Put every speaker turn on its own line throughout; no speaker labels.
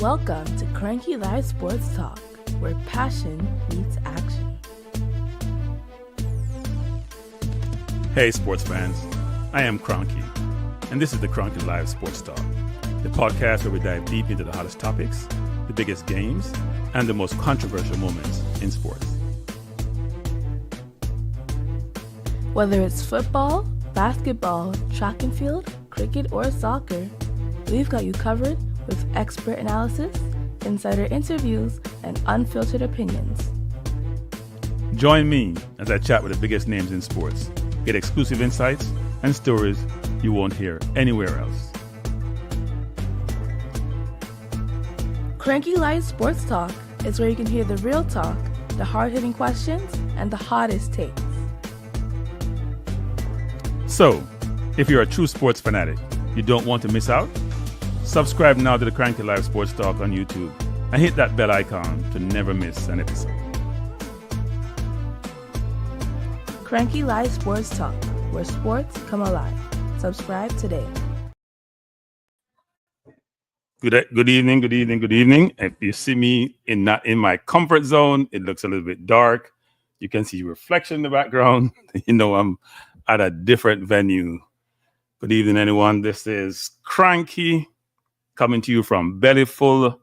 Welcome to Cranky Live Sports Talk, where passion meets action.
Hey sports fans, I am Cranky, and this is the Cranky Live Sports Talk, the podcast where we dive deep into the hottest topics, the biggest games, and the most controversial moments in sports.
Whether it's football, basketball, track and field, cricket, or soccer, we've got you covered with expert analysis, insider interviews, and unfiltered opinions.
Join me as I chat with the biggest names in sports, get exclusive insights and stories you won't hear anywhere else.
Cranky Live Sports Talk is where you can hear the real talk, the hard-hitting questions, and the hottest takes.
So, if you're a true sports fanatic, you don't want to miss out? Subscribe now to the Cranky Live Sports Talk on YouTube and hit that bell icon to never miss an episode.
Cranky Live Sports Talk, where sports come alive. Subscribe today.
Good evening. If you see me not in my comfort zone, it looks a little bit dark. You can see reflection in the background. You know I'm at a different venue. Good evening, everyone. This is Cranky coming to you from Bellyful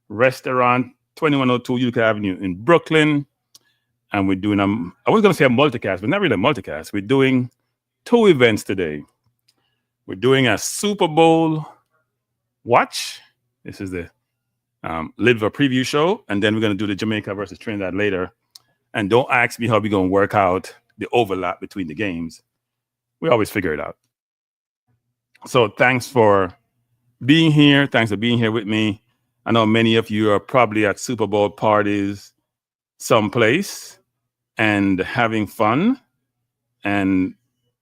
Restaurant, 2102 Utica Avenue in Brooklyn. And we're doing, I was going to say a multicast, but not really a multicast. We're doing two events today. We're doing a Super Bowl watch. This is the live a preview show. And then we're going to do the Jamaica versus Trinidad later. And don't ask me how we're going to work out the overlap between the games. We always figure it out. So thanks for being here. Thanks for being here with me. I know many of you are probably at Super Bowl parties someplace and having fun. And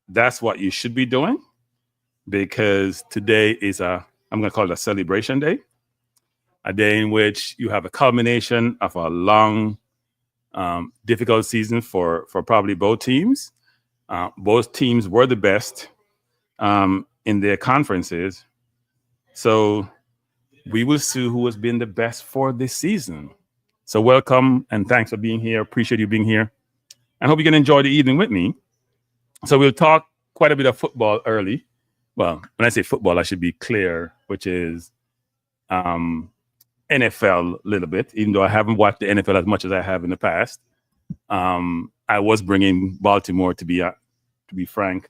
that's what you should be doing, because today is I'm going to call it a celebration day, a day in which you have a culmination of a long, difficult season for probably both teams. Both teams were the best in their conferences. So we will see who has been the best for this season. So welcome and thanks for being here. Appreciate you being here. I hope you can enjoy the evening with me. So we'll talk quite a bit of football early. Well, when I say football, I should be clear, which is NFL a little bit, even though I haven't watched the NFL as much as I have in the past. I was bringing Baltimore, to be frank,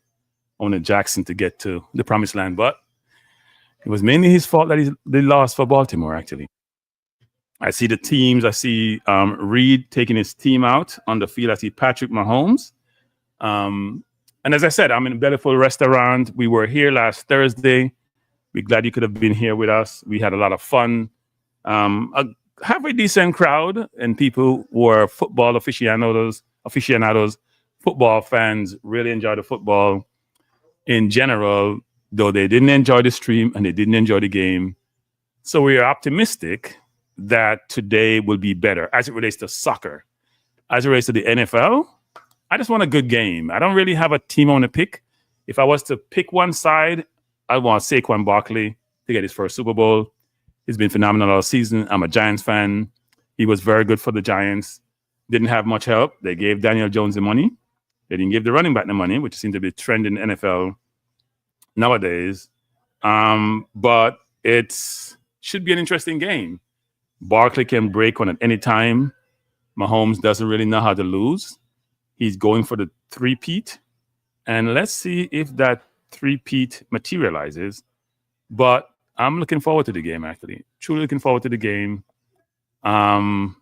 on Jackson to get to the promised land, but it was mainly his fault that they lost for Baltimore, actually. I see the teams. I see Reed taking his team out on the field. I see Patrick Mahomes. And as I said, I'm in Bellyful Restaurant. We were here last Thursday. We're glad you could have been here with us. We had a lot of fun. A halfway decent crowd, and people who are football aficionados, football fans, really enjoy the football in general, though they didn't enjoy the stream and they didn't enjoy the game. So we are optimistic that today will be better as it relates to soccer. As it relates to the NFL, I just want a good game. I don't really have a team I want to pick. If I was to pick one side, I want Saquon Barkley to get his first Super Bowl. He's been phenomenal all season. I'm a Giants fan. He was very good for the Giants. Didn't have much help. They gave Daniel Jones the money. They didn't give the running back the money, which seems to be a trend in the NFL nowadays. But it should be an interesting game. Barkley can break one at any time. Mahomes doesn't really know how to lose. He's going for the three-peat. And let's see if that three-peat materializes. But I'm looking forward to the game, actually. Truly looking forward to the game. And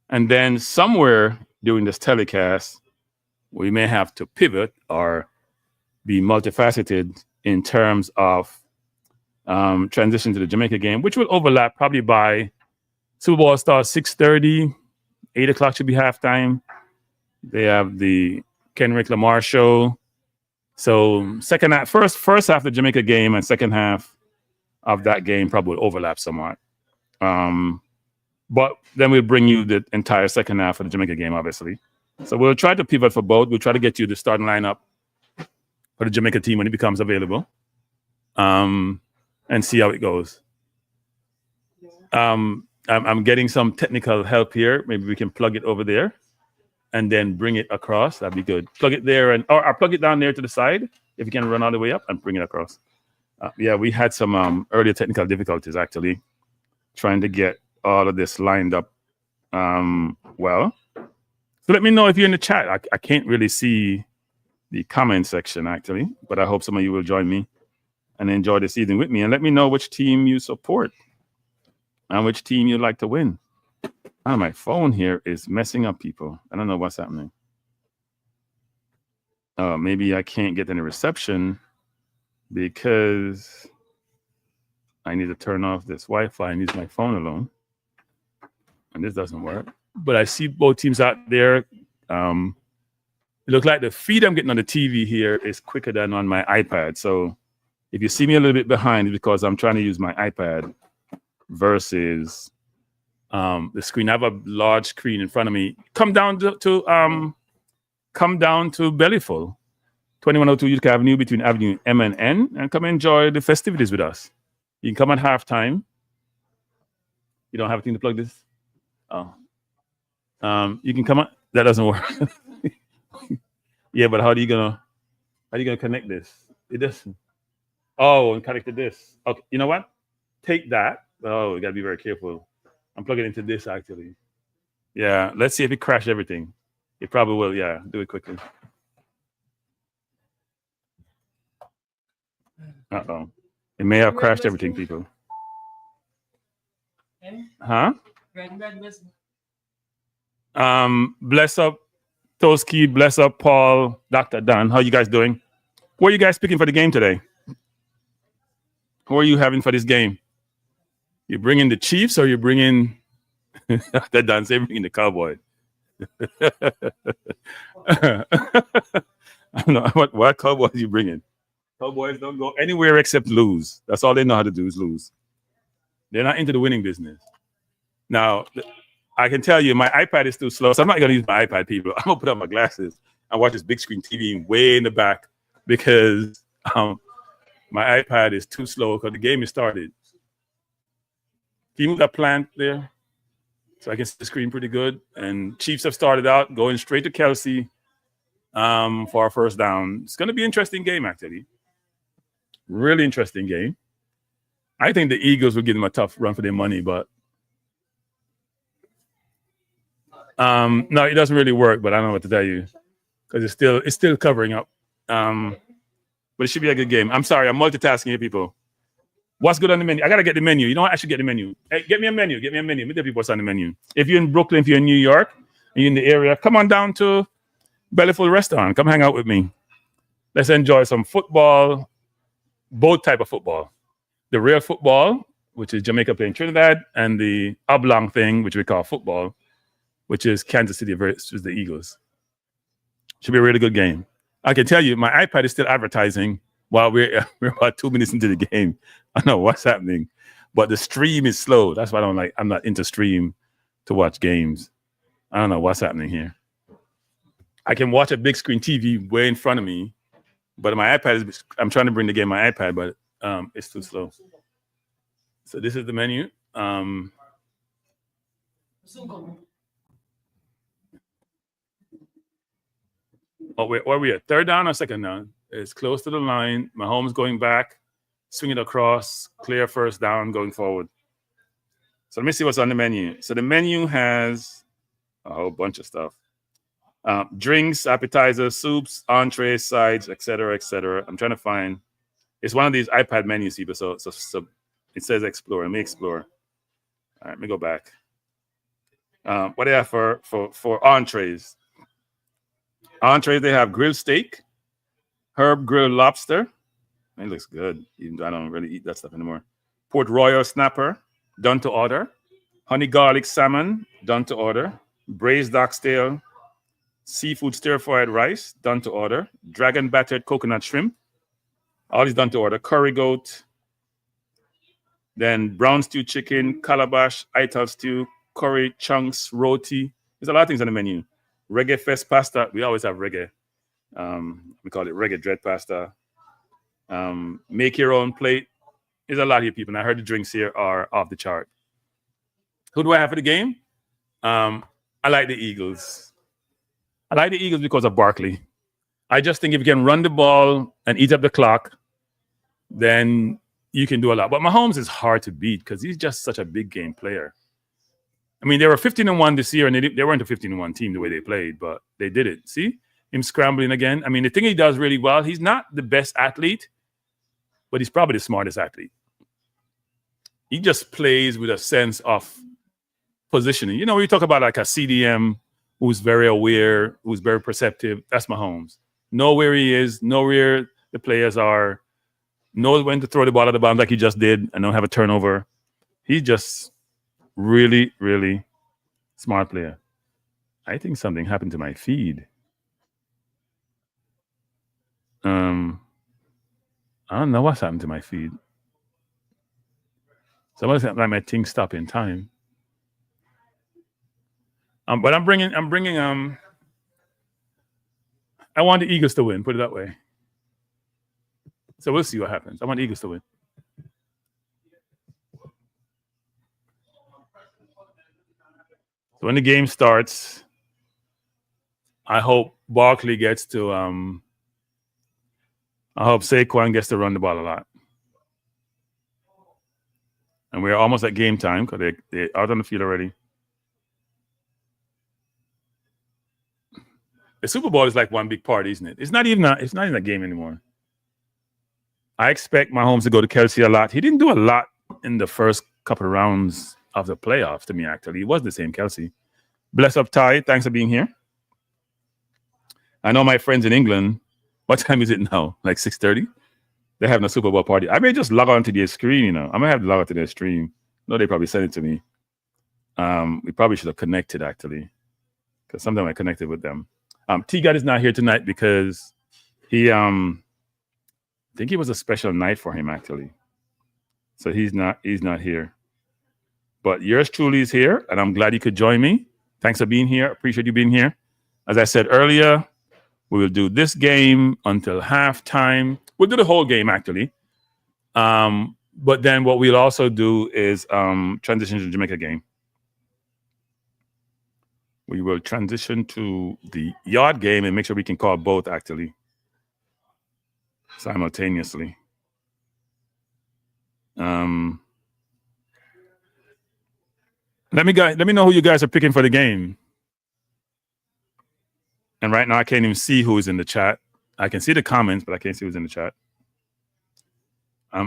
then somewhere during this telecast, we may have to pivot or be multifaceted in terms of transition to the Jamaica game, which will overlap probably by Super Bowl starts 6:30, 8 o'clock should be halftime. They have the Kendrick Lamar show. So second half, first half of the Jamaica game and second half of that game probably will overlap somewhat. But then we'll bring you the entire second half of the Jamaica game, obviously. So we'll try to pivot for both. We'll try to get you the starting lineup for the Jamaica team when it becomes available, and see how it goes. I'm getting some technical help here. Maybe we can plug it over there and then bring it across. That'd be good. Plug it there or plug it down there to the side if you can run all the way up and bring it across. Yeah, we had some earlier technical difficulties actually trying to get all of this lined up well. So let me know if you're in the chat. I can't really see the comment section actually, but I hope some of you will join me and enjoy this evening with me. And let me know which team you support and which team you'd like to win. Oh, my phone here is messing up, people. I don't know what's happening. Maybe I can't get any reception because I need to turn off this Wi-Fi and use my phone alone. And this doesn't work. But I see both teams out there. It looks like the feed I'm getting on the TV here is quicker than on my iPad. So if you see me a little bit behind, it's because I'm trying to use my iPad versus the screen. I have a large screen in front of me. Come down to Bellyful, 2102 Utica Avenue between Avenue M and N, and come enjoy the festivities with us. You can come at halftime. You don't have a thing to plug this? Oh. You can come on. That doesn't work. Yeah, but how are you gonna connect this? It doesn't. Oh, and connect to this. Okay, you know what? Take that. Oh, we gotta be very careful. I'm plugging into this actually. Yeah, let's see if it crashes everything. It probably will. Yeah, do it quickly. Uh-oh. It may have crashed everything, people. Huh? Bless up Toski, bless up Paul, Dr. Dan. How you guys doing? Who are you guys picking for the game today? Who are you having for this game? You bringing the Chiefs or you bringing Dr. Dan? Say bringing the Cowboys. I don't know what Cowboys you bringing. Cowboys don't go anywhere except lose. That's all they know how to do is lose. They're not into the winning business. Now, I can tell you my iPad is too slow, so I'm not going to use my iPad, people. I'm going to put on my glasses and watch this big screen TV way in the back because my iPad is too slow because the game is started. Can you move that plant there so I can see the screen pretty good? And Chiefs have started out going straight to Kelsey for our first down. It's going to be an interesting game, actually. Really interesting game. I think the Eagles will give them a tough run for their money, but no, it doesn't really work, but I don't know what to tell you because it's still covering up. But it should be a good game. I'm sorry, I'm multitasking here, people. What's good on the menu? I gotta get the menu. You know what? I should get the menu. Hey, get me a menu. Let me tell people what's on the menu. If you're in Brooklyn, if you're in New York, and you're in the area, come on down to Bellyful Restaurant. Come hang out with me. Let's enjoy some football, both type of football. The real football, which is Jamaica playing Trinidad, and the oblong thing, which we call football, which is Kansas City versus the Eagles. Should be a really good game. I can tell you, my iPad is still advertising while we're about 2 minutes into the game. I don't know what's happening, but the stream is slow. That's why I'm not into stream to watch games. I don't know what's happening here. I can watch a big screen TV way in front of me, but my iPad is, I'm trying to bring the game on my iPad, but it's too slow. So this is the menu. Oh, where are we at? Third down or second down? It's close to the line. Mahomes going back, swing it across, clear first down, going forward. So let me see what's on the menu. So the menu has a whole bunch of stuff. Drinks, appetizers, soups, entrees, sides, etc., etc. I'm trying to find. It's one of these iPad menus, people. So it says explore. Let me explore. All right, let me go back. What do they have for entrees? Entrees, they have grilled steak, herb grilled lobster. It looks good, even though I don't really eat that stuff anymore. Port Royal snapper, done to order. Honey garlic salmon, done to order. Braised oxtail, seafood stir-fried rice, done to order. Dragon battered coconut shrimp, all is done to order. Curry goat, then brown stew chicken, calabash, ital stew, curry chunks, roti. There's a lot of things on the menu. Reggae Fest pasta. We always have reggae. We call it reggae dread pasta. Make your own plate. There's a lot here, people. And I heard the drinks here are off the chart. Who do I have for the game? I like the Eagles. I like the Eagles because of Barkley. I just think if you can run the ball and eat up the clock, then you can do a lot. But Mahomes is hard to beat because he's just such a big game player. I mean, they were 15-1 this year, and they weren't a 15-1 team the way they played, but they did it. See him scrambling again. I mean, the thing he does really well, he's not the best athlete, but he's probably the smartest athlete. He just plays with a sense of positioning. You know, we talk about like a CDM who's very aware, who's very perceptive. That's Mahomes. Know where he is, know where the players are, knows when to throw the ball out of bounds like he just did and don't have a turnover. He's just really, really smart player. I think something happened to my feed. I don't know what's happened to my feed. Somebody said like my thing stop in time. But I'm bringing. I want the Eagles to win. Put it that way. So we'll see what happens. I want the Eagles to win. So when the game starts, I hope Barkley gets to. I hope Saquon gets to run the ball a lot. And we're almost at game time because they're out on the field already. The Super Bowl is like one big party, isn't it? It's not even a game anymore. I expect Mahomes to go to Kelsey a lot. He didn't do a lot in the first couple of rounds of the playoffs to me, actually. He wasn't the same Kelsey. Bless up, Ty. Thanks for being here. I know my friends in England. What time is it now? Like 6:30? They're having a Super Bowl party. I may just log on to their screen, you know. I may have to log on to their stream. No, they probably sent it to me. We probably should have connected, actually, because sometimes I connected with them. T-God is not here tonight because he, I think it was a special night for him, actually. So he's not here. But yours truly is here, and I'm glad you could join me. Thanks for being here. Appreciate you being here. As I said earlier, we will do this game until halftime. We'll do the whole game, actually. But then what we'll also do is transition to the Jamaica game. We will transition to the yard game and make sure we can call both, actually, simultaneously. Let me know who you guys are picking for the game. And right now I can't even see who is in the chat. I can see the comments, but I can't see who's in the chat.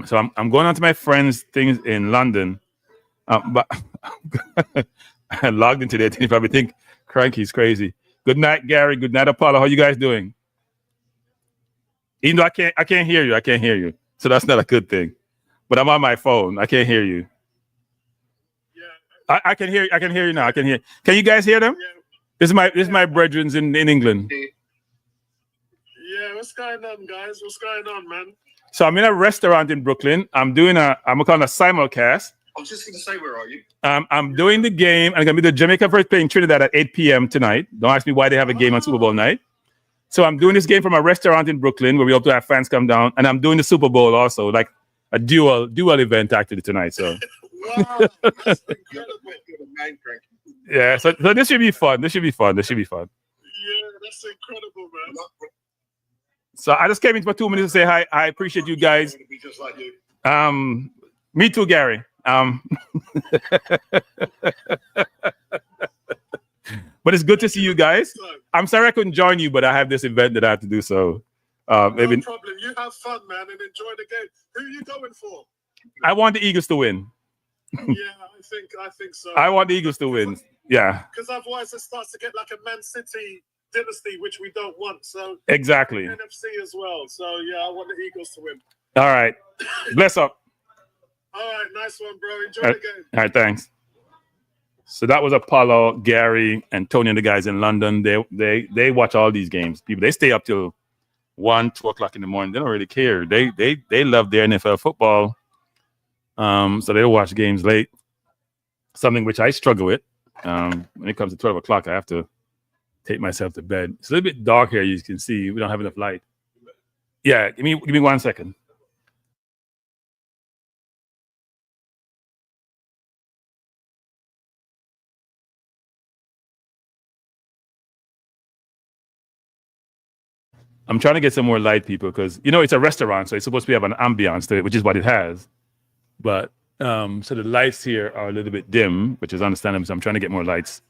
So I'm going on to my friends' things in London. But I logged into there. You probably think Cranky's crazy. Good night, Gary. Good night, Apollo. How you guys doing? Even though I can't hear you. I can't hear you. So that's not a good thing. But I'm on my phone. I can't hear you. Yeah. I can hear. I can hear you now. I can hear. Can you guys hear them? Yeah. This is my brethren in England.
Yeah, what's going on, guys? What's going on, man?
So I'm in a restaurant in Brooklyn. I'm calling a simulcast.
I was just going to say, where are you?
I'm doing the game. I'm going to be the Jamaica versus playing Trinidad at 8 p.m. tonight. Don't ask me why they have a game on Super Bowl night. So I'm doing this game from a restaurant in Brooklyn where we hope to have fans come down. And I'm doing the Super Bowl also, like a dual event actually tonight. So
wow, that's incredible.
Yeah, so this should be fun. This should be fun.
Yeah, that's incredible, man.
So I just came in for 2 minutes to say hi. I appreciate you guys.
Be just like you.
Me too, Gary. But it's good to see you guys. I'm sorry I couldn't join you, but I have this event that I have to do. So maybe
no problem. You have fun, man, and enjoy the game. Who are you going for?
I want the Eagles to win.
Yeah, I think so.
I want the Eagles to win. Yeah.
Because otherwise it starts to get like a Man City dynasty, which we don't want. So
exactly.
NFC as well. So yeah, I want the Eagles to win.
All right. Bless up.
All right, nice one, bro. Enjoy the game.
All right, thanks. So that was Apollo, Gary, and Tony and the guys in London. They watch all these games. People, they stay up till 1, 2 o'clock in the morning. They don't really care. They love their NFL football. So they'll watch games late. Something which I struggle with. When it comes to 12 o'clock, I have to take myself to bed. It's a little bit dark here, you can see. We don't have enough light. Yeah, give me 1 second. I'm trying to get some more light, people, because it's a restaurant, so it's supposed to have an ambiance to it, which is what it has. But so the lights here are a little bit dim, which is understandable. So I'm trying to get more lights,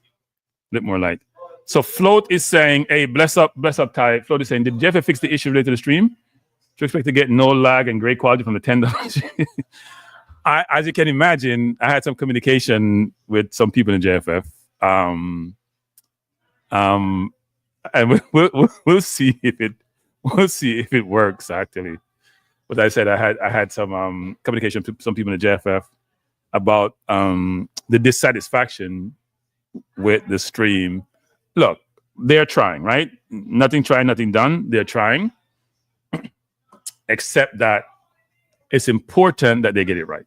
a bit more light. So Float is saying, "Hey, bless up, Ty." Float is saying, "Did Jeff fix the issue related to the stream? Do you expect to get no lag and great quality from the $10?" As you can imagine, I had some communication with some people in JFF. And we'll see if it works actually. But I said I had some communication with some people in the JFF about the dissatisfaction with the stream. Look, they're trying, right? Nothing tried, nothing done. They're trying, except that it's important that they get it right.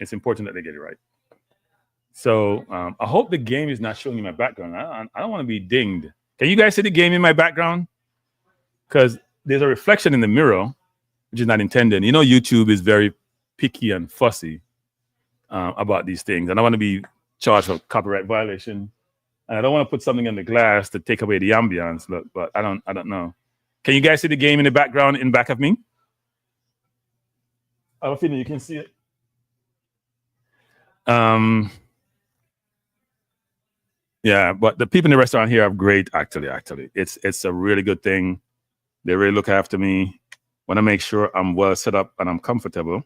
It's important that they get it right. So I hope the game is not showing in my background. I don't want to be dinged. Can you guys see the game in my background? Because there's a reflection in the mirror, which is not intended. YouTube is very picky and fussy about these things. And I want to be charged for copyright violation. And I don't want to put something in the glass to take away the ambience. Look, but I don't know. Can you guys see the game in the background in back of me? I have a feeling you can see it. Yeah, but the people in the restaurant here are great, actually. It's a really good thing. They really look after me. Want to make sure I'm well set up and I'm comfortable.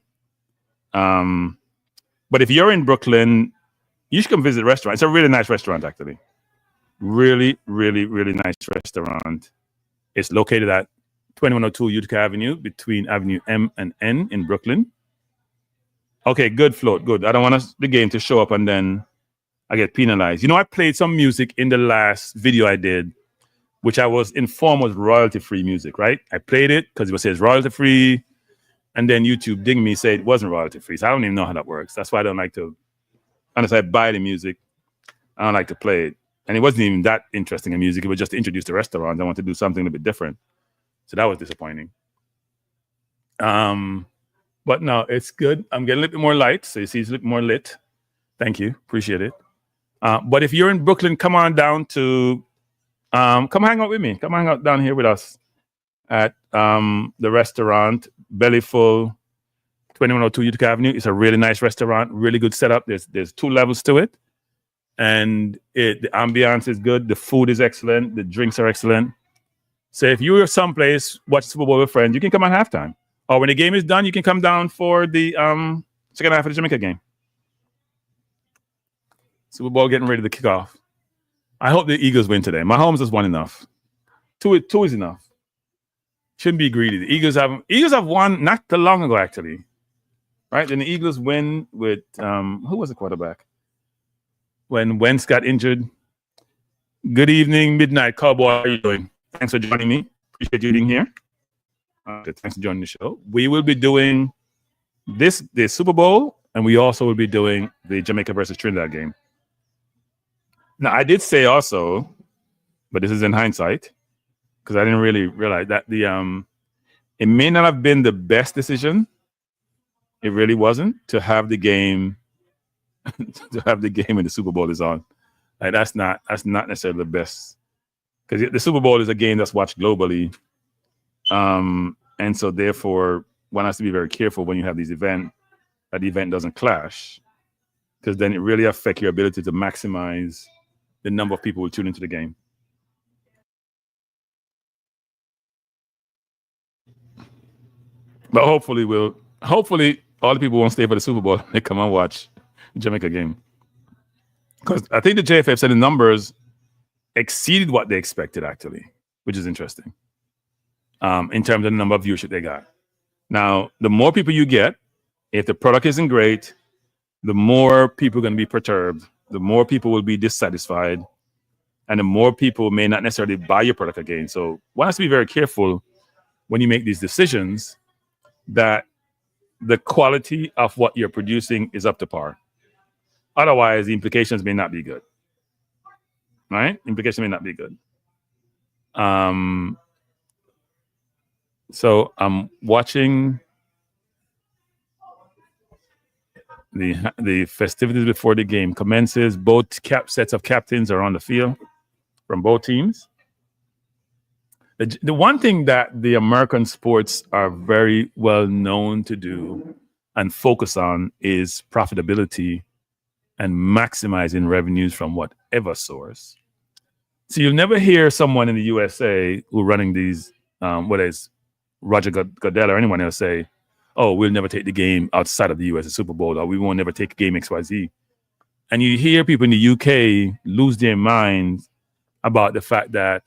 But if you're in Brooklyn, you should come visit the restaurant. It's a really nice restaurant, actually. Really, really, really nice restaurant. It's located at 2102 Utica Avenue, between Avenue M and N in Brooklyn. Okay, good, Float, good. I don't want the game to show up and then I get penalized. I played some music in the last video I did, which I was informed was royalty-free music, right? I played it because it says royalty-free, and then YouTube dinged me, said it wasn't royalty-free. So I don't even know how that works. That's why I don't like to, unless I buy the music, I don't like to play it. And it wasn't even that interesting in music. It was just to introduce the restaurant. I want to do something a bit different. So that was disappointing. But no, it's good. I'm getting a little bit more light. So you see it's a little more lit. Thank you. Appreciate it. But if you're in Brooklyn, come on down to, come hang out with me. Come hang out down here with us at the restaurant, Bellyful, 2102 Utica Avenue. It's a really nice restaurant, really good setup. There's 2 levels to it. And the ambiance is good. The food is excellent. The drinks are excellent. So if you're someplace, watch Super Bowl with friends, you can come at halftime. Or when the game is done, you can come down for the second half of the Jamaica game. Super Bowl getting ready to kick off. I hope the Eagles win today. Mahomes has won enough. Two is enough. Shouldn't be greedy. The Eagles have won not too long ago, actually. Right? Then the Eagles win with who was the quarterback? When Wentz got injured. Good evening, Midnight Cowboy. How are you doing? Thanks for joining me. Appreciate you being here. Thanks for joining the show. We will be doing the Super Bowl, and we also will be doing the Jamaica versus Trinidad game. Now, I did say also, but this is in hindsight, because I didn't really realize that it may not have been the best decision. It really wasn't to have the game when the Super Bowl is on. Like that's not necessarily the best, because the Super Bowl is a game that's watched globally, and so therefore one has to be very careful when you have these events that the event doesn't clash, because then it really affects your ability to maximize the number of people who tune into the game. But hopefully all the people won't stay for the Super Bowl. They come and watch the Jamaica game. Because I think the JFF said the numbers exceeded what they expected, actually, which is interesting in terms of the number of viewership they got. Now, the more people you get, if the product isn't great, the more people are going to be perturbed, the more people will be dissatisfied, and the more people may not necessarily buy your product again. So one has to be very careful when you make these decisions that the quality of what you're producing is up to par. Otherwise, the implications may not be good. Right? Implications may not be good. So I'm watching the festivities before the game commences. Both sets of captains are on the field from both teams. The one thing that the American sports are very well known to do and focus on is profitability and maximizing revenues from whatever source. So you'll never hear someone in the USA who running these, whether it's Roger Goodell or anyone else say, oh, we'll never take the game outside of the US, the Super Bowl, or we won't never take a game XYZ. And you hear people in the UK lose their minds about the fact that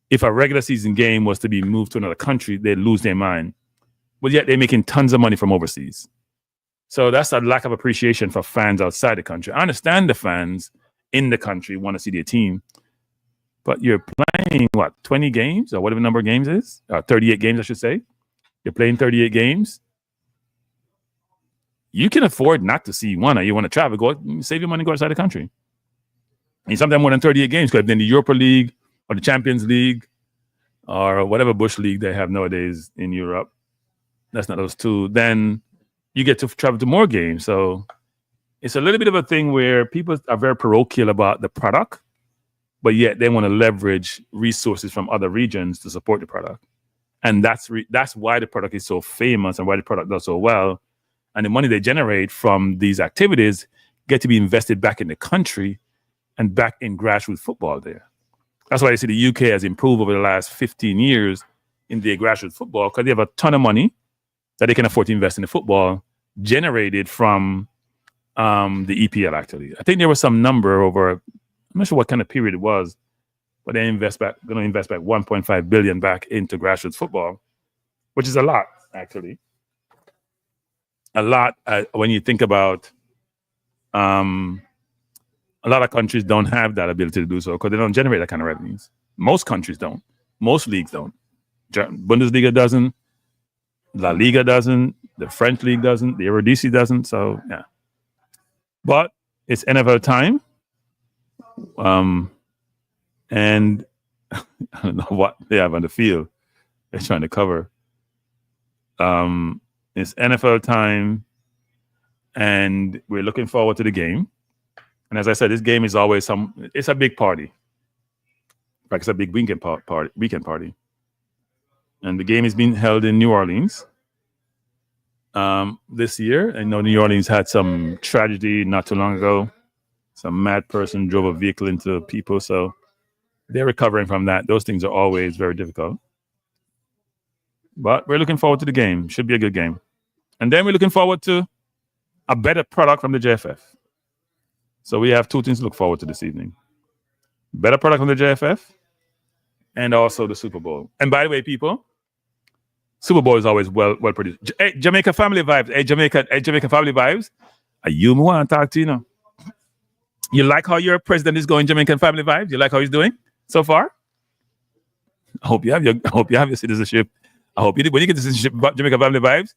if a regular season game was to be moved to another country, they'd lose their mind. But yet they're making tons of money from overseas. So that's a lack of appreciation for fans outside the country. I understand the fans in the country want to see their team, but you're playing, 20 games or whatever the number of games is? 38 games, I should say. You're playing 38 games. You can afford not to see one, or you want to travel, go save your money, go outside the country. And sometimes more than 38 games, because then the Europa League or the Champions League or whatever Bush League they have nowadays in Europe, that's not those two, then you get to travel to more games. So it's a little bit of a thing where people are very parochial about the product, but yet they want to leverage resources from other regions to support the product. And that's why the product is so famous and why the product does so well. And the money they generate from these activities get to be invested back in the country and back in grassroots football there. That's why you see the UK has improved over the last 15 years in their grassroots football, because they have a ton of money that they can afford to invest in the football generated from the EPL, actually. I think there was some number over, I'm not sure what kind of period it was, but they're going to invest back 1.5 billion back into grassroots football, which is a lot, actually. A lot when you think about a lot of countries don't have that ability to do so because they don't generate that kind of revenues. Most countries don't. Most leagues don't. Bundesliga doesn't. La Liga doesn't. The French league doesn't. The Eredivisie doesn't. So, yeah. But it's NFL time. And I don't know what they have on the field they're trying to cover. It's NFL time, and we're looking forward to the game. And as I said, this game is always it's a big party. Like it's a big weekend party. And the game is being held in New Orleans this year. I know New Orleans had some tragedy not too long ago. Some mad person drove a vehicle into people, so they're recovering from that. Those things are always very difficult. But we're looking forward to the game. Should be a good game. And then we're looking forward to a better product from the JFF. So we have two things to look forward to this evening. Better product from the JFF and also the Super Bowl. And by the way, people, Super Bowl is always well produced. Hey, Jamaica family vibes. Hey, Jamaica family vibes. Are you want to talk to, you know? You like how your president is going, Jamaican family vibes? You like how he's doing so far? I hope you have your citizenship. I hope you did. When you get the citizenship, Jamaica family vibes,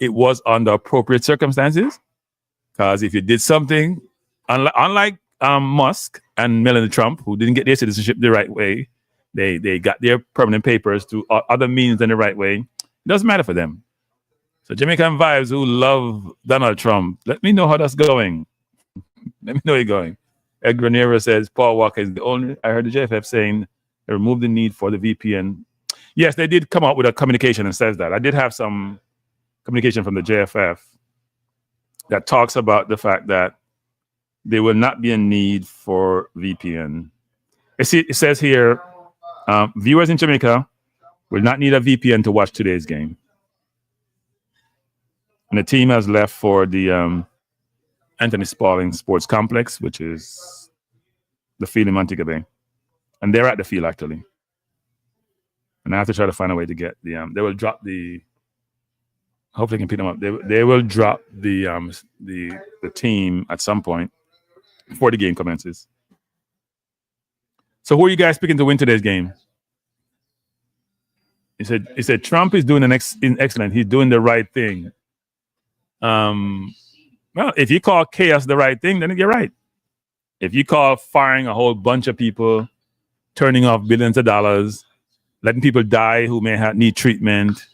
it was under appropriate circumstances. Because if you did something, unlike Musk and Melania Trump, who didn't get their citizenship the right way, they got their permanent papers through other means than the right way. It doesn't matter for them. So Jamaican vibes who love Donald Trump, let me know how that's going. Let me know how you're going. Ed Granero says Paul Walker is the only. I heard the JFF saying they removed the need for the VPN. Yes, they did come out with a communication and says that. I did have some communication from the JFF that talks about the fact that there will not be a need for VPN. It says here, viewers in Jamaica will not need a VPN to watch today's game. And the team has left for the Anthony Spalding Sports Complex, which is the field in Montego Bay. And they're at the field, actually. And I have to try to find a way to get the, they will drop the, hopefully I can pick them up. They will drop the team at some point before the game commences. So who are you guys picking to win today's game? He said Trump is doing excellent. He's doing the right thing. Well, if you call chaos the right thing, then you're right. If you call firing a whole bunch of people, turning off billions of dollars, letting people die who may need treatment,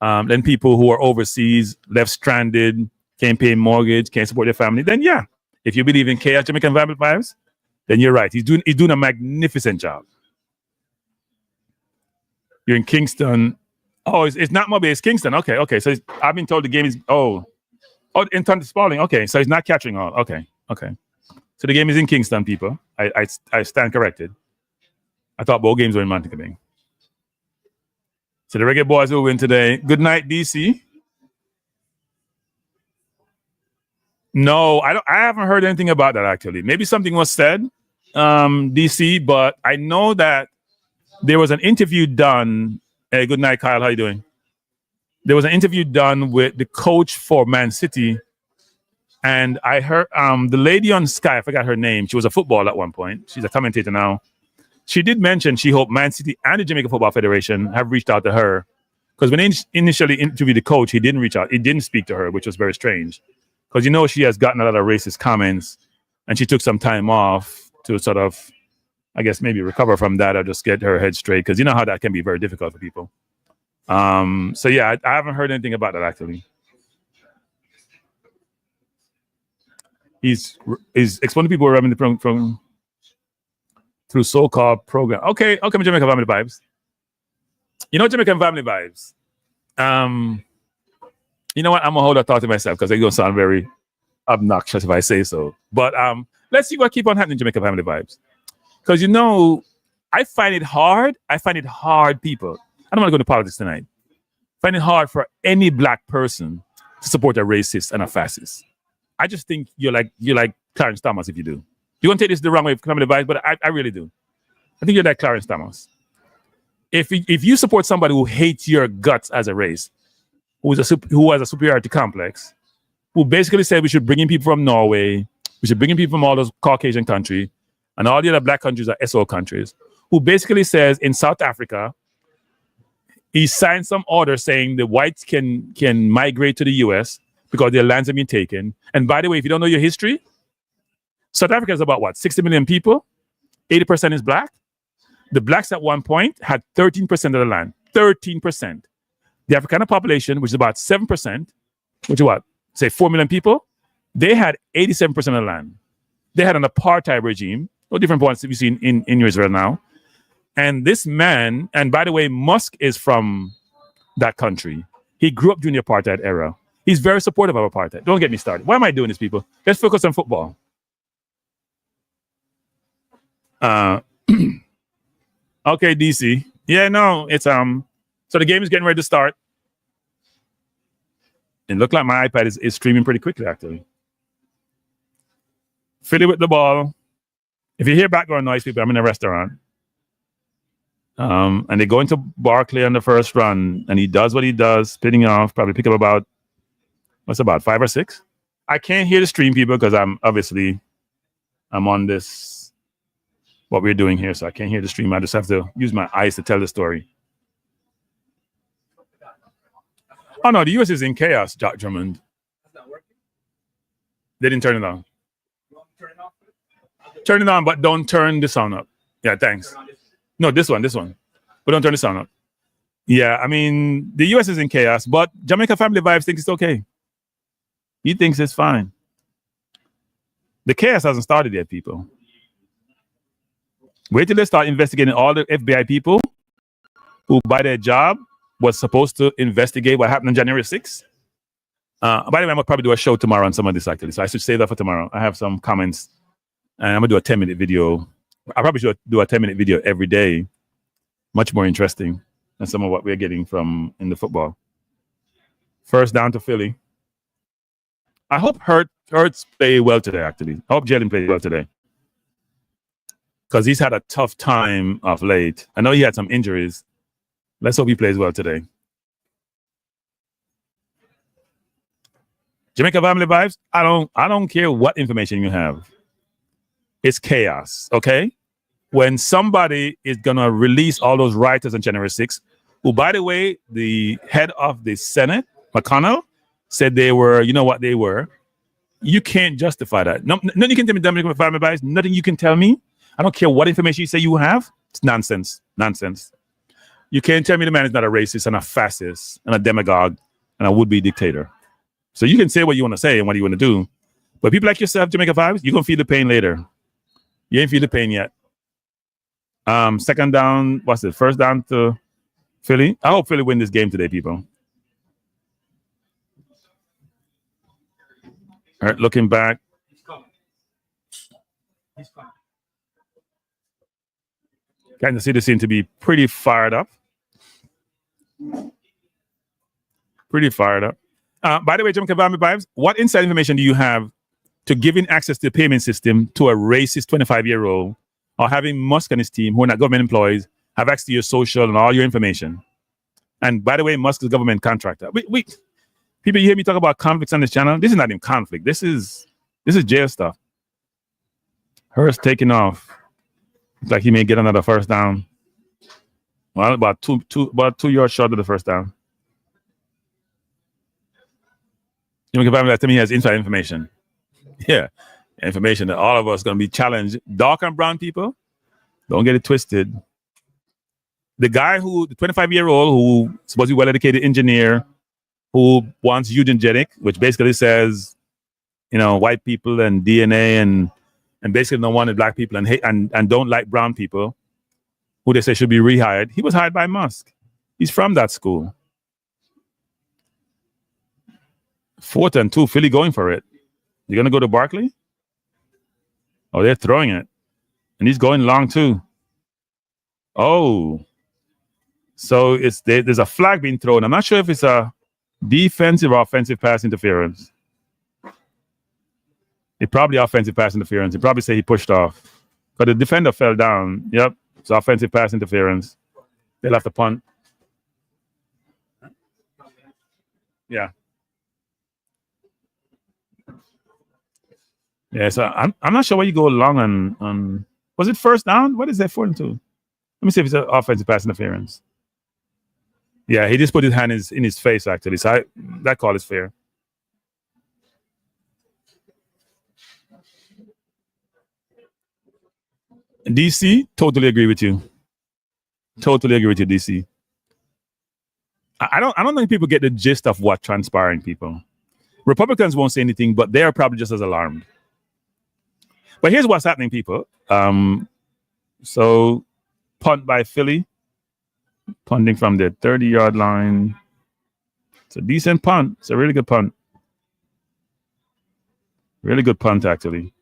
letting people who are overseas left stranded, can't pay mortgage, can't support their family, then yeah. If you believe in chaos, Jamaican vibes, then you're right. He's doing a magnificent job. You're in Kingston. Oh, it's not Mobile, it's Kingston. Okay. So I've been told the game is in terms of Spalding. Okay, so it's not catching all. Okay. So the game is in Kingston, people. I stand corrected. I thought both games were in Montego Bay. So the Reggae Boyz will win today. Good night, DC. No, I haven't heard anything about that actually. Maybe something was said, DC, but I know that there was an interview done. Hey, good night, Kyle. How you doing? There was an interview done with the coach for Man City, and I heard the lady on Sky, I forgot her name. She was a footballer at one point. She's a commentator now. She did mention she hoped Man City and the Jamaica Football Federation have reached out to her, because when they initially interviewed the coach, he didn't reach out. He didn't speak to her, which was very strange, because she has gotten a lot of racist comments, and she took some time off to sort of, I guess, maybe recover from that or just get her head straight, because you know how that can be very difficult for people. So yeah, I haven't heard anything about that actually. He's explaining people who are having the program through so-called program. Okay, Jamaica Family Vibes. Jamaican Family Vibes. You know what? I'm gonna hold that thought to myself because it's gonna sound very obnoxious if I say so. But let's see what keep on happening, Jamaica Family Vibes. Because I find it hard. People. I don't want to go into politics tonight. I find it hard for any black person to support a racist and a fascist. I just think you're like Clarence Thomas if you do. You're gonna take this the wrong way, Family Vibes, but I really do. I think you're like Clarence Thomas. If you support somebody who hates your guts as a race, who has a superiority complex, who basically said we should bring in people from Norway, we should bring in people from all those Caucasian countries, and all the other black countries are SO countries, who basically says in South Africa, he signed some order saying the whites can migrate to the US because their lands have been taken. And by the way, if you don't know your history, South Africa is about 60 million people, 80% is black. The blacks at one point had 13% of the land, 13%. The Afrikaner population, which is about 7%, which is say 4 million people, they had 87% of the land. They had an apartheid regime, no different points that we see in Israel now. And this man, and by the way, Musk is from that country. He grew up during the apartheid era. He's very supportive of apartheid. Don't get me started. Why am I doing this, people? Let's focus on football. Okay, DC. Yeah, no, it's so the game is getting ready to start. It looked like my iPad is streaming pretty quickly, actually. Philly with the ball. If you hear background noise, people, I'm in a restaurant. And they go into Barkley on the first run, and he does what he does, spinning off, probably pick up about 5 or 6. I can't hear the stream, people, because I'm on this, what we're doing here, so I can't hear the stream. I just have to use my eyes to tell the story. Oh, no, the U.S. is in chaos, Jack Drummond. They didn't turn it on. Turn it on, but don't turn the sound up. Yeah, thanks. No, this one. But don't turn the sound up. Yeah, I mean, the U.S. is in chaos, but Jamaica Family Vibes thinks it's okay. He thinks it's fine. The chaos hasn't started yet, people. Wait till they start investigating all the FBI people who, by their job, was supposed to investigate what happened on January 6th. By the way, I'm going to probably do a show tomorrow on some of this, actually. So I should save that for tomorrow. I have some comments, and I'm going to do a 10-minute video. I probably should do a 10-minute video every day. Much more interesting than some of what we're getting from in the football. First down to Philly. I hope Hurts play well today, actually. I hope Jalen plays well today. Because he's had a tough time of late. I know he had some injuries. Let's hope he plays well today. Jamaica Family Vibes, I don't care what information you have. It's chaos, okay? When somebody is going to release all those writers on January 6th, who, by the way, the head of the Senate, McConnell, said they were, you know what they were. You can't justify that. Nothing you can tell me, Jamaica Family Vibes, nothing you can tell me. I don't care what information you say you have. It's nonsense. You can't tell me the man is not a racist and a fascist and a demagogue and a would-be dictator. So you can say what you want to say and what you want to do. But people like yourself, Jamaica Vibes, you're going to feel the pain later. You ain't feel the pain yet. Second down, what's it? First down to Philly. I hope Philly win this game today, people. All right, looking back. Kansas City seem to be pretty fired up. Pretty fired up. By the way, Jamaica Vibes Vibes, what inside information do you have to giving access to the payment system to a racist 25-year-old or having Musk and his team, who are not government employees, have access to your social and all your information? And by the way, Musk is a government contractor. People, you hear me talk about conflicts on this channel? This is not even conflict. This is jail stuff. Hurts taking off. Looks like he may get another first down. Well, about 2 yards short of the first down. You know, that to me has inside information. Yeah, information that all of us going to be challenged. Dark and brown people, don't get it twisted. The guy the 25-year-old who supposed to be well-educated engineer who wants eugenic, which basically says, you know, white people and DNA and basically don't want black people and hate and don't like brown people, who they say should be rehired. He was hired by Musk. He's from that school. 4th and 2, Philly going for it. You're going to go to Barkley? Oh, they're throwing it. And he's going long too. Oh. So there's a flag being thrown. I'm not sure if it's a defensive or offensive pass interference. It probably offensive pass interference. It probably say he pushed off. But the defender fell down. Yep. It's offensive pass interference. They'll have to punt. Yeah. Yeah, so I'm not sure why you go long on was it first down? What is that 4 and 2? Let me see if it's an offensive pass interference. Yeah, he just put his hand in his face actually. So that call is fair. DC, totally agree with you. Totally agree with you, DC. I don't think people get the gist of what's transpiring, people. Republicans won't say anything, but they are probably just as alarmed. But here's what's happening, people. So punt by Philly. Punting from the 30-yard line. It's a decent punt. It's a really good punt. Really good punt, actually.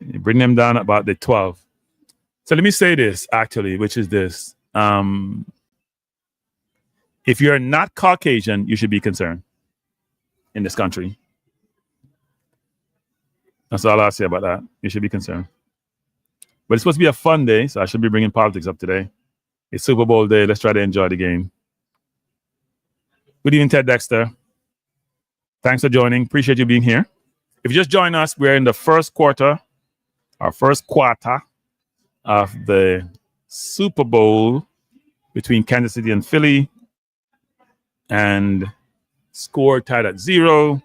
You bring them down about the 12. So let me say this, actually, which is this. If you're not Caucasian, you should be concerned in this country. That's all I'll say about that. You should be concerned. But it's supposed to be a fun day, so I should be bringing politics up today. It's Super Bowl day. Let's try to enjoy the game. Good evening, Ted Dexter. Thanks for joining. Appreciate you being here. If you just joined us, we're in the first quarter of the Super Bowl between Kansas City and Philly, and score tied at 0.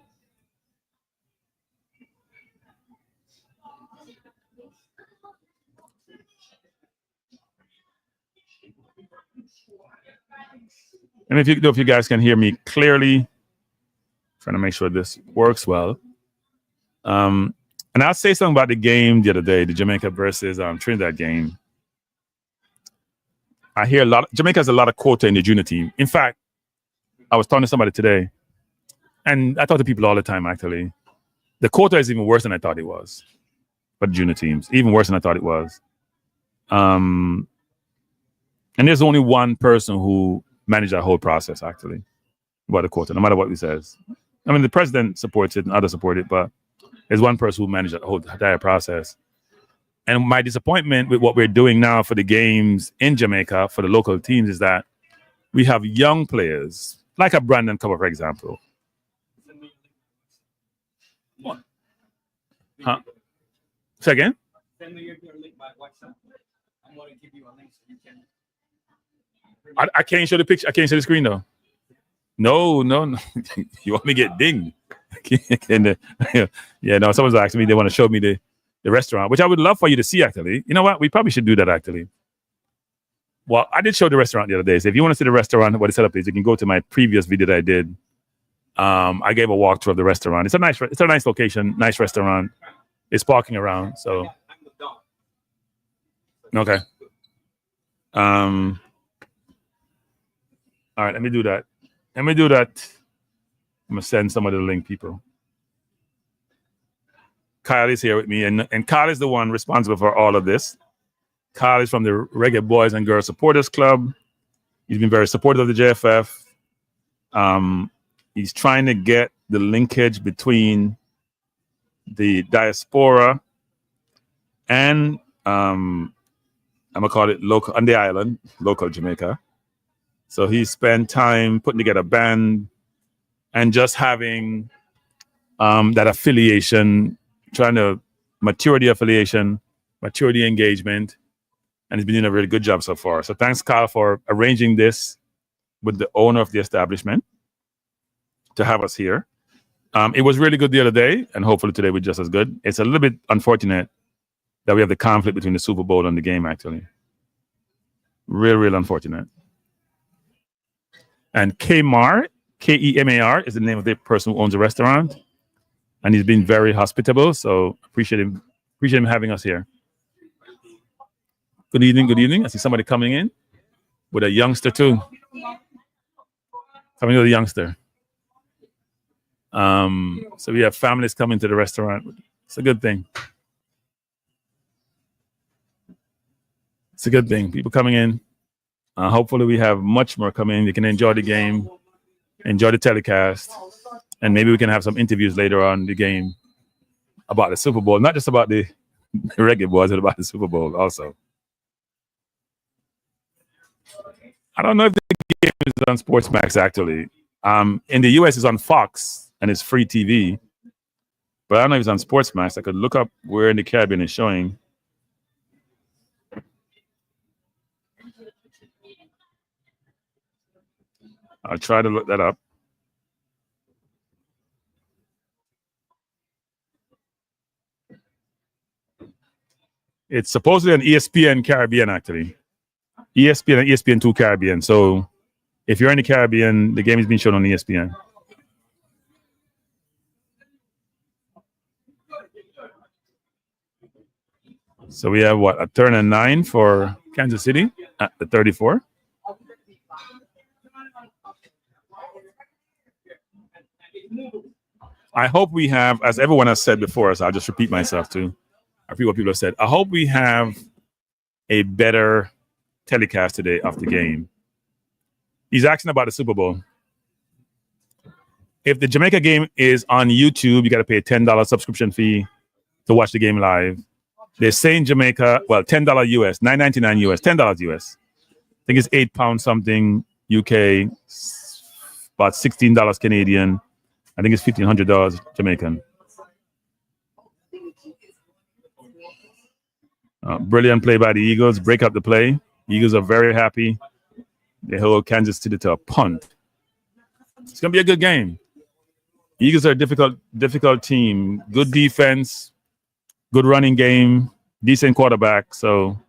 And if you guys can hear me clearly, trying to make sure this works well. And I'll say something about the game the other day, the Jamaica versus Trinidad game. I hear Jamaica has a lot of quota in the junior team. In fact, I was talking to somebody today, and I talk to people all the time, actually. The quota is even worse than I thought it was for the junior teams, even worse than I thought it was. And there's only one person who managed that whole process, actually, about the quota, no matter what he says. I mean, the president supports it and others support it, but there's one person who managed that whole entire process. And my disappointment with what we're doing now for the games in Jamaica for the local teams is that we have young players, like a Brandon Cover, for example. What? Huh? Say again? Send me your link by WhatsApp. I'm going to give you a link so you can. I can't show the picture. I can't show the screen though. No. You want me to get dinged? Yeah, no. Someone's asking me they want to show me the restaurant, which I would love for you to see. Actually, you know what? We probably should do that. Actually, well, I did show the restaurant the other day. So if you want to see the restaurant, what the setup is, you can go to my previous video that I did. I gave a walkthrough of the restaurant. It's a nice location, nice restaurant. It's parking around. So okay. All right, let me do that. I'm going to send some of the link people. Kyle is here with me, and Kyle is the one responsible for all of this. Kyle is from the Reggae Boys and Girls Supporters Club. He's been very supportive of the JFF. He's trying to get the linkage between the diaspora and I'm gonna call it local on the island, local Jamaica. So he spent time putting together a band and just having that affiliation, trying to mature the affiliation, mature the engagement, and he's been doing a really good job so far. So thanks, Kyle, for arranging this with the owner of the establishment to have us here. It was really good the other day, and hopefully today will be just as good. It's a little bit unfortunate that we have the conflict between the Super Bowl and the game, actually. Real unfortunate. And Kemar, Kemar, is the name of the person who owns the restaurant. And he's been very hospitable, so appreciate him having us here. Good evening. I see somebody coming in with a youngster too. Coming with a youngster. So we have families coming to the restaurant. It's a good thing. It's a good thing. People coming in. Hopefully we have much more coming in. You can enjoy the game, enjoy the telecast, and maybe we can have some interviews later on in the game about the Super Bowl. Not just about the Reggae Boyz, but about the Super Bowl also. I don't know if the game is on Sportsmax, actually. In the US, it's on Fox, and it's free TV. But I don't know if it's on Sportsmax. I could look up where in the Caribbean it's showing. I'll try to look that up. It's supposedly on ESPN Caribbean, actually. ESPN and ESPN2 Caribbean. So if you're in the Caribbean, the game is being shown on ESPN. So we have what, a turn and 9 for Kansas City at the 34. I hope we have, as everyone has said before, so I'll just repeat myself too. I repeat what people have said. I hope we have a better telecast today of the game. He's asking about the Super Bowl. If the Jamaica game is on YouTube, you got to pay a $10 subscription fee to watch the game live. They're saying Jamaica, well, $10 US, $9.99 US, $10 US. I think it's £8 something UK, about $16 Canadian. I think it's $1,500 Jamaican. Brilliant play by the Eagles. Break up the play. Eagles are very happy. They hold Kansas City to a punt. It's going to be a good game. Eagles are a difficult team. Good defense, good running game, decent quarterback. So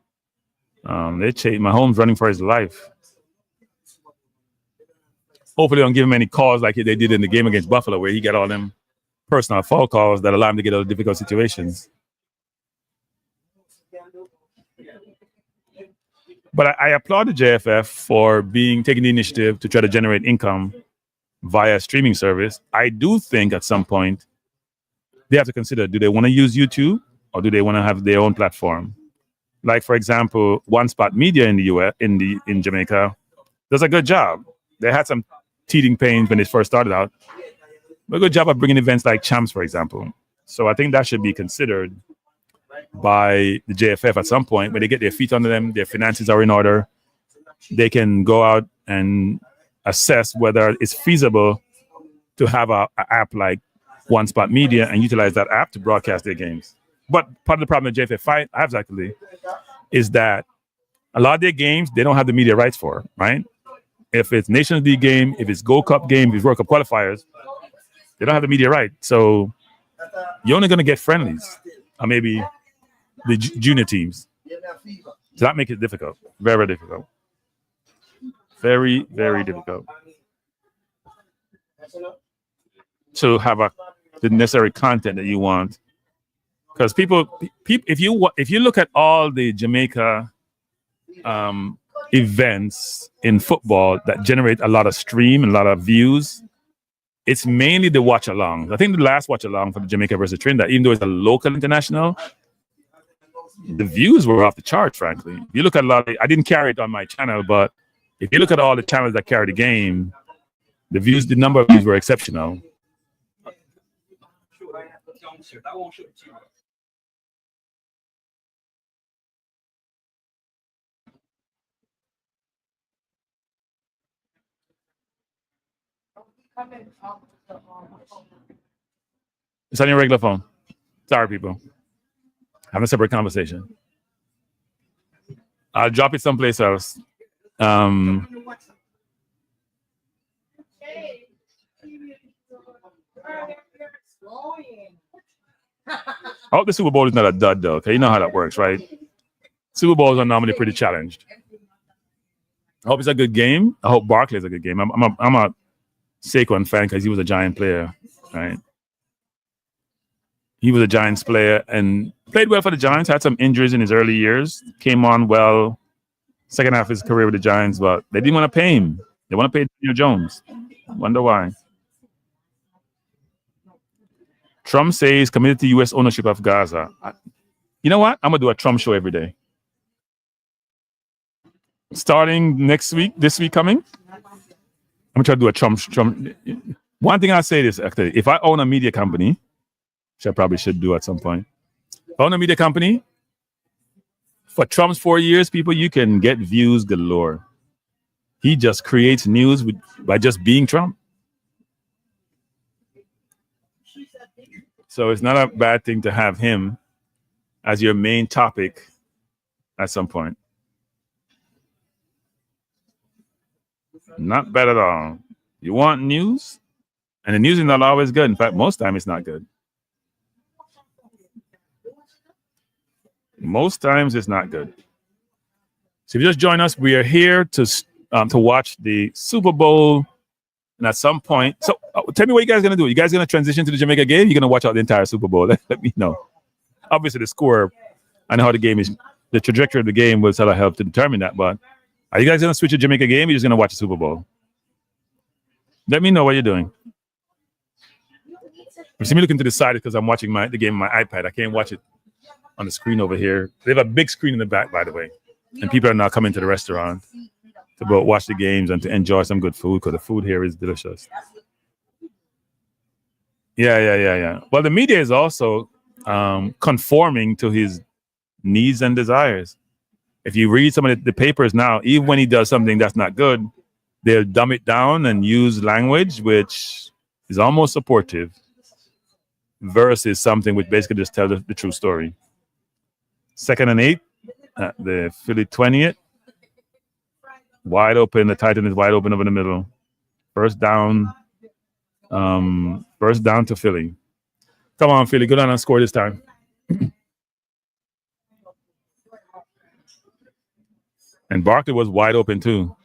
they chase Mahomes running for his life. Hopefully, they don't give him any calls like they did in the game against Buffalo, where he got all them personal foul calls that allow him to get out of difficult situations. But I applaud the JFF for taking the initiative to try to generate income via streaming service. I do think at some point they have to consider: do they want to use YouTube or do they want to have their own platform? Like, for example, One Spot Media in the US, in Jamaica, does a good job. They had some teething pains when they first started out, but a good job of bringing events like Champs, for example. So I think that should be considered by the JFF at some point when they get their feet under them, their finances are in order. They can go out and assess whether it's feasible to have an app like One Spot Media and utilize that app to broadcast their games. But part of the problem that JFF has actually is that a lot of their games, they don't have the media rights for, right? If it's Nations League game, if it's Gold Cup game, if it's World Cup qualifiers, they don't have the media right. So you're only going to get friendlies or maybe the junior teams. So that makes it difficult. Very, very difficult. Very, very difficult to have the necessary content that you want. Because people, if you look at all the Jamaica events in football that generate a lot of stream and a lot of views, it's mainly the watch-alongs. I think the last watch-along for the Jamaica versus Trinidad, even though it's a local international, the views were off the charts, frankly. If you look at a lot of, I didn't carry it on my channel, but if you look at all the channels that carried the game, the number of views were exceptional. It's on your regular phone. Sorry, people. Having a separate conversation. I'll drop it someplace else. I hope the Super Bowl is not a dud, though, because you know how that works, right? Super Bowls are normally pretty challenged. I hope it's a good game. I hope Barkley is a good game. I'm a Saquon fan because he was a Giant player, right? He was a Giants player and played well for the Giants. Had some injuries in his early years. Came on well second half of his career with the Giants, but they didn't want to pay him. They want to pay Daniel Jones. Wonder why. Trump says committed to U.S. ownership of Gaza. You know what? I'm going to do a Trump show every day. Starting this week coming, I'm going to try to do a Trump. One thing I'll say is, actually, if I own a media company, which I probably should do at some point, if I own a media company, for Trump's 4 years, people, you can get views galore. He just creates news by just being Trump. So it's not a bad thing to have him as your main topic at some point. Not bad at all. You want news? And the news is not always good. In fact, most time it's not good. Most times it's not good. So if you just join us, we are here to watch the Super Bowl. And at some point, so tell me what you guys are going to do. You guys going to transition to the Jamaica game? You're going to watch out the entire Super Bowl? Let me know. Obviously, the score and how the game is, the trajectory of the game will sort of help to determine that. But are you guys going to switch to Jamaica game? Or you're just going to watch the Super Bowl? Let me know what you're doing. You see me looking to the side because I'm watching the game on my iPad. I can't watch it on the screen over here. They have a big screen in the back, by the way. And people are now coming to the restaurant to watch the games and to enjoy some good food because the food here is delicious. Yeah. Well, the media is also conforming to his needs and desires. If you read some of the papers now, even when he does something that's not good, they'll dumb it down and use language which is almost supportive versus something which basically just tells the true story. 2nd and 8 at the Philly 20th. Wide open. The Titan is wide open over the middle. First down to Philly. Come on, Philly. Go down and score this time. And Barkley was wide open too.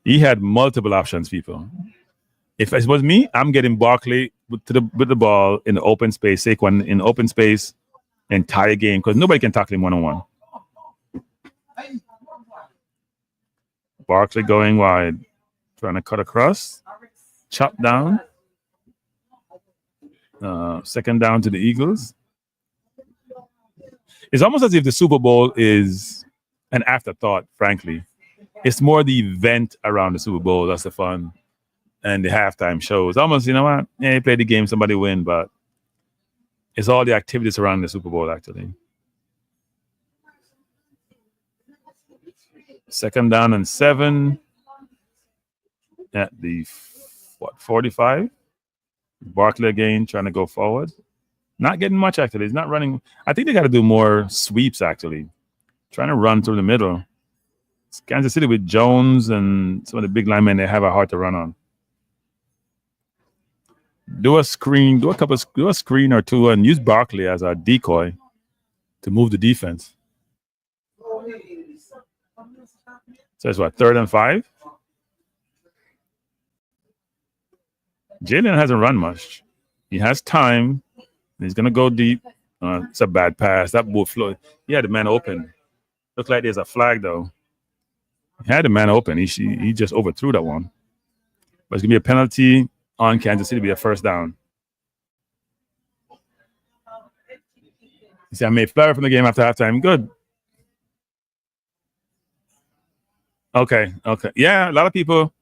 He had multiple options, people. If it was me, I'm getting Barkley with the ball in the open space, Saquon in open space, entire game because nobody can tackle him one-on-one. Barkley going wide, trying to cut across, chop down. 2nd down to the Eagles. It's almost as if the Super Bowl is an afterthought, frankly. It's more the event around the Super Bowl that's the fun. And the halftime shows. Almost, you know what? Yeah, you play the game, somebody win, but it's all the activities around the Super Bowl, actually. 2nd down and 7 at the 45. Barkley again trying to go forward. Not getting much, actually. He's not running. I think they got to do more sweeps, actually. Trying to run through the middle. It's Kansas City with Jones and some of the big linemen, they have a hard to run on. Do a screen or two and use Barkley as a decoy to move the defense. So it's what, 3rd and 5? Jalen hasn't run much. He has time. He's going to go deep. It's a bad pass. That ball flow. He had the man open. Looks like there's a flag, though. He had the man open. He just overthrew that one. But it's going to be a penalty on Kansas City, be a first down. You see, I made flyer from the game after halftime. Good. Okay. Yeah, a lot of people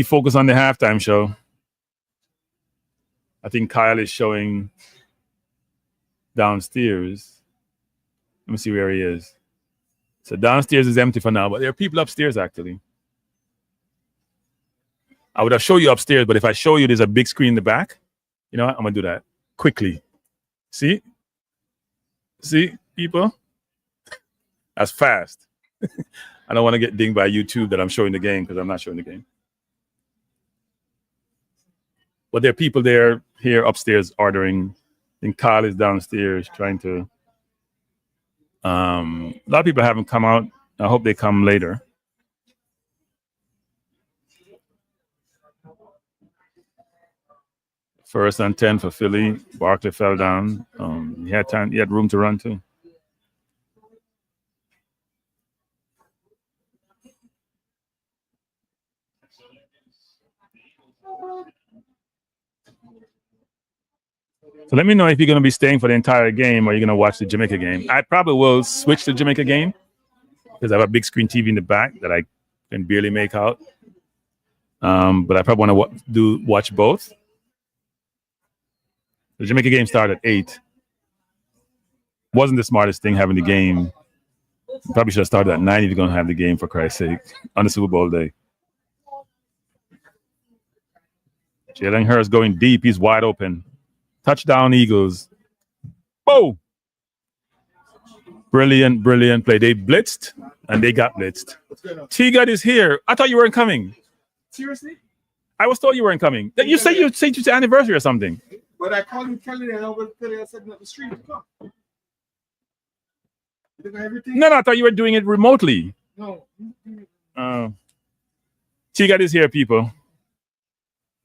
focus on the halftime show. I think Kyle is showing downstairs. Let me see where he is. So downstairs is empty for now, but there are people upstairs actually. I would have showed you upstairs, but if I show you there's a big screen in the back, you know what? I'm going to do that quickly. See, people? That's fast. I don't want to get dinged by YouTube that I'm showing the game because I'm not showing the game. But there are people here upstairs ordering. I think Kyle is downstairs trying to. A lot of people haven't come out. I hope they come later. First and 10 for Philly. Barkley fell down. He had time. He had room to run too. So let me know if you're going to be staying for the entire game or you're going to watch the Jamaica game. I probably will switch to the Jamaica game because I have a big screen TV in the back that I can barely make out. But I probably want to watch both. The Jamaica game started at 8. Wasn't the smartest thing having the game. Probably should have started at 9 if you're going to have the game, for Christ's sake, on the Super Bowl day. Jalen Hurts going deep. He's wide open. Touchdown, Eagles. Oh! Brilliant play. They blitzed, and they got blitzed. T-God is here. I thought you weren't coming.
Seriously?
I was told you weren't coming. You said it's your anniversary or something.
But I called him Kelly and I said the street to come.
No, I thought you were doing it remotely.
No.
T-God is here, people.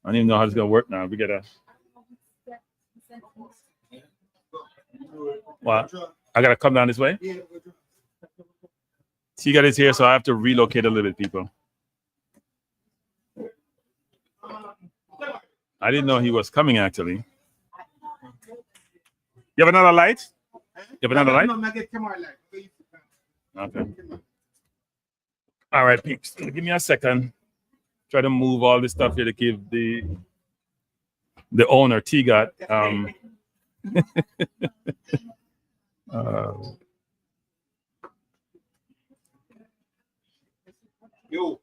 I don't even know how this is going to work now. We got to... Well, I got to come down this way? T-God is here, so I have to relocate a little bit, people. I didn't know he was coming, actually. You have another light? You have another light? Okay. All right, peeps. Give me a second. Try to move all this stuff here to give the owner, T-God.
Yo.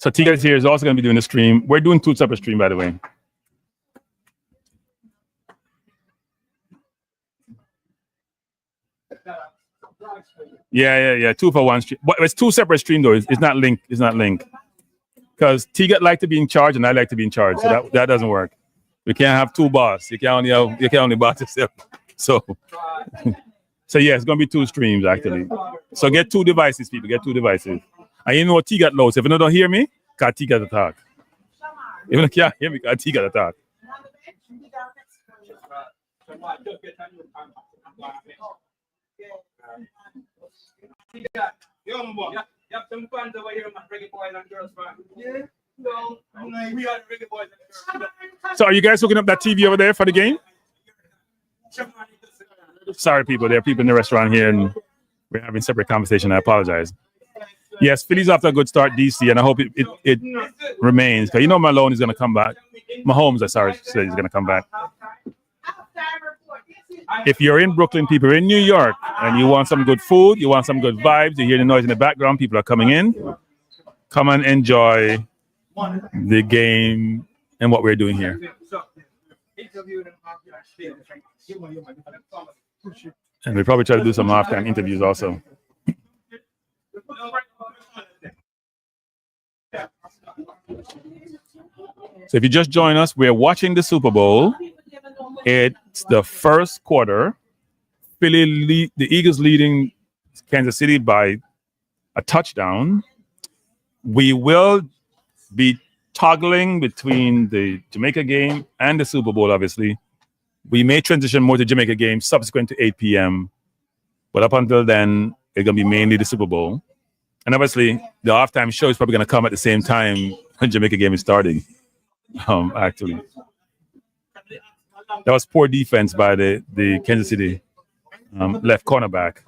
So T-God here is also going to be doing the stream. We're doing 2 separate streams, by the way. Yeah. 2 for 1 stream. But it's 2 separate streams though. It's not linked. It's not linked. Because T-God like to be in charge and I like to be in charge. So that doesn't work. We can't have 2 boss. You can only boss yourself. So yeah, it's gonna be 2 streams actually. So get 2 devices, people. Get 2 devices. And you know what T-God low. So if you don't hear me, cause T-God attack. If you can't hear me, cause T-God attack.
Yo, my boy. You have some fans over here, man. Reggae Boyz and girls, man. Yeah. No, we are Reggae Boyz and girls.
So are you guys hooking up that TV over there for the game? Sorry, people. There are people in the restaurant here, and we're having separate conversation. I apologize. Yes, Philly's off to a good start, DC, and I hope it remains. Because you know Malone is going to come back. Mahomes, said he's going to come back. If you're in Brooklyn, people are in New York, and you want some good food, you want some good vibes, you hear the noise in the background, people are coming in. Come and enjoy the game and what we're doing here. And we probably try to do some halftime interviews also. So if you just join us, we're watching the Super Bowl. It's the first quarter. The Eagles leading Kansas City by a touchdown. We will be toggling between the Jamaica game and the Super Bowl, obviously. We may transition more to Jamaica games subsequent to 8 p.m. But up until then, it's going to be mainly the Super Bowl. And obviously, the halftime show is probably going to come at the same time when Jamaica game is starting, actually. That was poor defense by the Kansas City left cornerback.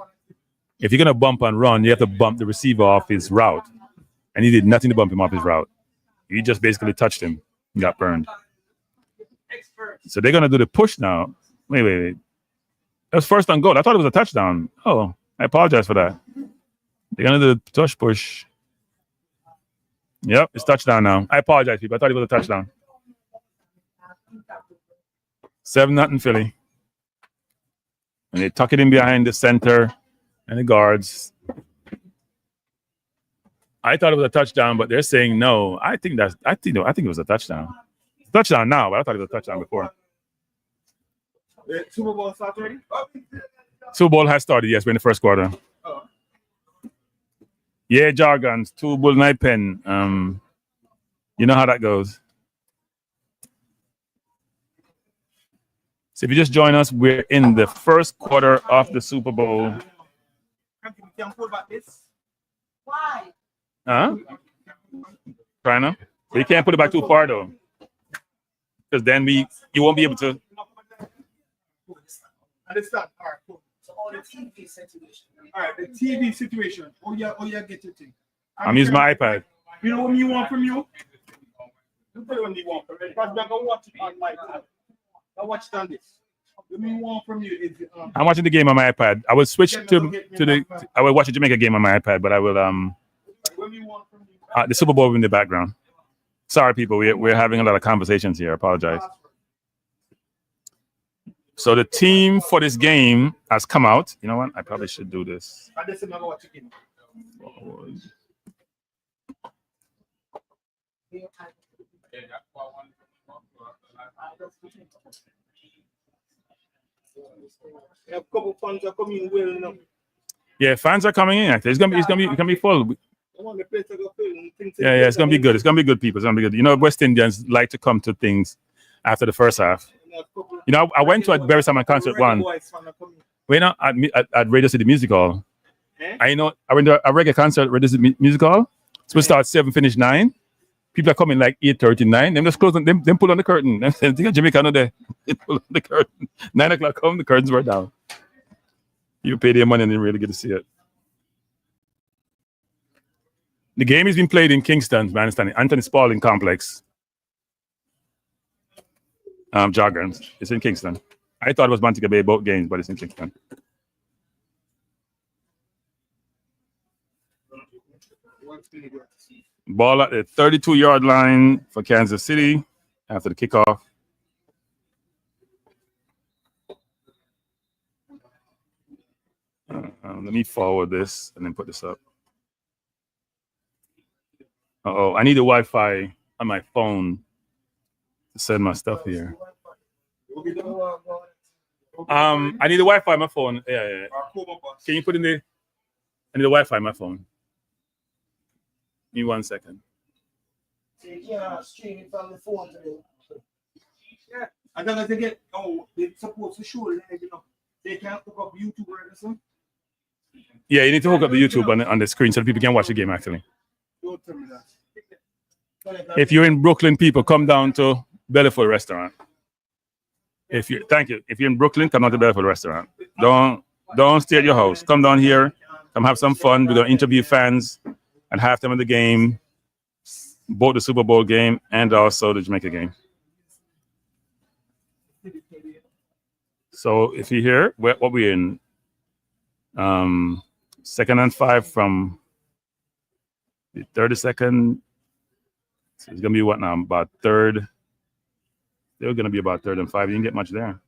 If you're going to bump and run, you have to bump the receiver off his route. And he did nothing to bump him off his route. He just basically touched him and got burned. So they're going to do the push now. Wait. That was first on goal. I thought it was a touchdown. Oh, I apologize for that. They're going to do the push. Yep, it's touchdown now. I apologize, people. I thought it was a touchdown. 7-0 Philly. And they tuck it in behind the center and the guards. I thought it was a touchdown, but they're saying no. I think it was a touchdown. It's a touchdown now, but I thought it was a touchdown before.
The Super Bowl started already?
Super Bowl has started, yes, we're in the first quarter.
Oh.
Yeah, jargons, 2 bull night pen. You know how that goes. So if you just join us, we're in the first quarter of the Super Bowl.
Can pull back this?
Why?
Huh? Trying to? But you can't put it back too far though. Because then you won't be able to.
Understand? All right, cool.
So all the TV situation.
All right, the TV situation. Oh yeah, get your thing.
I'm using my iPad.
You know what you want from you? You tell me what you want from me. Because I'm gonna watch it on my iPad. I watch it on this. What you want from you is
I'm watching the game on my iPad. I will switch I will watch a Jamaica game on my iPad, but I will
what you want from you?
the Super Bowl in the background. Sorry, people, we're having a lot of conversations here. I apologize. So the team for this game has come out. You know what? I probably should do this.
A couple fans are coming well now.
Yeah, fans are coming in. Actually, it's gonna be full. Yeah, it's gonna be good. It's gonna be good, people. It's gonna be good. You know, West Indians like to come to things after the first half. You know, I went to a Barry Salmon concert one. Wait, no, at Radio City Music Hall. I went to a reggae concert at Radio City Music Hall. So we start 7, finish 9. People are coming like 8:39. Them just close. Them pull on the curtain. Them say, Jamaica, no, they pull on the curtain. 9 o'clock come, the curtains were down. You pay their money and you really get to see it. The game has been played in Kingston, my understanding. Anthony Spalding Complex. Jargons. It's in Kingston. I thought it was Montego Bay both games, but it's in Kingston. Ball at the 32-yard line for Kansas City after the kickoff. Let me forward this and then put this up. I need the Wi-Fi on my phone to send my stuff here. I need the Wi-Fi on my phone. Yeah. Can you put in the? I need the Wi-Fi on my phone. Give me 1 second.
Yeah, streaming from the phone today.
Yeah, I don't know if they get. They're supposed to show it. You know, they can't hook up YouTube or anything.
Yeah, you need to hook up the YouTube on the screen so that people can watch the game. Actually,
Don't tell me that.
if you're in Brooklyn, people come down to Bellyful restaurant. Thank you. If you're in Brooklyn, come down to Bellyful restaurant. Don't stay at your house. Come down here. Come have some fun. We're gonna interview fans and halftime of the game, both the Super Bowl game and also the Jamaica game. So if you hear what we're in, 2nd and 5 from the 32nd. So it's gonna be what now? About third. They're gonna be about 3rd and 5. You didn't get much there.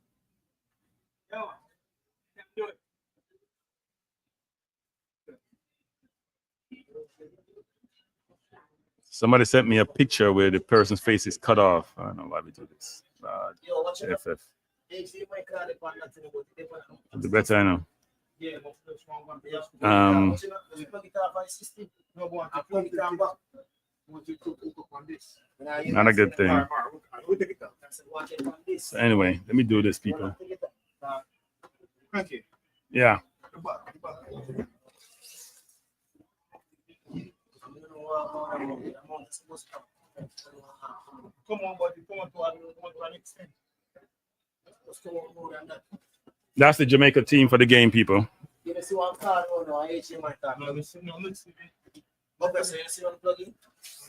Somebody sent me a picture where the person's face is cut off. I don't know why we do this. FF. The better I know. Not a good thing.
this.
Anyway, let me do this, people.
Thank you.
Yeah.
Come on, buddy. Come on to an extent. Let's go on more than that.
That's the Jamaica team for the game, people.
You see one card or no? I HDMI card.
No, let's see.
Okay, so you see one plug-in?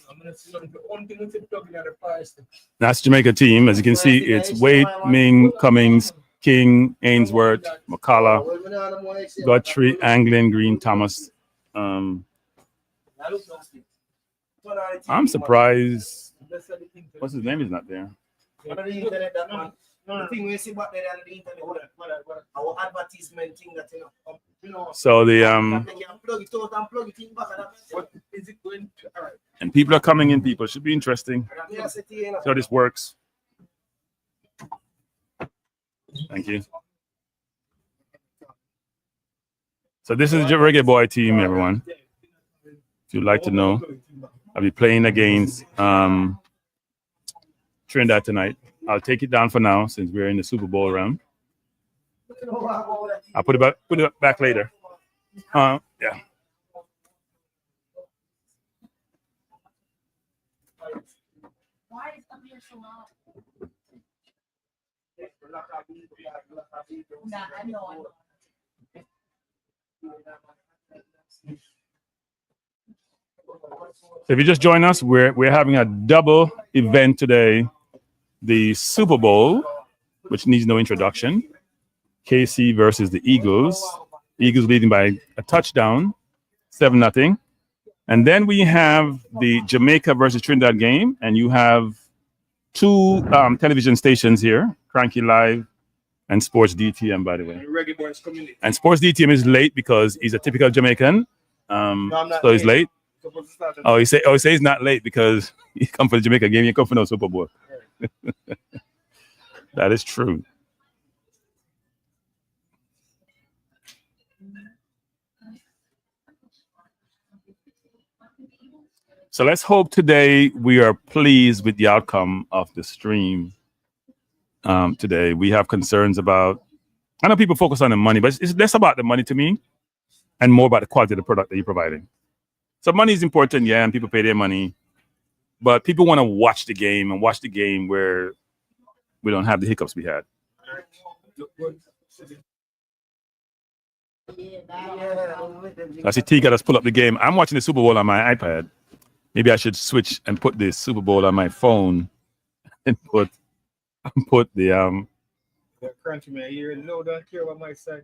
I'm gonna see one thing with the plug-in at the price.
That's Jamaica team. As you can see, it's Wade, Ming, Cummings, King, Ainsworth, McCullough, Guthrie, Anglin, Green, Thomas. I'm surprised. What's his name is not there.
The thing we see back there on the internet, our advertisement thing that you know.
So the
Plug it out and plug it in back.
What is it going to? All right.
and people are coming in. People should be interesting. So this works. Thank you. So this is the Reggae Boy team, everyone. If you'd like to know, I'll be playing against Trinidad tonight. I'll take it down for now since we're in the Super Bowl round. I'll put it back later. Yeah.
Why is up here so loud? Nah, I know.
So if you just join us, we're having a double event today. The Super Bowl, which needs no introduction. KC versus the Eagles. Eagles leading by a touchdown, 7-0. And then we have the Jamaica versus Trinidad game, and you have two television stations here, Cranky Live and Sports DTM, by the way.
Reggae Boyz community.
And Sports DTM is late because he's a typical Jamaican, so he's late. Oh, he say he's not late because he come for the Jamaica game. He come for no Super Bowl. That is true. So let's hope today we are pleased with the outcome of the stream. Today we have concerns about. I know people focus on the money, but it's less about the money to me, and more about the quality of the product that you're providing. So money is important, yeah, and people pay their money, but people want to watch the game and watch the game where we don't have the hiccups we had. I see T got us pull up the game. I'm watching the Super Bowl on my iPad. Maybe I should switch and put the Super Bowl on my phone and put the
Crunchy man, you're low down here on my side.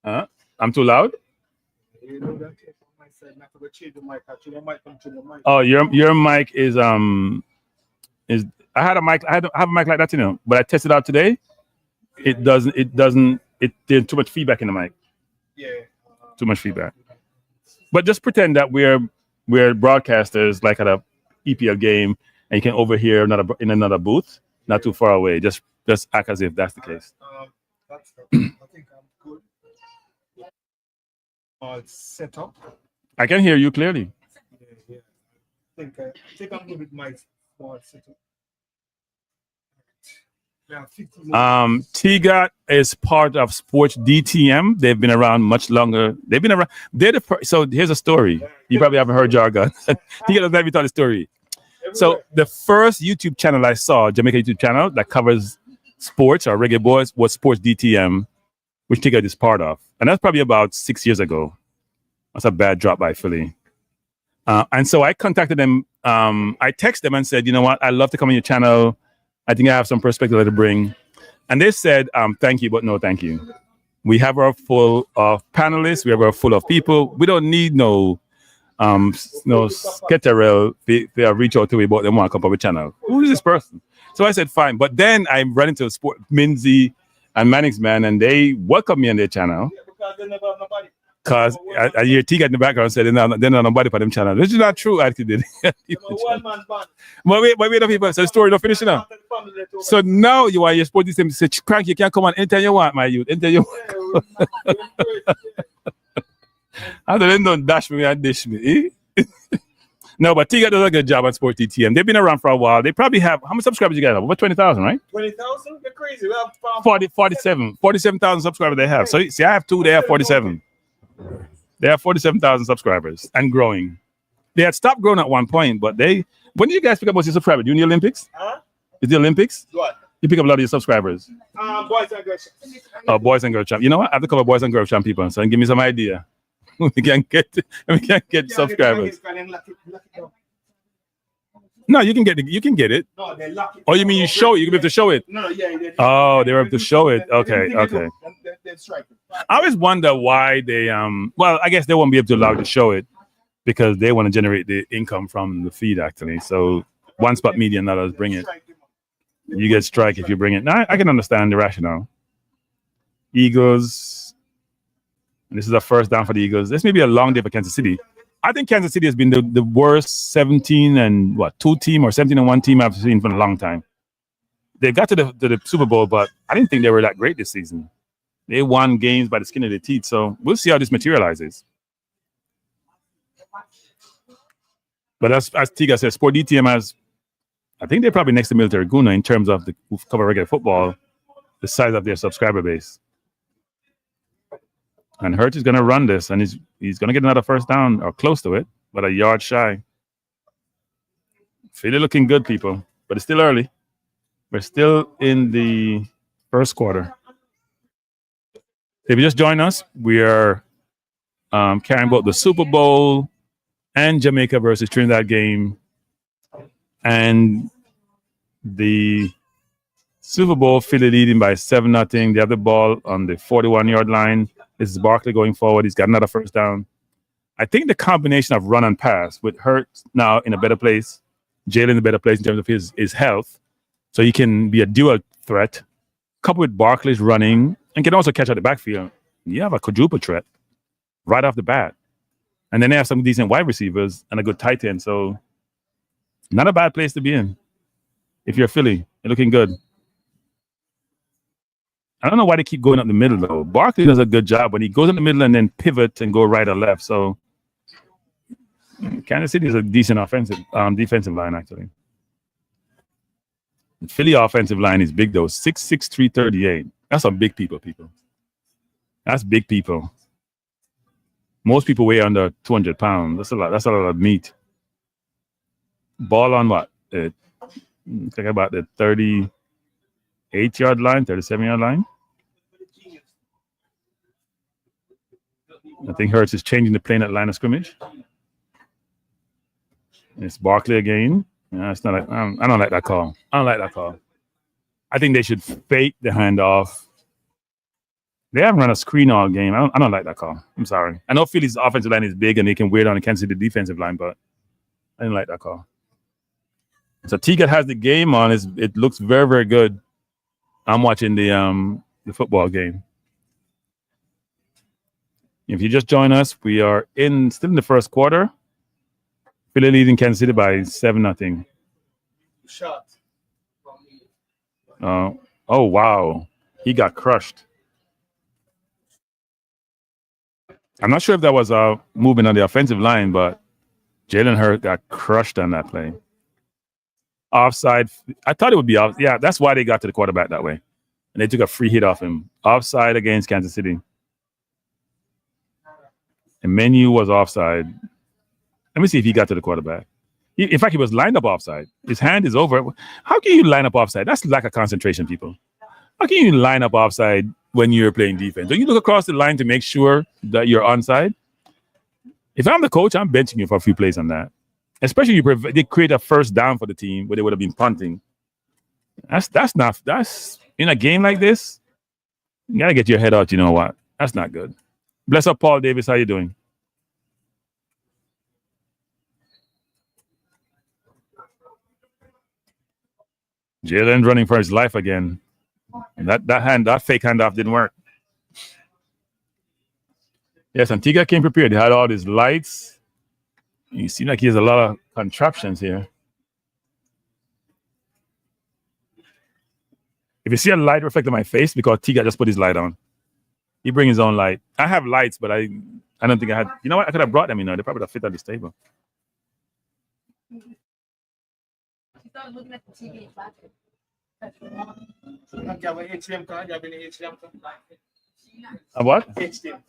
I'm too loud?
You're low down here on my side. Not to go change the mic. Actually, the mic come to the mic.
Oh, your mic is I have a mic like that, you know, but I tested out today. There's too much feedback in the mic.
Yeah.
Too much feedback. But just pretend that we're broadcasters like at a EPL game and you can overhear in another booth, not too far away. Just act as if that's the case.
I think I'm good. It's set up.
I can hear you clearly.
Yeah. I think I'm good with my small setup. Yeah, 15
TGOT is part of Sports DTM. They've been around much longer. They've been around. So here's a story. You probably haven't heard jargon. TGOT doesn't let me tell the story. So the first YouTube channel I saw, Jamaica YouTube channel that covers sports or Reggae Boyz, was Sports DTM, which TGOT is part of. And that's probably about 6 years ago. That's a bad drop by Philly. And so I contacted them. I texted them and said, you know what? I'd love to come on your channel. I think I have some perspective to bring. And they said, thank you, but no thank you. We have our full of panelists. We have our full of people. We don't need no sketterel. They reach out to me about them want to come up with channel. Who is this person? So I said, fine. But then I ran into Sport Minzy and Mannix Man, and they welcomed me on their channel.
because they never have nobody.
Because I hear T got in the background said they're not nobody for them channel. This is not true, actually.
One man band.
But wait, people. So the story not finished now. So now you are your sports system. Say, Crank, you can come on anytime you want, my youth. Anytime you want. I don't dash me and dish me. Eh? No, but Tiga does a good job on Sport TTM. They've been around for a while. They probably have, how many subscribers you guys have? Over 20,000, right?
20,000? You're crazy. We have
47,000 subscribers they have. So see, I have 2, they have 47. They have 47,000 subscribers and growing. They had stopped growing at one point, but when did you guys pick up most of your subscribers? During the Olympics?
Huh?
Is the Olympics?
What?
You pick up a lot of your subscribers.
Boys and girls.
Boys and girl champ. You know what? I have to cover boys and girl champ people. So give me some idea. we can get subscribers. No, you can get it.
No, they lock it.
Oh, you mean you show it? You can be able to show it.
No, yeah.
Oh, they were able to show it. Okay.
They strike it.
I always wonder why they well, I guess they won't be able to allow you to show it because they want to generate the income from the feed actually. So One Spot Media and others bring it. You get strike if you bring it. Now I can understand the rationale. Eagles. This is a first down for the Eagles. This may be a long day for Kansas City. I think Kansas City has been the worst 17 and 2 team or 17 and 1 team I've seen for a long time. They got to the Super Bowl, but I didn't think they were that great this season. They won games by the skin of their teeth. So we'll see how this materializes. But as Tiga says, Sport DTM has, I think they're probably next to Military Guna in terms of the cover regular football, the size of their subscriber base. And Hurts is going to run this, and he's going to get another first down or close to it, but a yard shy. Philly looking good, people, but it's still early. We're still in the first quarter. If you just join us, we are carrying both the Super Bowl and Jamaica versus Trinidad game, and the Super Bowl, Philly leading by 7-0. They have the ball on the 41-yard line. This is Barkley going forward. He's got another first down. I think the combination of run and pass with Hurts now in a better place, Jalen in a better place in terms of his health, so he can be a dual threat, coupled with Barkley's running and can also catch out the backfield. You have a quadruple threat right off the bat. And then they have some decent wide receivers and a good tight end. So not a bad place to be in. If you're Philly, you're looking good. I don't know why they keep going up the middle, though. Barkley does a good job when he goes in the middle and then pivot and go right or left. So Kansas City is a decent defensive line, actually. The Philly offensive line is big, though. 6'6", 338. That's some big people. That's big people. Most people weigh under 200 pounds. That's a lot. That's a lot of meat. Ball on what? Talk about the 38-yard line, 37-yard line. I think Hurts is changing the plane at line of scrimmage. It's Barkley again. It's not. I don't like that call. I think they should fake the handoff. They haven't run a screen all game. I don't like that call. I'm sorry. I know Philly's offensive line is big and they can wear it on the Kansas City defensive line, but I didn't like that call. So Tiga has the game on. It looks very, very good. I'm watching the football game. If you just join us, we are still in the first quarter. Philly leading Kansas City by 7-0.
Shot.
Oh, wow. He got crushed. I'm not sure if that was a movement on the offensive line, but Jalen Hurts got crushed on that play. Offside. I thought it would be off. Yeah, that's why they got to the quarterback that way. And they took a free hit off him. Offside against Kansas City. And Menu was offside. Let me see if he got to the quarterback. In fact, he was lined up offside. His hand is over. How can you line up offside? That's lack of concentration, people. How can you line up offside when you're playing defense? Don't you look across the line to make sure that you're onside? If I'm the coach, I'm benching you for a few plays on that. Especially they create a first down for the team where they would have been punting. That's in a game like this, you gotta get your head out. You know what? That's not good. Bless up, Paul Davis. How you doing? Jalen running for his life again. And that fake handoff didn't work. Yes, Antigua came prepared. He had all these lights. You seem like he has a lot of contraptions here. If you see a light reflect on my face, because Tiga just put his light on. He bring his own light. I have lights, but I don't think I had. You know what? I could have brought them. They probably would have fit on this table.
She started looking at the TV and laughing.
You have an HDM card? You have any HDM card?
A what?
HDM.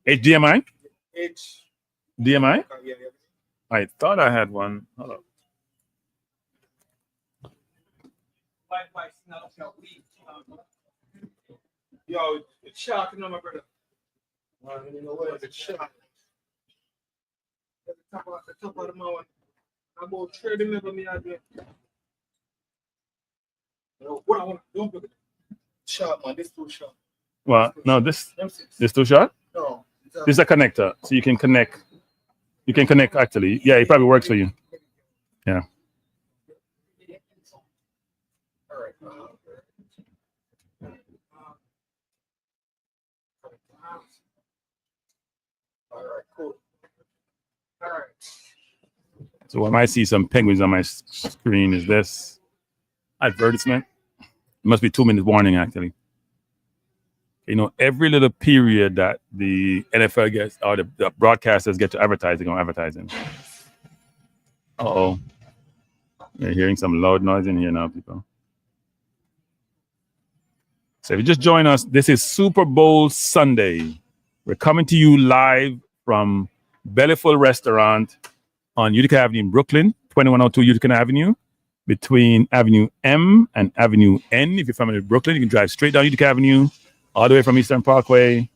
HDMI?
H.
DMI?
Yeah.
I thought I had one. Hold up.
Yo, it's shocking, my brother. You know what? It's shocking. At the top of the mountain. I'm about 30 minutes me out there. What I want to do with it? Shot, man. This too short.
Well, no, this too short?
No.
This is a connector, so you can connect. You can connect actually. Yeah, it probably works for you. Yeah.
All right. All right, cool. All right.
So when I see some penguins on my screen, is this advertisement? It must be 2 minutes warning actually. You know, every little period that the NFL gets or the broadcasters get to advertise, they're gonna advertise in. Uh-oh. You're hearing some loud noise in here now, people. So if you just join us, this is Super Bowl Sunday. We're coming to you live from Bellyful Restaurant on Utica Avenue in Brooklyn, 2102 Utica Avenue, between Avenue M and Avenue N. If you're familiar with Brooklyn, you can drive straight down Utica Avenue, all the way from Eastern Parkway,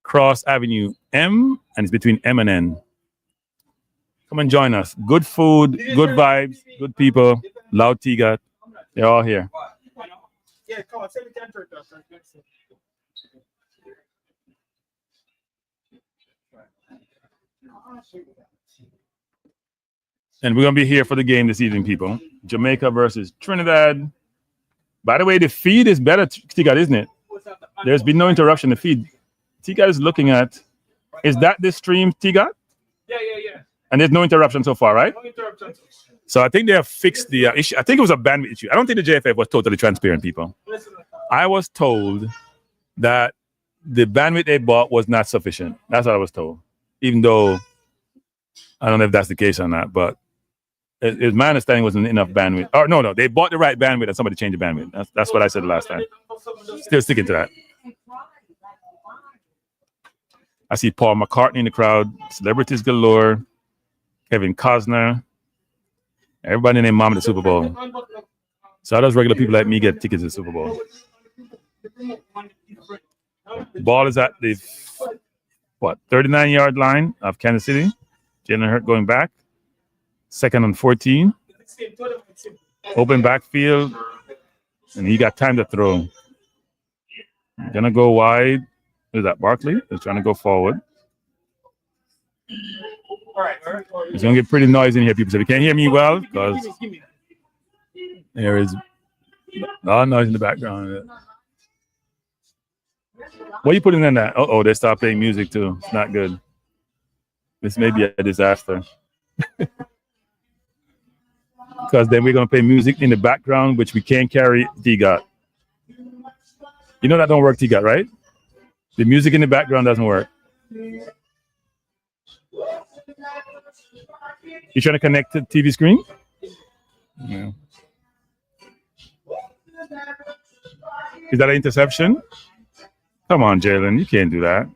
cross Avenue M, and it's between M and N. Come and join us. Good food, good vibes, good people, loud Tigat. They're all here.
Yeah, come on, say it again.
And we're going to be here for the game this evening, people. Jamaica versus Trinidad. By the way, the feed is better, Tigat, isn't it? There's been no interruption. The feed. Tigat is looking at. Is that the stream, Tigat?
Yeah.
And there's no interruption so far, right?
No interruption.
So I think they have fixed the issue. I think it was a bandwidth issue. I don't think the JFF was totally transparent, people. I was told that the bandwidth they bought was not sufficient. That's what I was told. Even though I don't know if that's the case or not, but my understanding wasn't enough bandwidth. Or no, they bought the right bandwidth and somebody changed the bandwidth. That's what I said the last time. Still sticking to that. I see Paul McCartney in the crowd, celebrities galore, Kevin Costner, everybody named Mom at the Super Bowl. So how does regular people like me get tickets to the Super Bowl? Ball is at the 39-yard line of Kansas City. Jalen Hurts going back. Second and 14. Open backfield. And he got time to throw. Gonna go wide. Is that Barkley? He's trying to go forward. It's gonna get pretty noisy in here, people. So if you can't hear me well, because there is a lot of noise in the background. What are you putting in that? Oh, they stopped playing music too. It's not good. This may be a disaster. Because then we're gonna play music in the background, which we can't carry. T-Got. You know that don't work, T-Got, right? The music in the background doesn't work. You trying to connect to the TV screen? Yeah. Is that an interception? Come on, Jalen. You can't do that.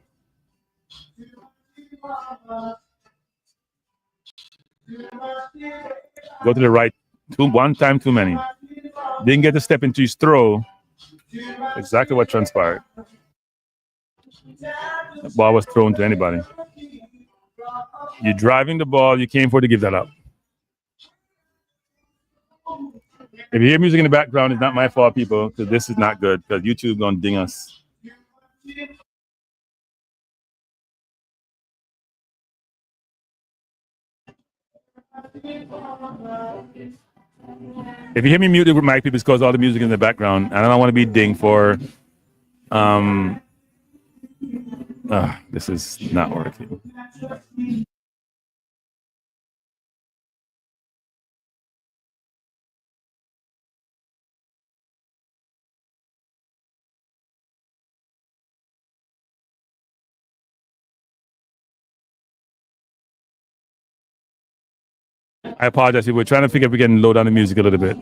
Go to the right. One time too many. Didn't get to step into his throw. Exactly what transpired. The ball was thrown to anybody. You're driving the ball. You can't afford to give that up. If you hear music in the background, it's not my fault, people, because this is not good, because YouTube going to ding us. If you hear me muted with mic, people, it's because all the music in the background, and I don't want to be dinged for this is not working. I apologize. We're trying to figure if we can load down the music a little bit.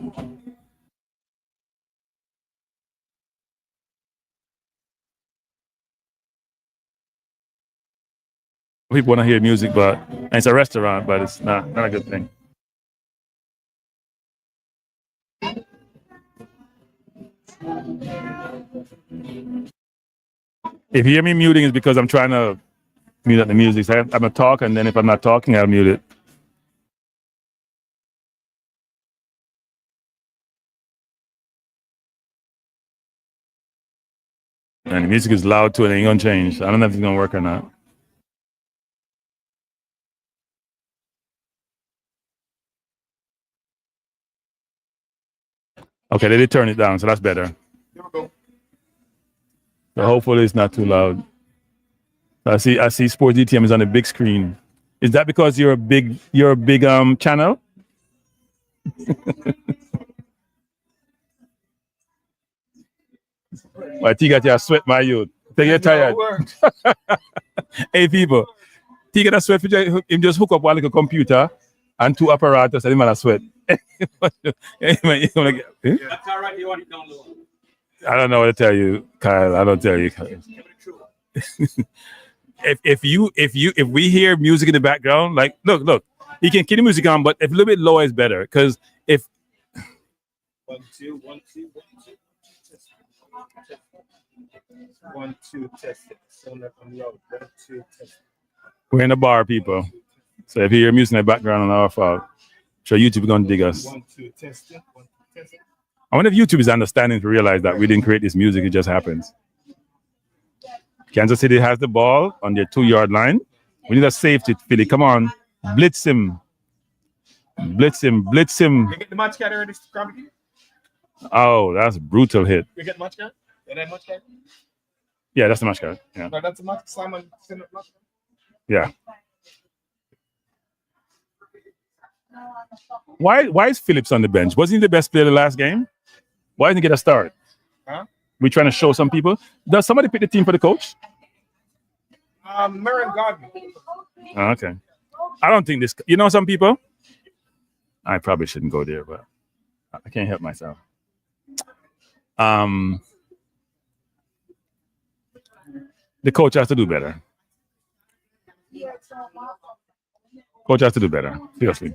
People want to hear music, but it's a restaurant, but it's not a good thing. If you hear me muting, it's because I'm trying to mute out the music. So I'm gonna talk, and then if I'm not talking, I'll mute it. And the music is loud too, and it ain't gonna change. I don't know if it's gonna work or not. Okay, they did turn it down, so that's better.
Here we go.
So hopefully it's not too loud. I see Sports DTM is on the big screen. Is that because you're a big channel? Why T got your sweat, my youth. Take you tired. Hey people, T got a sweat for him just hook up one like a computer and two apparatus and him and a sweat.
That's all right, you want it down low.
I don't know what to tell you, Kyle. I don't tell you, Kyle. If we hear music in the background, like look, you can keep the music on, but if a little bit lower is better. Because if
1 2 1 2 1 2 test it. So on the road. 1 2 test it.
we're in a bar, people. So if you hear music in the background on our fault, sure YouTube is gonna dig us.
1 2 test it. 1 2 test it.
I wonder if YouTube is understanding to realize that we didn't create this music, it just happens. Kansas City has the ball on their 2-yard line. We need a safety, Philly. Come on. Blitz him. Blitz him. Blitz him.
You get the match card already, Scrappy?
Oh, that's a brutal hit.
You get the match card? Is that match card?
Yeah, that's the match card. Yeah.
No, that's the match. Simon send it match card.
Yeah. Why is Phillips on the bench? Wasn't he the best player the last game? Why didn't he get a start?
Huh?
We're trying to show some people. Does somebody pick the team for the coach?
Merrill Gardner.
Oh, okay. I don't think this. You know, some people. I probably shouldn't go there, but I can't help myself. The coach has to do better. Coach has to do better. Seriously,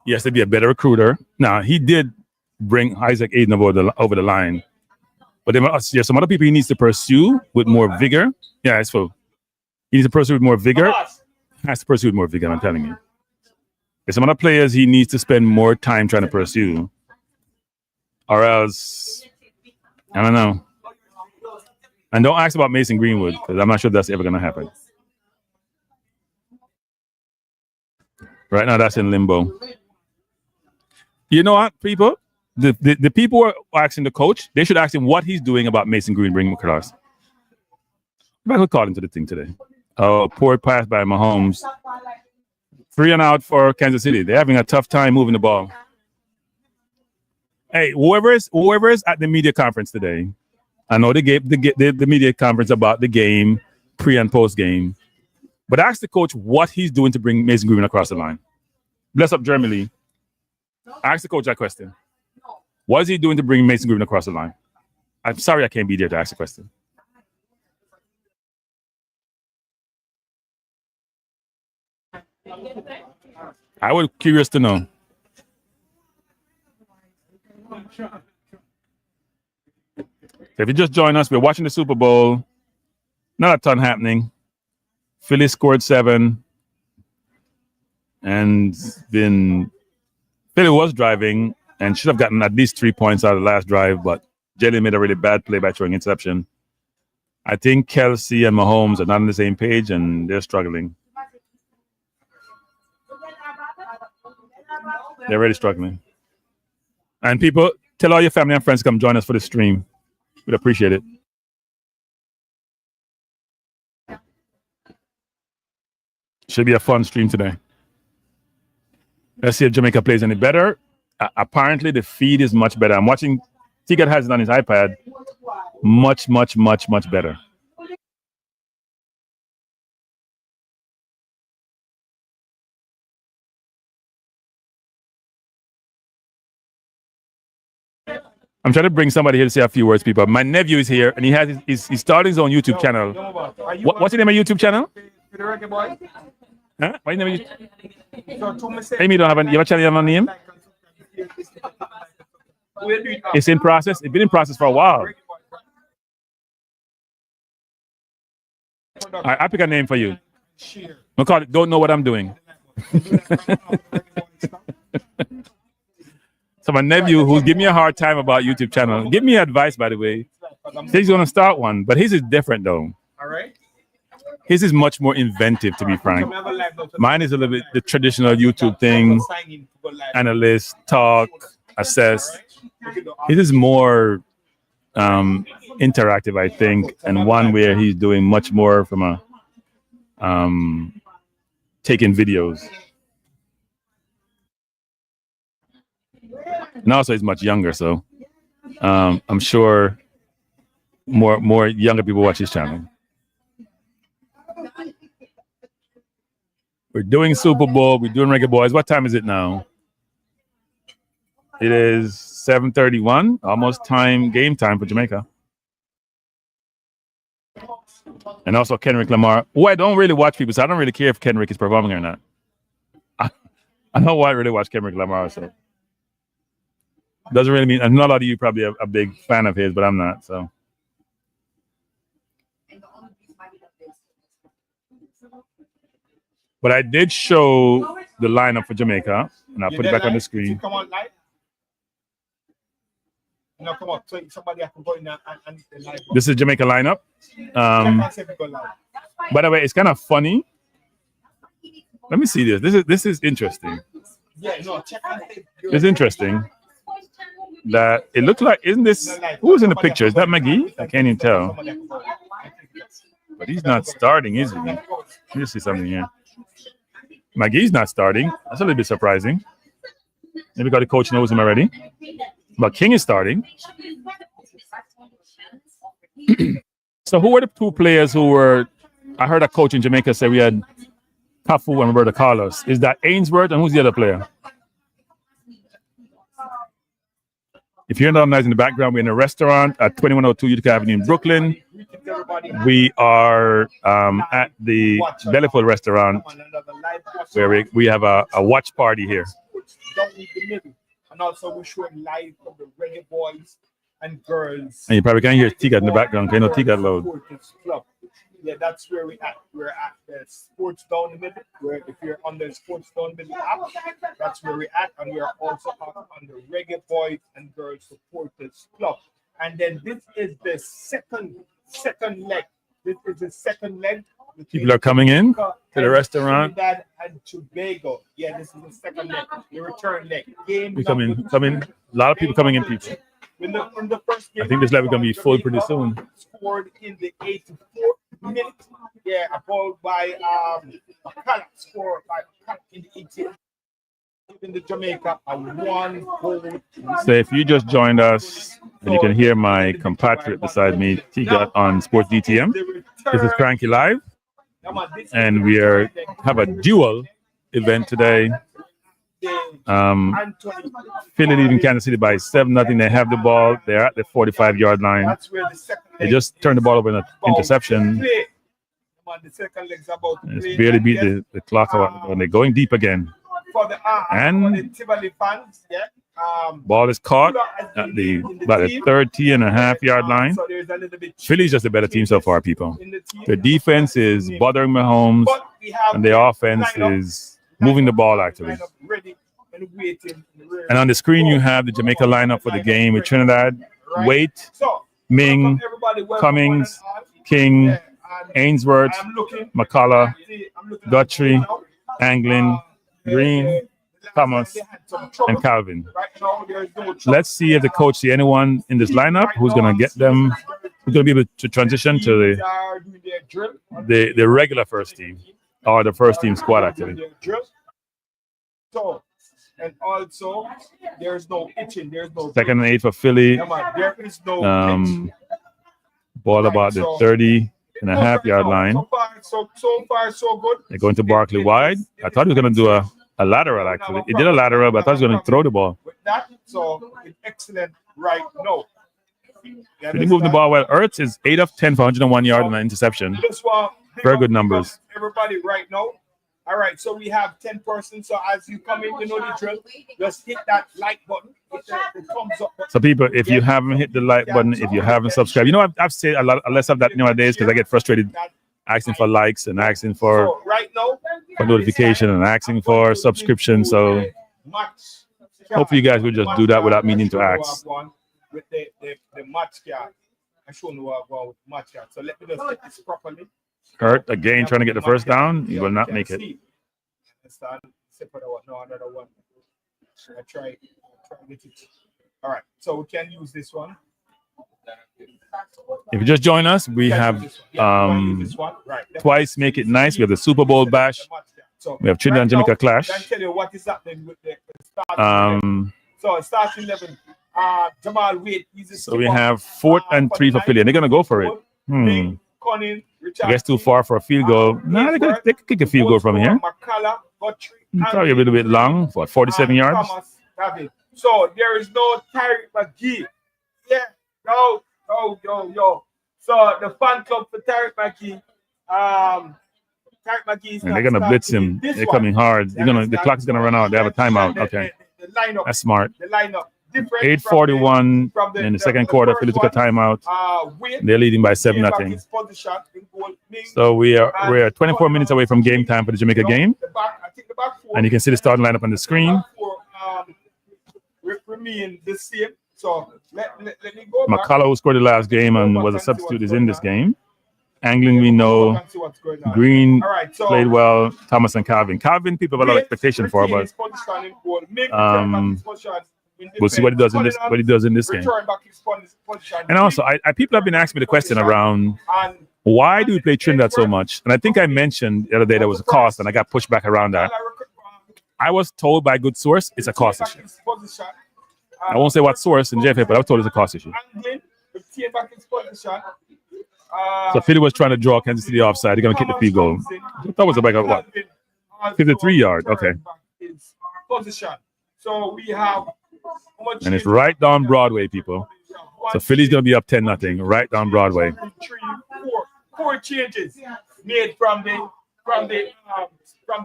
he has to be a better recruiter. Now he did bring Isaac Aiden over the line, but there's some other people he needs to pursue with more vigor. Yeah, it's full. He needs to pursue with more vigor. Has to pursue with more vigor. I'm telling you. There's some other players he needs to spend more time trying to pursue, or else I don't know. And don't ask about Mason Greenwood because I'm not sure that's ever going to happen. Right now, that's in limbo. You know what, people? The people who are asking the coach, they should ask him what he's doing about Mason Green bringing across. I could call into the thing today. Oh, poor pass by Mahomes. 3 and out for Kansas City. They're having a tough time moving the ball. Hey, whoever is at the media conference today, I know they gave the media conference about the game, pre and post game, but ask the coach what he's doing to bring Mason Green across the line. Bless up Germany. Ask the coach that question. What is he doing to bring Mason Green across the line? I'm sorry I can't be there to ask the question. I was curious to know. If you just join us, we're watching the Super Bowl. Not a ton happening. Philly scored 7. And then Philly was driving and should have gotten at least 3 points out of the last drive, but Jalen made a really bad play by throwing interception. I think Kelsey and Mahomes are not on the same page and they're struggling. They're really struggling. And people, tell all your family and friends to come join us for the stream. We'd appreciate it. Should be a fun stream today. Let's see if Jamaica plays any better. Apparently, the feed is much better. I'm watching. Ticket has it on his iPad. Much, much, much, much better. I'm trying to bring somebody here to say a few words, people. My nephew is here, and he's starting his own YouTube channel. What's the name of YouTube channel?
Reggae Boyz.
Huh? What's the name of YouTube?
So
Amy, you have a channel, you have a name? It's in process. It's been in process for a while. All right, I'll pick a name for you. I'll call it Don't Know What I'm Doing. So my nephew, who's giving me a hard time about YouTube channel, give me advice, by the way. Says he's gonna start one, but his is different though.
All right.
His is much more inventive, to be frank. Mine is a little bit the traditional YouTube thing: analyst, talk, assess. His is more interactive, I think, and one where he's doing much more from a taking videos. And also he's much younger, so I'm sure more younger people watch his channel. We're doing Super Bowl, we're doing Reggae Boyz. What time is it now? It is 7:31, almost game time for Jamaica. And also Kendrick Lamar, who I don't really watch people, so I don't really care if Kendrick is performing or not. I don't really watch Kendrick Lamar, so doesn't really mean. And not a lot of you probably are a big fan of his, but I'm not. So, but I did show the lineup for Jamaica, and I'll put it back on the screen.
Come on, live. No, come on. So somebody has to go in and the live.
This is Jamaica lineup. By the way, it's kind of funny. Let me see this. This is interesting.
Yeah, no, check on it.
It's interesting that it looks like, isn't this, who's in the picture? Is that McGee? I can't even tell. But he's not starting, is he? Let me see something here. McGee's not starting. That's a little bit surprising. Maybe because the coach knows him already. But King is starting. So who were the two players who were, I heard a coach in Jamaica say we had Kafu and Roberto Carlos. Is that Ainsworth, and who's the other player? If you're not in the background, we're in a restaurant at 2102 Utica Avenue in Brooklyn. We are at the Bellyful restaurant where we have a watch party here.
And also we're showing live from the Reggae Boyz and girls.
And you probably can't hear Tika in the background. Can you know Tika loud?
Yeah, that's where we're at. We're at the Sports Down the Middle. If you're on the Sports Down the Middle app, that's where we're at. And we're also on the Reggae Boyz and Girls Supporters Club. And then this is the second leg. This is the second leg.
People are coming in to the restaurant.
Trinidad and Tobago. Yeah, this is the second leg, the return leg.
We come in. A lot of people coming in, people.
In the first game,
I think this leg is going to be full pretty soon.
Scored in the 84th minute. Yeah, a goal by Macala. Scored by Macala in the 80th. In the Jamaica, a 1 goal.
So if you just joined us, and you can hear my compatriot beside me, Tika, on Sports DTM. This is Cranky Live. And we have a dual event today. Philly leading Kansas City by 7-0. They have the ball. They're at the 45-yard line. They just turned the ball over in an interception. It's barely beat the clock out, and they're going deep again. And ball is caught at about the 30.5-yard line. Philly's just a better team so far, people. The defense is bothering Mahomes, and the offense is moving the ball, actually. And on the screen, you have the Jamaica lineup for the game with Trinidad, Waite, Ming, Cummings, King, Ainsworth, McCullough, Guthrie, Anglin, Green, Thomas, and Calvin. Let's see if the coach see anyone in this lineup who's going to get them, who's going to be able to transition to the regular first team, or the first team squad, actually.
So, and also, there's no itching. There's no
2nd and 8 for Philly.
There is no
ball about the 30.5-yard line.
So far, so good.
They're going to Barkley wide. I thought he was going to do a lateral, actually. He did a lateral, but I thought he was going to throw the ball.
With that, so it's excellent right now.
Did he move the ball well? Hurts is 8 of 10 for 101 yards and an interception. Very good numbers.
Everybody right now. All right, so we have 10 persons. So as you come in, you know the drill. Just hit that like button. Hit the thumbs up button.
So people, if you haven't hit the like button, if you haven't subscribed, you know, I've said a lot less of that nowadays because I get frustrated asking for likes and asking for notification and asking for subscription. So hopefully you guys will just do that without meaning to ask.
With the match card. I shouldn't know about with match card. So let me just get this properly.
Hurt again trying to get the first down. He will not make it.
No, another one. I try to get it. All right, so we can use this one.
If you just join us, we have twice Make It Nice. We have the Super Bowl Bash. We have Trinidad and Jamaica Clash.
I can tell you what is happening with the so starting 11. Jamal Wade.
So we have 4th and 3 for Philly. They're gonna go for it. I guess too far for a field goal. No, they could kick a field goal from here. Probably a little bit long for 47 yards.
So there is no Tyreek McGee. Yeah, yo. So the fan club for Tyreek McGee. Tyreek McGee.
And they're gonna blitz him. They're coming hard. The clock's gonna run out. They have a timeout. Okay, that's smart.
The lineup.
8:41 in the second quarter. Philly took a timeout. They're leading by 7-0. So we are 24 minutes away from game time for the Jamaica game, and you can see the starting lineup on the screen. McCullough, who scored the last game and was a substitute, is in this game. Angling, we know. Green played well. Thomas and Calvin. Calvin, people have a lot of expectation for, but we'll see what he does in this. What he does in this game. And also, people have been asking me the question around why do we play Trinidad so much? And I think I mentioned the other day there was a cost, and I got pushed back around that. I was told by a good source it's a cost issue. I won't say what source in JFA, but I was told it's a cost issue. So Philly was trying to draw Kansas City offside. They're going to kick the field goal. I thought it was about what? 53 yard. Okay.
So we have,
and it's right down Broadway, people. So Philly's going to be up 10-0 right down Broadway.
Four changes made from the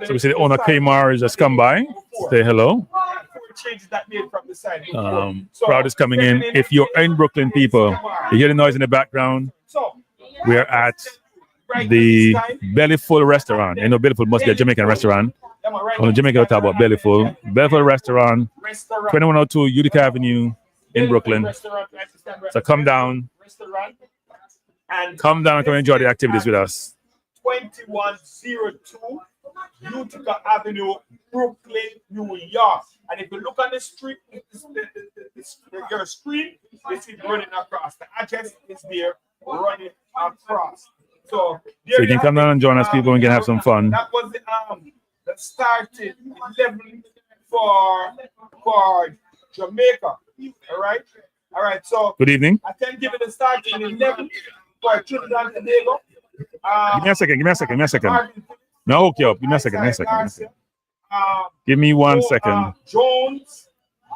so we see the owner Kmar has just come by. Say hello.
Changes that made from the side.
Crowd is coming in. If you're in Brooklyn, people, you hear the noise in the background. We are at the Bellyful restaurant. You know, Bellyful must be a Jamaican restaurant. On Jamaica, we talk about Bellyful. Bellyful restaurant, 2102 Utica Avenue in Brooklyn. So come down. Come down and come enjoy the activities with us.
2102 Utica Avenue, Brooklyn, New York. And if you look on the street, your screen, you see running across. The address is there, running across. So
you can come down and join us, people, and can have some fun.
That was the started 11 for Jamaica. All right. So
good evening.
I can give it a start in 11 for Trinidad Tobago.
Give me a second. No, okay, give me a second. Give me 1 second.
Jones,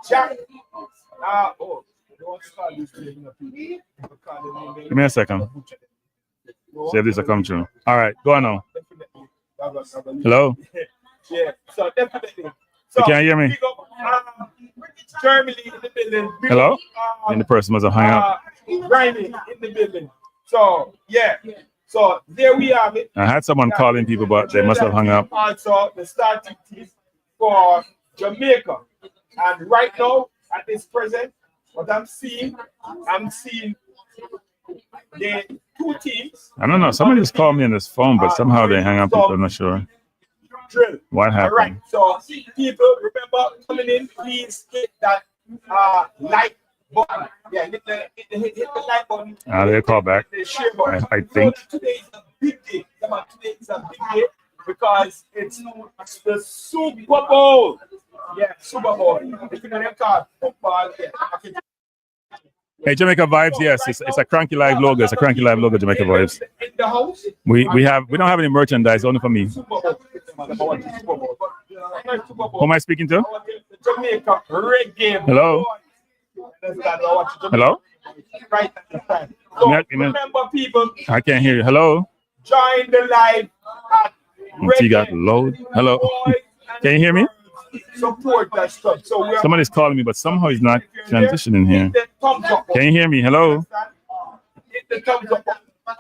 Jack.
Give me a second. See if this will come true. All right, go on now. Hello?
Yeah, so definitely.
You can't hear me?
Germany in the building.
Hello? And the person must have hung up.
Riley in the building. So, yeah. So, there we have it.
I had someone calling people, but they must have hung up.
Also, the starting team for Jamaica. And right now, at this present, what I'm seeing the two teams.
I don't know. Somebody just called me on this phone, but somehow they hang up. I'm not sure.
Drill.
What happened?
All right. So, people, remember coming in, please hit that like button. Yeah, hit the like button.
They'll call back.
The share button.
I think.
Today is a big day. Today is a big day because it's the Super Bowl. Yeah, Super Bowl. If you know them called football, yeah.
Hey, Jamaica Vibes, yes, it's a Cranky Live logo. It's a Cranky Live logo, Jamaica Vibes.
In the house?
We don't have any merchandise, only for me. Who am I speaking to?
Jamaica Reggae.
Hello? Hello?
Right at the time. So remember, people.
I can't hear you. Hello?
Join the live at
He got low. Hello? Can you hear me?
Support that stuff. So
Somebody's calling me, but somehow he's not transitioning here. Can you hear me? Hello?
Hit the thumbs up.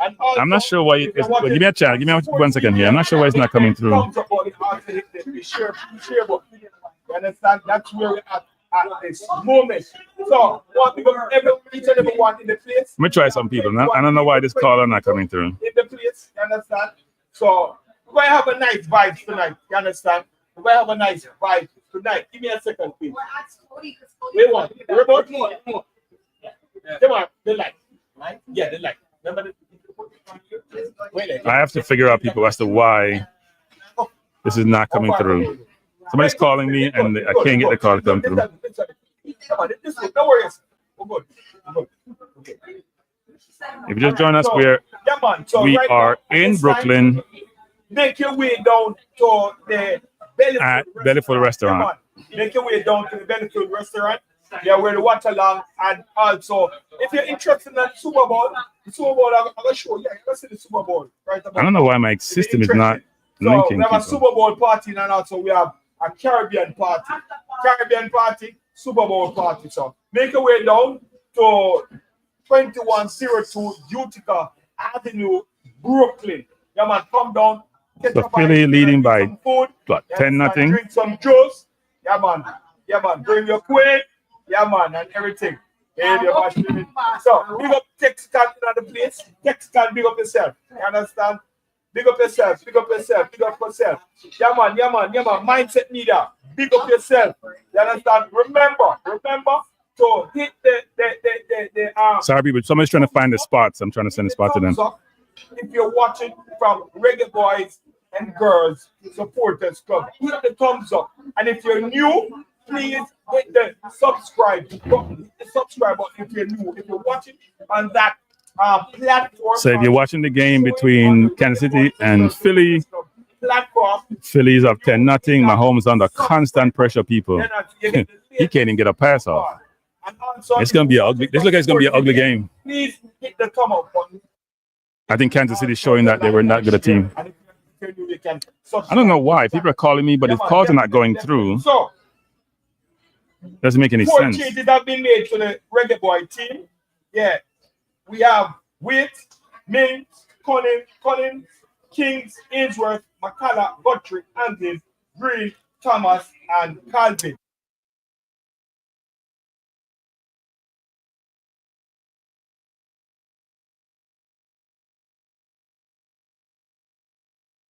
And
I'm not sure why. Give me a chat. Give me 1 second here. I'm not sure why it's not coming through.
You understand? That's where we're at this moment. So, each and every one in the place.
Let me try some people. I don't know why this call is not coming through.
In the place, you understand? So, we're going to have a nice vibe tonight. You understand? We're going to have a nice vibe tonight. Give me a second, please. Wait one. Remote more. Come on, the light. Yeah, the light. Remember the
I have to figure out, people, as to why this is not coming through. Somebody's calling me, and I can't get the call to come through.
Come on, this way. Don't worry. We're good. Okay.
If you just join us, we are in Brooklyn
Make your way down to the
at Bellyful restaurant.
Make your way down to the Bellyful restaurant. Yeah, we're the Watchalong, and also if you're interested in the Super Bowl, I'm gonna show you. Let's see the Super Bowl right about.
I don't know why my system is not linking.
So we have a Super Bowl party, and also we have a Caribbean party, Super Bowl party. So make your way down to 2102 Utica Avenue, Brooklyn. Yeah, man, come down.
So Philly leading by
food,
10-0.
Drink some juice. Yeah, man. Bring your queen. Yeah, man, and everything. So, big up Texcan in the place. Texcan, big up yourself. You understand? Big up yourself. Yeah, man. Mindset leader. Big up yourself. You understand? Remember to hit the
Sorry, people. Somebody's trying to find the spots. I'm trying to send a spot to them.
If you're watching from Reggae Boyz and Girls Supporters Club, hit the thumbs up. And if you're new, please hit the subscribe button. Hit the subscribe button if you're new. If you're watching on that platform.
So if you're watching the game between Kansas City and Philly, Philly's up 10-0. Mahomes under constant pressure, people. He can't even get a pass off. It's gonna be ugly. This looks like it's gonna be an ugly game.
Please hit the thumb up button.
I think Kansas City is showing that they were not good a team. I don't know why. People are calling me, but his calls are not going through.
So,
doesn't make any
4
sense.
changes have been made to the Reggae Boy team. Yeah. We have Witt, Ming, Collins, Kings, Ainsworth, McCullough, Guthrie, Anglin, Green, Thomas, and Calvin.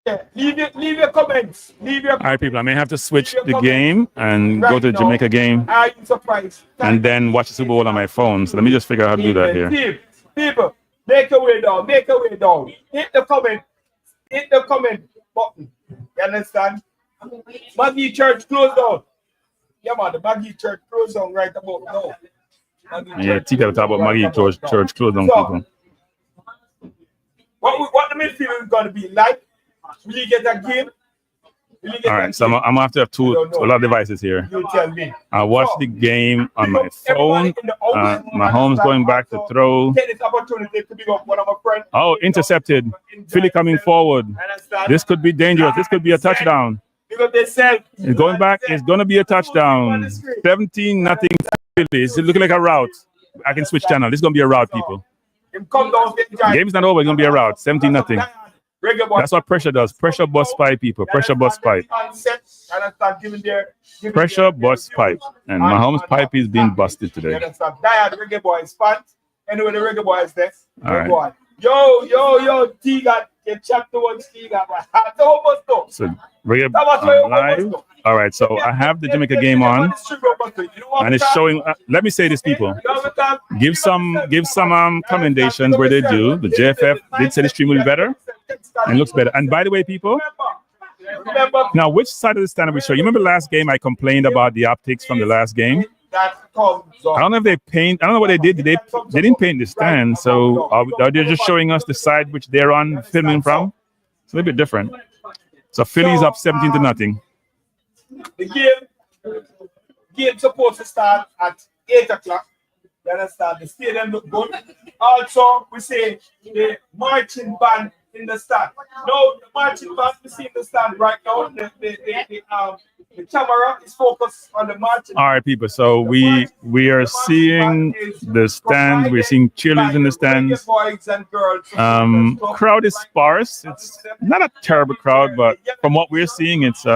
Yeah, leave your comments.
All right, people, I may have to switch the game and go to the Jamaica game
Are you surprised?
and then watch the Super Bowl on my phone. So let me just figure out how to do that here.
People, make your way down. Hit the comment button. You understand? Maggie Church closed down. Yeah, man, the Maggie Church closed down right about now.
Yeah, Tika talk about Maggie Church closed down, people.
What the midfield is going to be like? Will you get a game?
All right, so I'm gonna have to have a lot of devices here.
You tell me.
I watch the game on my phone. Mahomes going back to throw.
Take this opportunity to big up one of my friends.
Oh, intercepted. Philly coming forward. This could be dangerous. This could be a touchdown. It's going back. It's gonna be a touchdown. 17-0 Philly. It's looking like a route. I can switch channel. This is gonna be a route, people. The game's not over. It's gonna be a route. 17-0. That's what pressure does. Pressure bust pipe, people. Pressure bust pipe. Pressure bust pipe. And Mahomes' pipe is being busted today.
Reggae Boyz fans. Anyway, the Reggae Boyz next.
All right.
Yo, T-Gat. Get chat towards T-Gat.
So, Reggae live. All right, so I have the Jamaica game on, and it's showing. Let me say this, people. Give some commendations where they do. The JFF did say the stream will be better and looks better. And by the way, people, now which side of the stand are we showing? You remember last game I complained about the optics from the last game? I don't know if they paint. I don't know what they did. They didn't paint the stand, so are they just showing us the side which they're on filming from? It's a little bit different. So Philly's up 17-0.
The game supposed to start at 8 o'clock. You understand? The stadium look good. Also, we see the marching band in the stand. No, the marching band we see in the stand right now. The camera is focused on the marching.
All right, people. So we are seeing the stands. We're seeing cheerleaders in the stands. Crowd is sparse. It's not a terrible crowd, but from what we're seeing, it's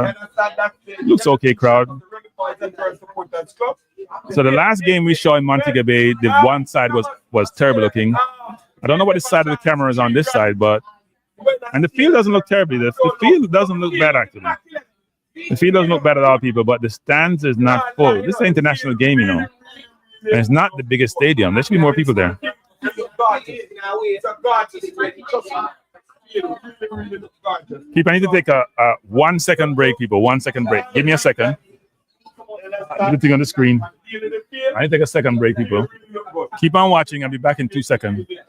looks okay crowd. So the last game we saw in Montego Bay, the one side was terrible looking. I don't know what the side of the camera is on this side, but and the field doesn't look terrible. The field doesn't look bad actually. The field doesn't look bad at all, people, but the stands is not full. This is an international game, you know. And it's not the biggest stadium. There should be more people there. People, I need to take a 1 second break, people. 1 second break. Give me a second. The thing on the screen. I need to take a second break, people. Keep on watching. I'll be back in 2 seconds.
You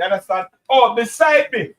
understand? Oh, beside me.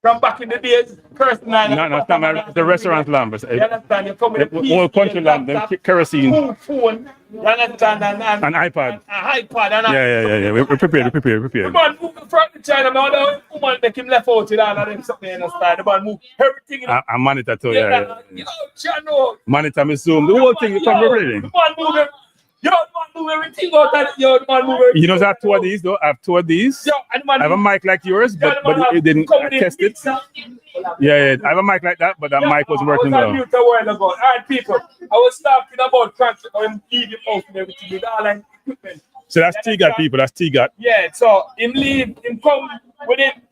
From back in the days, personally.
No, it's not my, the restaurant lamp.
You understand? You come with
the whole country lamp, the kerosene.
Phone. You understand?
An iPad.
An iPad.
Yeah. We're prepared.
The man move from China, man. The woman make him left out with all of them something, you understand? The man move everything.
I monitor too, yeah.
Channel.
Monitor, me zoom. The whole thing is from everything.
The man move it. Yo, man move everything out of yo, man move everything.
You know, I have two of these, though. I have two of these.
Yo, and man
I have a mic like yours, but it didn't test it. Yeah. I have a mic like that, but that mic wasn't working well.
I was a while ago. All right, people. I was talking about transfer and leaving out and everything with all that equipment.
So that's T-Got, people. That's T-Got.
Yeah, so him leave, him come with him.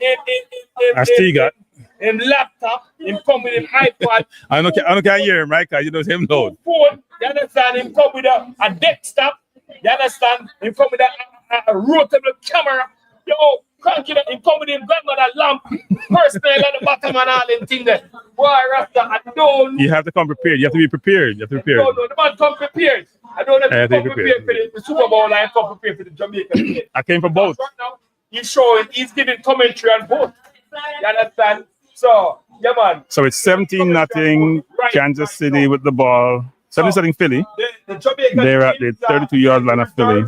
That's T-Got.
Him laptop, him come with him iPad.
I don't care hear him, right? Because you know him load.
Phone, you understand? Him come with a desktop. You understand? Him come with a rotable camera. Yo, cranky, him come with him grandmother lamp. Personal at the bottom and all them things there. Boy, Rasta, I don't.
You have to come prepared. You have to be prepared.
No, the man come prepared. I don't have to come prepared for the Super Bowl. I come prepared for the Jamaica.
I came from both.
Right now, he's showing, he's giving commentary on both. You understand? So, yeah, man.
So it's 17-0, Kansas City with the ball. 17-0 Philly. They're at the 32-yard line of Philly.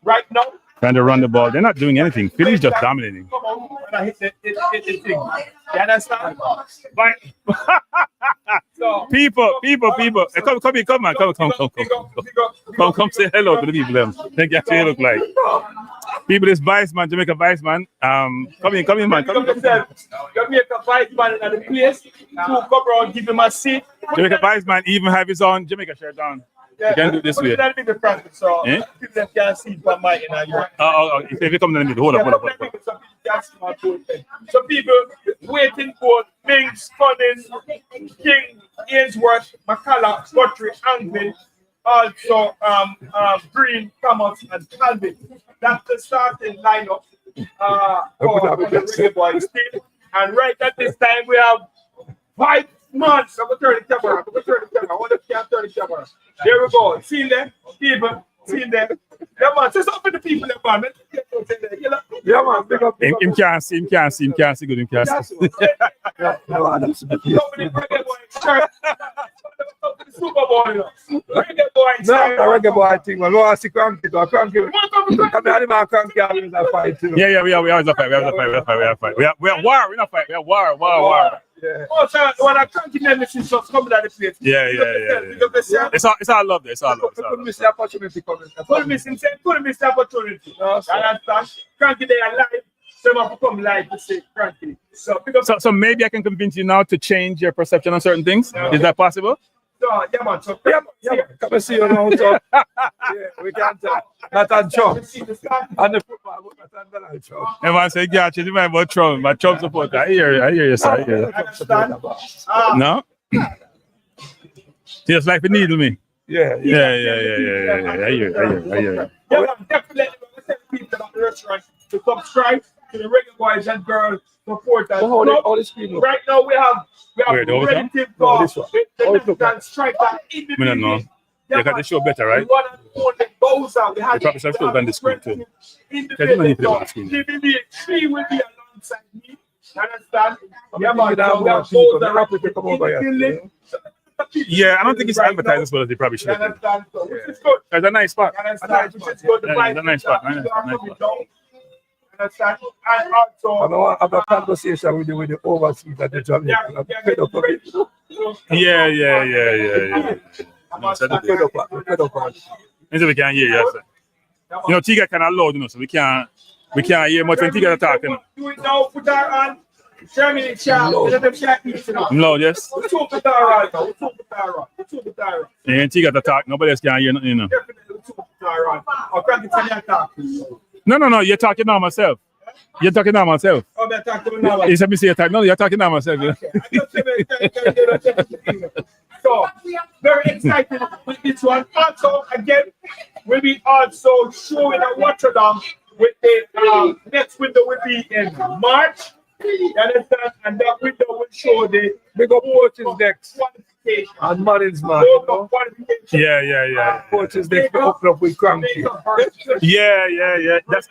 Right now.
Trying to run the ball. They're not doing anything. Philly's just dominating.
Come on, when I hit the thing. You understand? Right. So,
people. Hey, come here, come on. Come say hello to the people. Them. Think you actually look like. People, this Vice man, Jamaica Vice man. Come in, man.
Jamaica Vice man at the place. Come around, give him a seat.
Jamaica Vice man even have his own Jamaica shirt on.
Yeah,
you can do it this way.
That'll be the practice. So people that can see by my in your.
If you come in the middle, hold up.
That's my bullpen. So people waiting for Minks, Collins, King, Ainsworth, McCullough, Guthrie, Anglin, also Green, Thomas, and Calvin. That's the starting lineup for the Reggae Boyz team. And right at this time, we have 5 months. I'm going to turn the camera. I want to turn the camera. There we go. See there? People. See there? Yeah, man. Say something to the people, man. Yeah, man. Big up.
Him can't see good. Him can't see.
Super Bowl, Reggae Boyz.
No, Reggae Boyz thing. I want to see cranky. I can't give it. I'm animal cranky. I'm in a fight too.
Yeah, we always a fight. We have a fight. We are war. We're not fight. We are war.
Yeah. Also, when I can't get anything, so coming out of the place.
Yeah. It's all love there. It's all love.
Couldn't miss the opportunity coming.
Couldn't miss the opportunity. Can't get there alive. Someone will come live to say cranky.
So maybe I can convince you now to change your perception on certain things. Is that possible?
So, yeah, man. So,
Yeah, man. Come and see you now. So, yeah, we can't not on Trump. And the football, but not on Donald Trump.
Everyone say, yeah, change my about Trump. My Trump supporter. I hear you, sir. I hear you.
Understand?
No? Just like the needle me.
Yeah.
I hear you.
Yeah, man, definitely. We send people at the restaurant to subscribe to the Reggae Boyz and Girls supporters.
All these people.
Right now, we have relative goals with the left-hand striker in the
I don't know. They got the show better, right?
We want to own the goals out. We have
They probably should have done the screen too.
in the
They don't need to do
middle.
that screen.
She will be alongside me. Understand?
Yeah, man.
Yeah, I don't think it's advertised as well as they probably should have.
Understand? So, which is good.
It's a nice spot.
Understand? Which is good. The
Yeah, it's a nice spot.
vibes
Nice spot.
Understand? And
I
also,
want to have a conversation with the overseas at the Jamaica. I'm fed up of it.
Yeah.
I'm fed up of it.
So we can't hear you, sir. You know, Tiga kind of loud, so we can't hear much when Tiga talking.
do it now. Put her on. Germany, chat. Let them chat each other.
I'm loud, yes.
We'll talk with her on.
And Tiga to talk, nobody else can hear nothing, you know.
Definitely, we'll talk with her on. I'll crack it to the attack.
No, you're talking now myself. You're talking now myself.
Oh, they're talking now.
You said me say attack. No, you're talking now myself. Yeah.
So, very excited with this one. Also, again, we'll be also showing a watchalong with the next window will be in March. You understand? And that window will show the
Big up coaches next.
qualification.
And Marines, man.
Local qualification.
Yeah.
Coaches next to open up with cranky.
Yeah. That's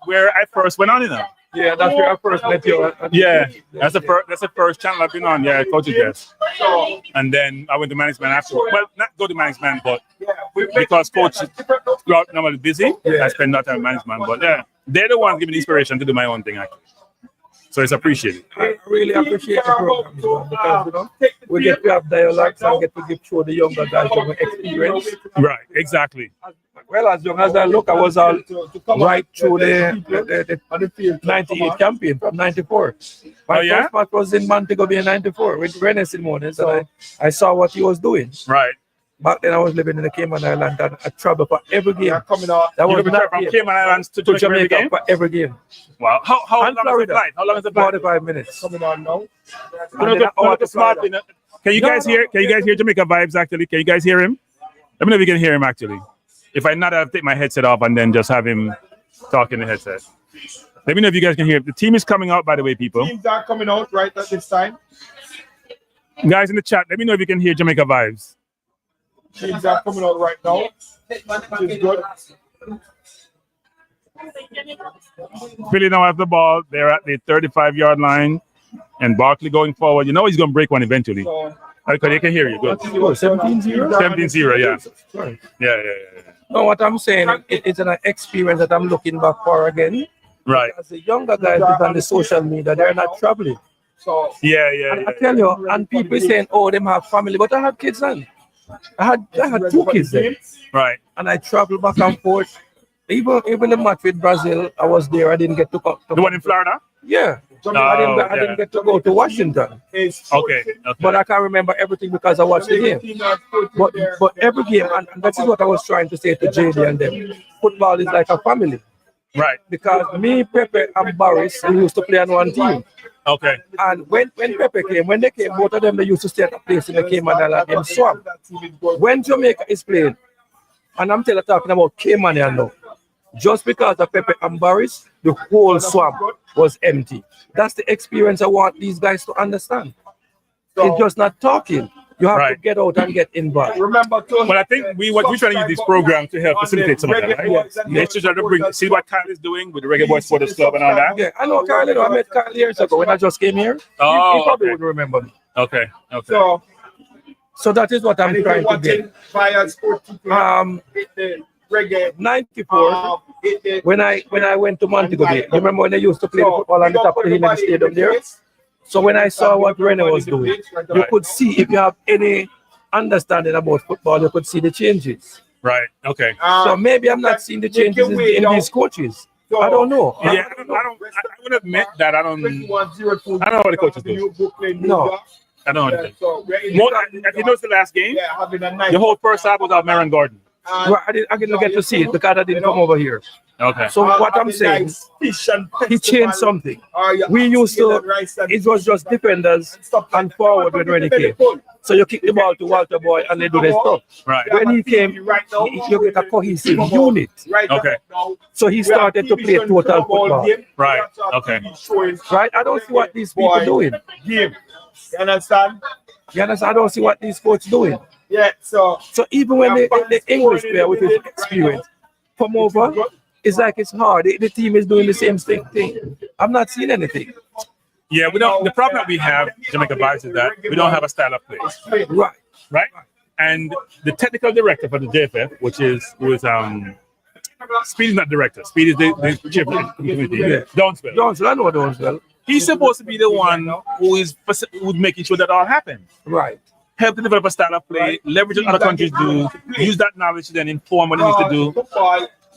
where I first went on, you know.
Yeah, that's where I first met you.
Yeah, that's the first channel I've been on. Yeah, coaches yes.
So,
And then I went to management afterwards. Well, not go to management, but
yeah, we
because coaches throughout normally busy,
Yeah.
I spend no time in management. But yeah, they're the ones giving me inspiration to do my own thing actually. So it's appreciated.
I really appreciate the program, because, you know, we get to have dialogues and get to show the younger guys some experience.
Right, exactly.
Well, as young as I look, I was all right through the 98 campaign from 94. My first match was in Montego Bay in 94 with Rennes Simones, and I saw what he was doing.
Right.
Back then, I was living in the Cayman Islands and I traveled for every game.
coming out.
That was not
from
game.
Cayman Islands to
Jamaica
game?
for every game.
Wow. How
And
long is the flight? How long is the flight?
45 minutes.
Coming on now.
Can you guys hear Jamaica vibes actually? Can you guys hear him? Let me know if you can hear him actually. If I not, I'll take my headset off and then just have him talk in the headset. Let me know if you guys can hear him. The team is coming out, by the way, people.
Teams are coming out right at this time.
Guys in the chat, let me know if you can hear Jamaica vibes.
Teams are coming out right now. Which is good.
Philly now have the ball. They're at the 35-yard line. And Barkley going forward. You know he's going to break one eventually.
So,
Okay, they can hear you. Good.
17-0?
17-0, yeah.
Sorry.
Yeah.
No, what I'm saying, it's an experience that I'm looking back for again.
Right.
As the younger guys on the social media, they're not traveling.
so
Yeah.
And I tell you, and people saying, oh, them have family, but I have kids then. I had 2 kids then.
Right.
And I traveled back and forth. Even the match with Brazil, I was there. I didn't get to come.
The one in Florida?
Yeah.
Oh,
I didn't get to go to Washington.
Okay.
But I can't remember everything because I watched the game. But every game, and that's what I was trying to say to JD and them, football is like a family.
Right.
Because me, Pepe, and Boris, we used to play on one team.
Okay.
And when Pepe came, when they came, both of them, they used to stay at a place in the Cayman Island in Swamp. When Jamaica is playing, and I'm talking about Cayman now, just because of Pepe and Boris, the whole Swamp was empty. That's the experience I want these guys to understand. It's just not talking. You have to get out and get involved.
Remember,
But I think we're trying to use this program to help facilitate some of that, right? Let's just try to see what Kyle is doing with the Reggae Boyz Sports Club and all that.
Yeah, I know Kyle. I met Kyle years ago when I just came here.
Oh,
he probably wouldn't remember me.
Okay. Okay.
So that is what I'm trying to get.
Reggae
94. When I went to Montego Bay, you remember when they used to play the football on the top of the hill in the stadium there? So when I saw what Rene was doing, you could see, if you have any understanding about football, you could see the changes.
Right. Okay.
So maybe I'm not seeing the changes in these coaches. I don't know.
Yeah, I would admit that I don't know what the coaches do.
No.
I don't know anything. If you notice the last game, the whole first half was out Maron Gordon.
I didn't get to see it because I didn't come over here.
Okay.
So what I'm saying, he changed something. We used to, it was just defenders and forward when Rennie came. So you kick the ball to Walter Boy and they do their stuff.
Right.
When he came, you get a cohesive unit.
Okay.
So he started to play total football.
Right. Okay.
Right? I don't see what these people doing.
You understand?
You understand? I don't see what these coaches doing.
Yeah, so
even when the English player with his experience come over, it's like it's hard. The team is doing the same thing. I'm not seeing anything.
Yeah, we don't. The problem that we have, Jamaica Boyz, is that we don't have a style of play.
Right.
Right. And the technical director for the JFF, who is Speed is not director. Speed is the chief committee.
Yeah.
Downswell.
I know Downswell.
He's supposed to be the one who's making sure that all happens.
Right.
Help to develop a style of play, leverage what other countries do, use that knowledge to then inform what it needs to do.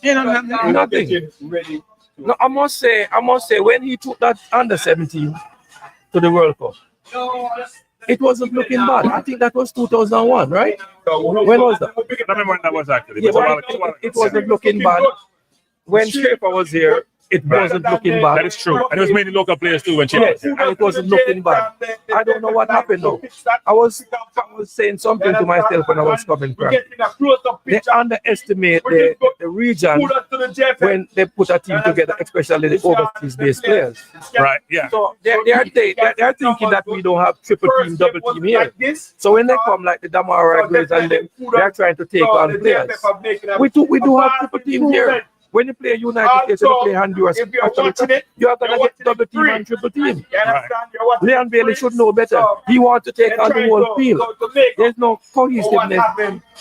You know,
nothing. No, I must say, when he took that under 17 to the World Cup, it wasn't looking bad. I think that was 2001, right? When was that?
I don't remember when that was actually.
Yeah, it wasn't looking bad. When Schaefer was here, it wasn't looking bad.
That is true. And it was mainly local players too when Schaefer was here.
And it wasn't looking bad. I don't know what happened though. I was saying something to myself when I was coming from. They underestimate the region when they put a team together, especially the overseas-based players.
Right, yeah.
So they're thinking that we don't have triple team, double team here. So when they come like the Damara Grays and they're trying to take on players, we do have triple team here. When you play United States and you play Honduras, you have to get double team and triple team.
Right.
Leon Bailey should know better. He wants to take on the whole field. There's no cohesiveness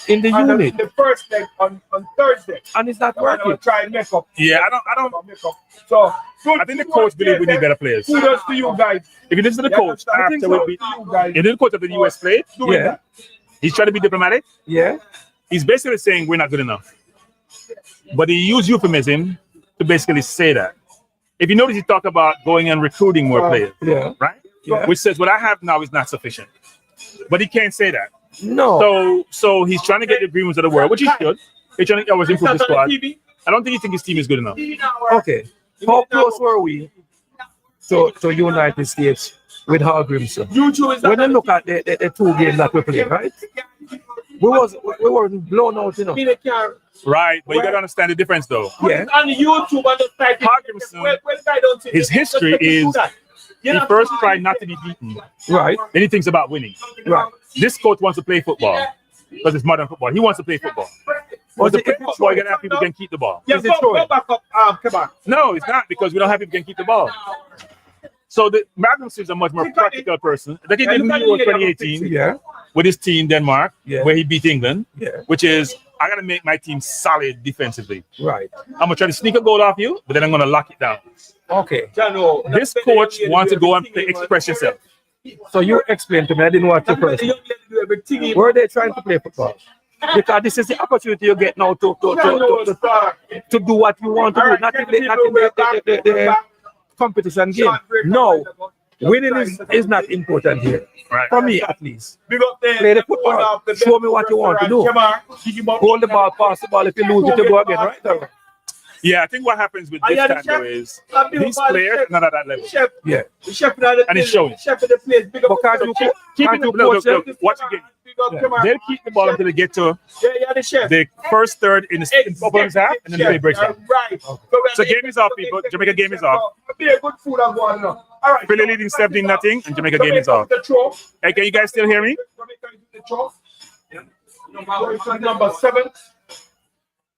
in the unit.
The first leg on Thursday.
And it's not working.
Yeah, I don't.
So
I think the coach believes we need better players.
Kudos to you guys.
If you listen to the coach after we beat, you know the coach of the US played?
Yeah.
He's trying to be diplomatic.
Yeah.
He's basically saying we're not good enough. But he used euphemism to basically say that. If you notice, he talked about going and recruiting more players.
Yeah.
Right?
Yeah.
Which says what I have now is not sufficient. But he can't say that.
No.
So he's trying to get the agreements of the world, which he should. He's trying to always improve the squad. I don't think he thinks his team is good enough.
Okay. How close were we to United States with Hal Grimson? When you look at the two games that we played, right? We weren't blown out, you know.
Right, but you got to understand the difference, though.
Yeah.
On YouTube, on the site,
his history is he first tried not to be beaten.
Right.
Then he thinks about winning.
Right.
This coach wants to play football because it's modern football. He wants to play football. But to play football, you got to have people who can keep the ball.
Yeah, go back up. Come on.
No, it's not because we don't have people who can keep the ball. So the Magnus is a much more practical person. That he did in Euro 2018 with his team Denmark, where he beat England, which is I gotta make my team solid defensively.
Right.
I'm gonna try to sneak a goal off you, but then I'm gonna lock it down.
Okay.
This coach wants to go and play, express yourself.
So you explain to me, I didn't watch you first. Were they trying to play football? Because this is the opportunity you get now to do what you want to do, not in the competition game. No, winning is not important here.
Right.
For me, at least. Play the football. Show me what you want to do. Hold the ball, pass the ball. If you lose it, you go again, right?
Yeah, I think what happens with this time though is these players are not at that level.
Chef,
Yeah.
the chef now the
And it's showing.
chef in the place. Big up
But can't you
Look, look, look, watch again.
Yeah.
They'll keep the ball until they get to
Yeah, the chef.
the first third in the opponent's half, and then the play breaks down.
Right.
So game is off, people. Jamaica game is off.
Be a good food and go on now. All right.
Philly leading 17-0, and Jamaica game is off. Hey, can you guys still hear me?
Number 7.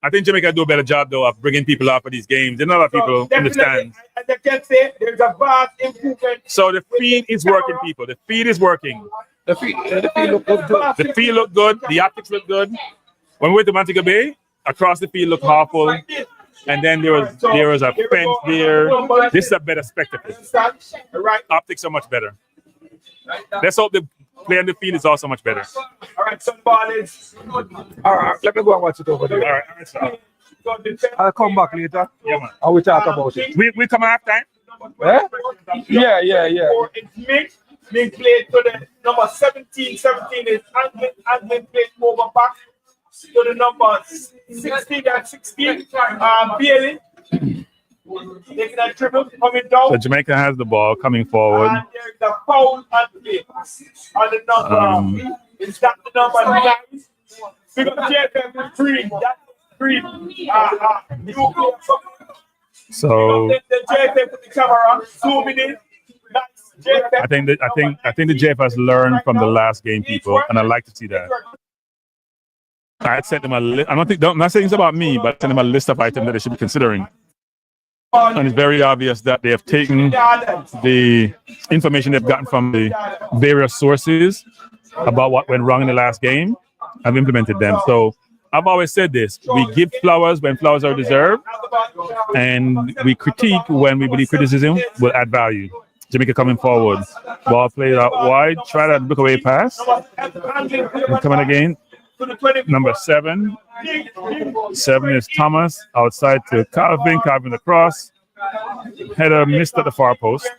I think Jamaica do a better job though of bringing people out for these games. There's not a lot of people in the stands.
And they can say there's a vast improvement.
So the feed is working, people. The feed is working.
The feet look good.
The field look good. The optics look good. When we went to Montego Bay, across the field looked awful. And then there was a fence there. This is a better spectacle.
Right.
Optics are much better. Let's hope the play on the field is also much better.
All right, somebody.
All right, let me go and watch it over there.
All right, so,
I'll come back later.
yeah, man.
And we talk about it.
We come half time.
Eh? Yeah.
It's Ming played to the number 17. 17 is Anglin played over back to the number 16 and 16. Bailey taking a dribble, coming down.
So Jamaica has the ball coming forward.
And there is a foul and play on the number. Is that the number 9? Because JFM green. That's green. You play something.
So
The JFM with the camera zooming in. That's JFM.
I think the JF has learned from the last game, people, and I like to see that. I had sent them a list. I'm not saying it's about me, but I sent them a list of items that they should be considering. And it's very obvious that they have taken the information they've gotten from the various sources about what went wrong in the last game. I've implemented them. So I've always said this: we give flowers when flowers are deserved, and we critique when we believe criticism will add value. Jamaica coming forward, ball played out wide, try that look away pass. And coming again, number 7. 7 is Thomas outside to Calvin. Calvin across. Header missed at the far post.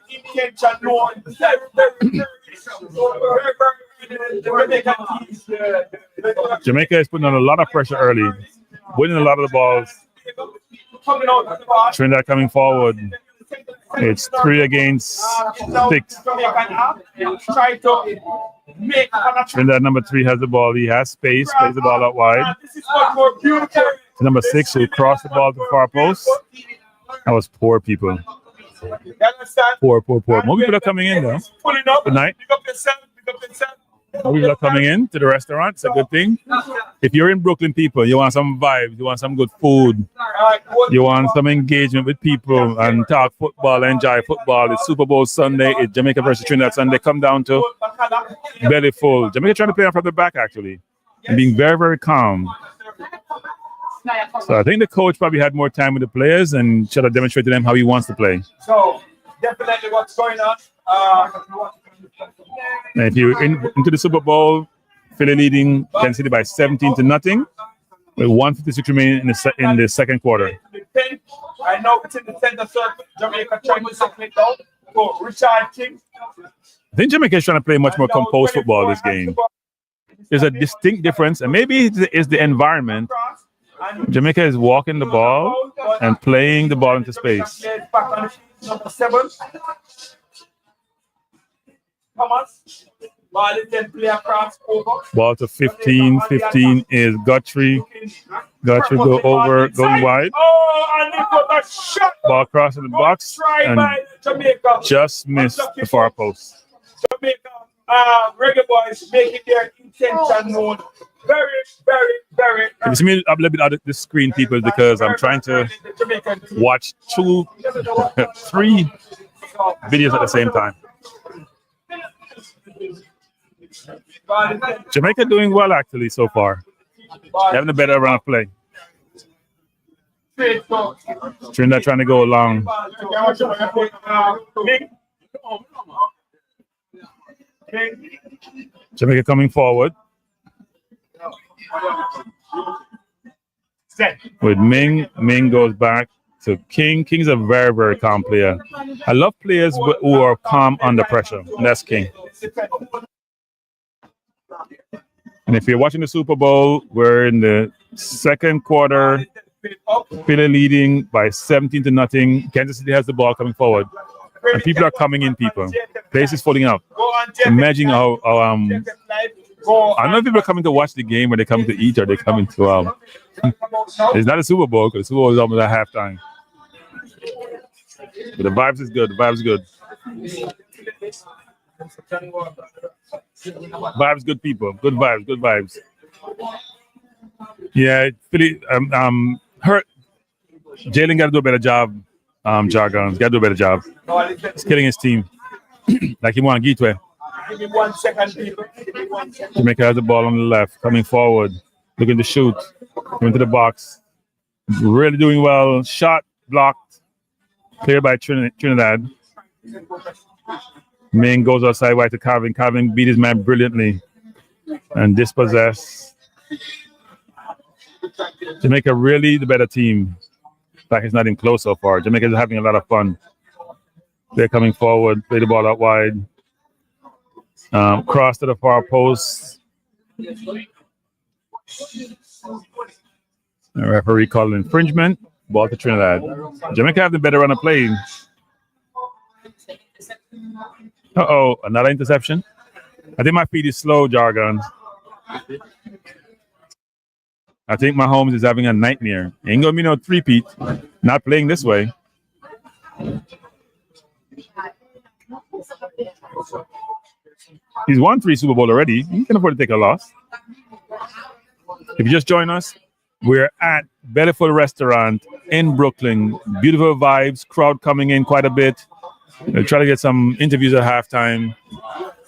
Jamaica is putting on a lot of pressure early, winning a lot of the balls. Trinidad coming forward. It's 3 against 6. Trinidad number 3 has the ball. He has space, plays the ball out wide. Number 6 who crossed the ball to the far post. That was poor people. Poor. More people are coming in though. Good night. More people are coming in to the restaurant. It's a good thing. If you're in Brooklyn, people, you want some vibes, you want some good food, you want some engagement with people and talk football, enjoy football. It's Super Bowl Sunday. It's Jamaica versus Trinidad Sunday. Come down to Bellyful. Jamaica trying to play from the back actually and being very, very calm. So I think the coach probably had more time with the players and should have demonstrated to them how he wants to play.
So definitely what's going on.
And if you're into the Super Bowl, Philly leading Kansas City by 17-0 with 1:56 remaining in the second quarter.
I know it's in the center circle. Jamaica trying to separate out. So Richard King.
I think Jamaica is trying to play much more composed football this game. There's a distinct difference, and maybe it's the environment. Jamaica is walking the ball and playing the ball into space.
Number 7. Thomas. Ball is then play across over.
Ball to 15. 15 is Guthrie. Guthrie go over, going wide.
Oh, and it was a shot.
Ball crossing the box and just missed the far post.
Jamaica, Reggae Boyz making their intention known. Very, very, very.
If you see me a little bit out of the screen, people, because I'm trying to watch 3 videos at the same time. Jamaica doing well actually so far. Having a better run of play. Trinidad trying to go along. Jamaica coming forward. With Ming. Ming goes back to King. King's a very, very calm player. I love players who are calm under pressure. And that's King. And if you're watching the Super Bowl, we're in the second quarter Philly leading by 17-0. Kansas City has the ball coming forward. And people are coming in, people. Place is falling out. Imagine how I don't know if people are coming to watch the game or they're coming to eat or they're coming to it's not a Super Bowl because the Super Bowl is almost at halftime. But the vibes is good. The vibes is good. Vibes good, people. Good vibes, good vibes. Yeah, Philly hurt. Jalen gotta do a better job. Jargon's gotta do a better job. He's killing his team. Like he won Gateway.
Give me 1 second, people. Give me 1 second.
Jamaica has the ball on the left, coming forward, looking to shoot, going to the box. Really doing well. Shot blocked. Cleared by Trinidad. Ming goes outside wide to Calvin. Calvin beat his man brilliantly and dispossessed. Jamaica really the better team. In fact, it's not even close so far. Jamaica is having a lot of fun. They're coming forward, play the ball out wide. Cross to the far post. The referee called an infringement. Ball to Trinidad. Jamaica have the better run of play. Uh-oh, another interception. I think my feet is slow, Jargon. I think Mahomes is having a nightmare. Ain't gonna be no three-peat. Not playing this way. He's won 3 Super Bowl already. He can afford to take a loss. If you just join us, we're at Bellyful Restaurant in Brooklyn. Beautiful vibes, crowd coming in quite a bit. We'll try to get some interviews at halftime.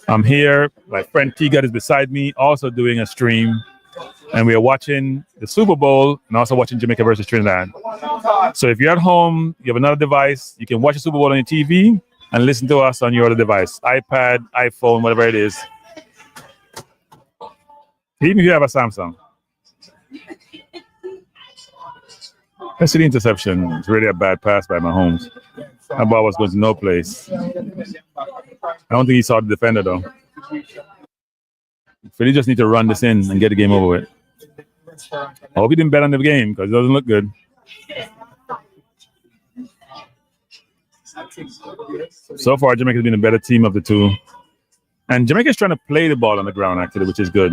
I'm here. My friend Tigat is beside me, also doing a stream. And we are watching the Super Bowl and also watching Jamaica versus Trinidad. So if you're at home, you have another device, you can watch the Super Bowl on your TV and listen to us on your other device, iPad, iPhone, whatever it is. Even if you have a Samsung. Let's see the interception. It's really a bad pass by Mahomes. That ball was going to no place. I don't think he saw the defender, though. Philly just need to run this in and get the game over with. I hope he didn't bet on the game because it doesn't look good. So far, Jamaica's been a better team of the two. And Jamaica's trying to play the ball on the ground, actually, which is good.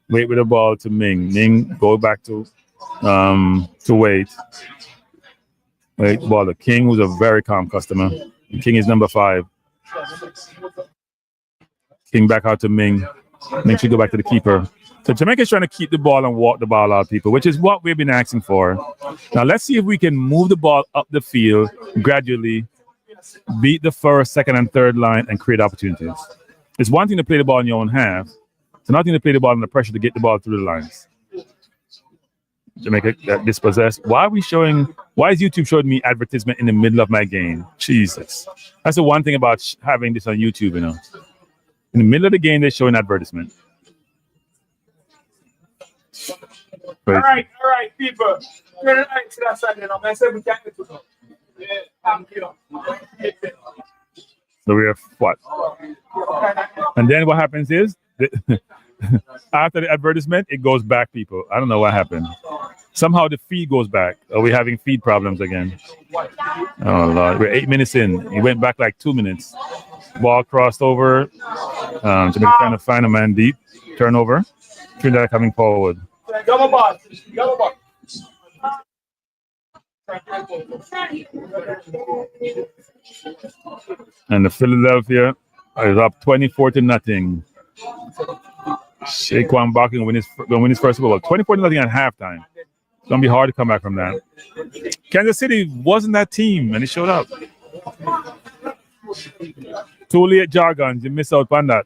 Wait with the ball to Ming. Ming, go back to Wade. Wait, ball to King, who's a very calm customer. King is number 5. King back out to Ming. Ming should go back to the keeper. So Jamaica's trying to keep the ball and walk the ball out, people, which is what we've been asking for. Now let's see if we can move the ball up the field gradually, beat the first, second, and third line, and create opportunities. It's one thing to play the ball in your own half. It's another thing to play the ball under pressure to get the ball through the lines. Jamaica got dispossessed. Why is YouTube showing me advertisement in the middle of my game? Jesus. That's the one thing about having this on YouTube, you know. In the middle of the game, they're showing advertisement.
All right, people.
So we have what? And then what happens is, after the advertisement, it goes back, people. I don't know what happened. Somehow the feed goes back. Are we having feed problems again? Oh, Lord. We're 8 minutes in. He went back like 2 minutes. Ball crossed over. Jamaica trying to find a man deep. Turnover. Trinidad coming forward. And the Philadelphia is up 24-0. Saquon Barkley going to win his first Super Bowl. 24-0 at halftime. It's going to be hard to come back from that. Kansas City wasn't that team, and it showed up. Too late jargons. You miss out on that.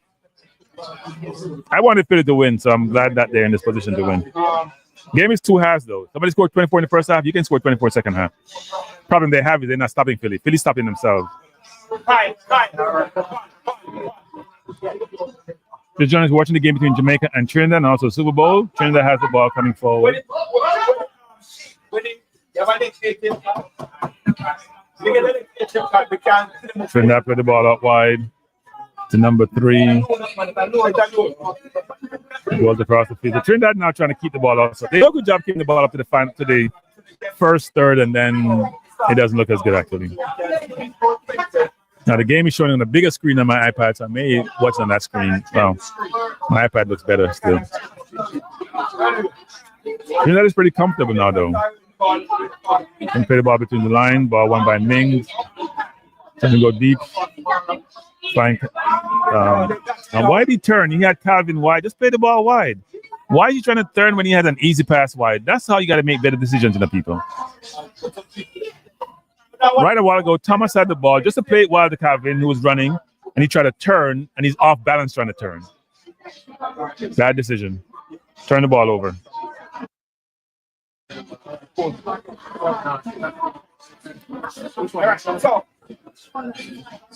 I wanted Philly to win, so I'm glad that they're in this position to win. Game is 2 halves, though. Somebody scored 24 in the first half. You can score 24 second half. Problem they have is they're not stopping Philly. Philly's stopping themselves. The journalist watching the game between Jamaica and Trinidad and also Super Bowl. Trinidad has the ball coming forward. Trinidad played the ball out wide. to number 3. Goes across the field. The Trinidad now trying to keep the ball up. So they do a good job keeping the ball up to the final, to the first, third, and then it doesn't look as good actually. Now the game is showing on the bigger screen on my iPad, so I may watch on that screen. Wow, my iPad looks better still. Trinidad is pretty comfortable now though. Can play the ball between the line, ball won by Mings. Doesn't go deep. Fine. And why did he turn? He had Calvin wide. Just play the ball wide. Why is he trying to turn when he has an easy pass wide? That's how you got to make better decisions in the people. Right a while ago, Thomas had the ball just to play it while the Calvin who was running, and he tried to turn, and he's off balance trying to turn. Bad decision. Turn the ball over.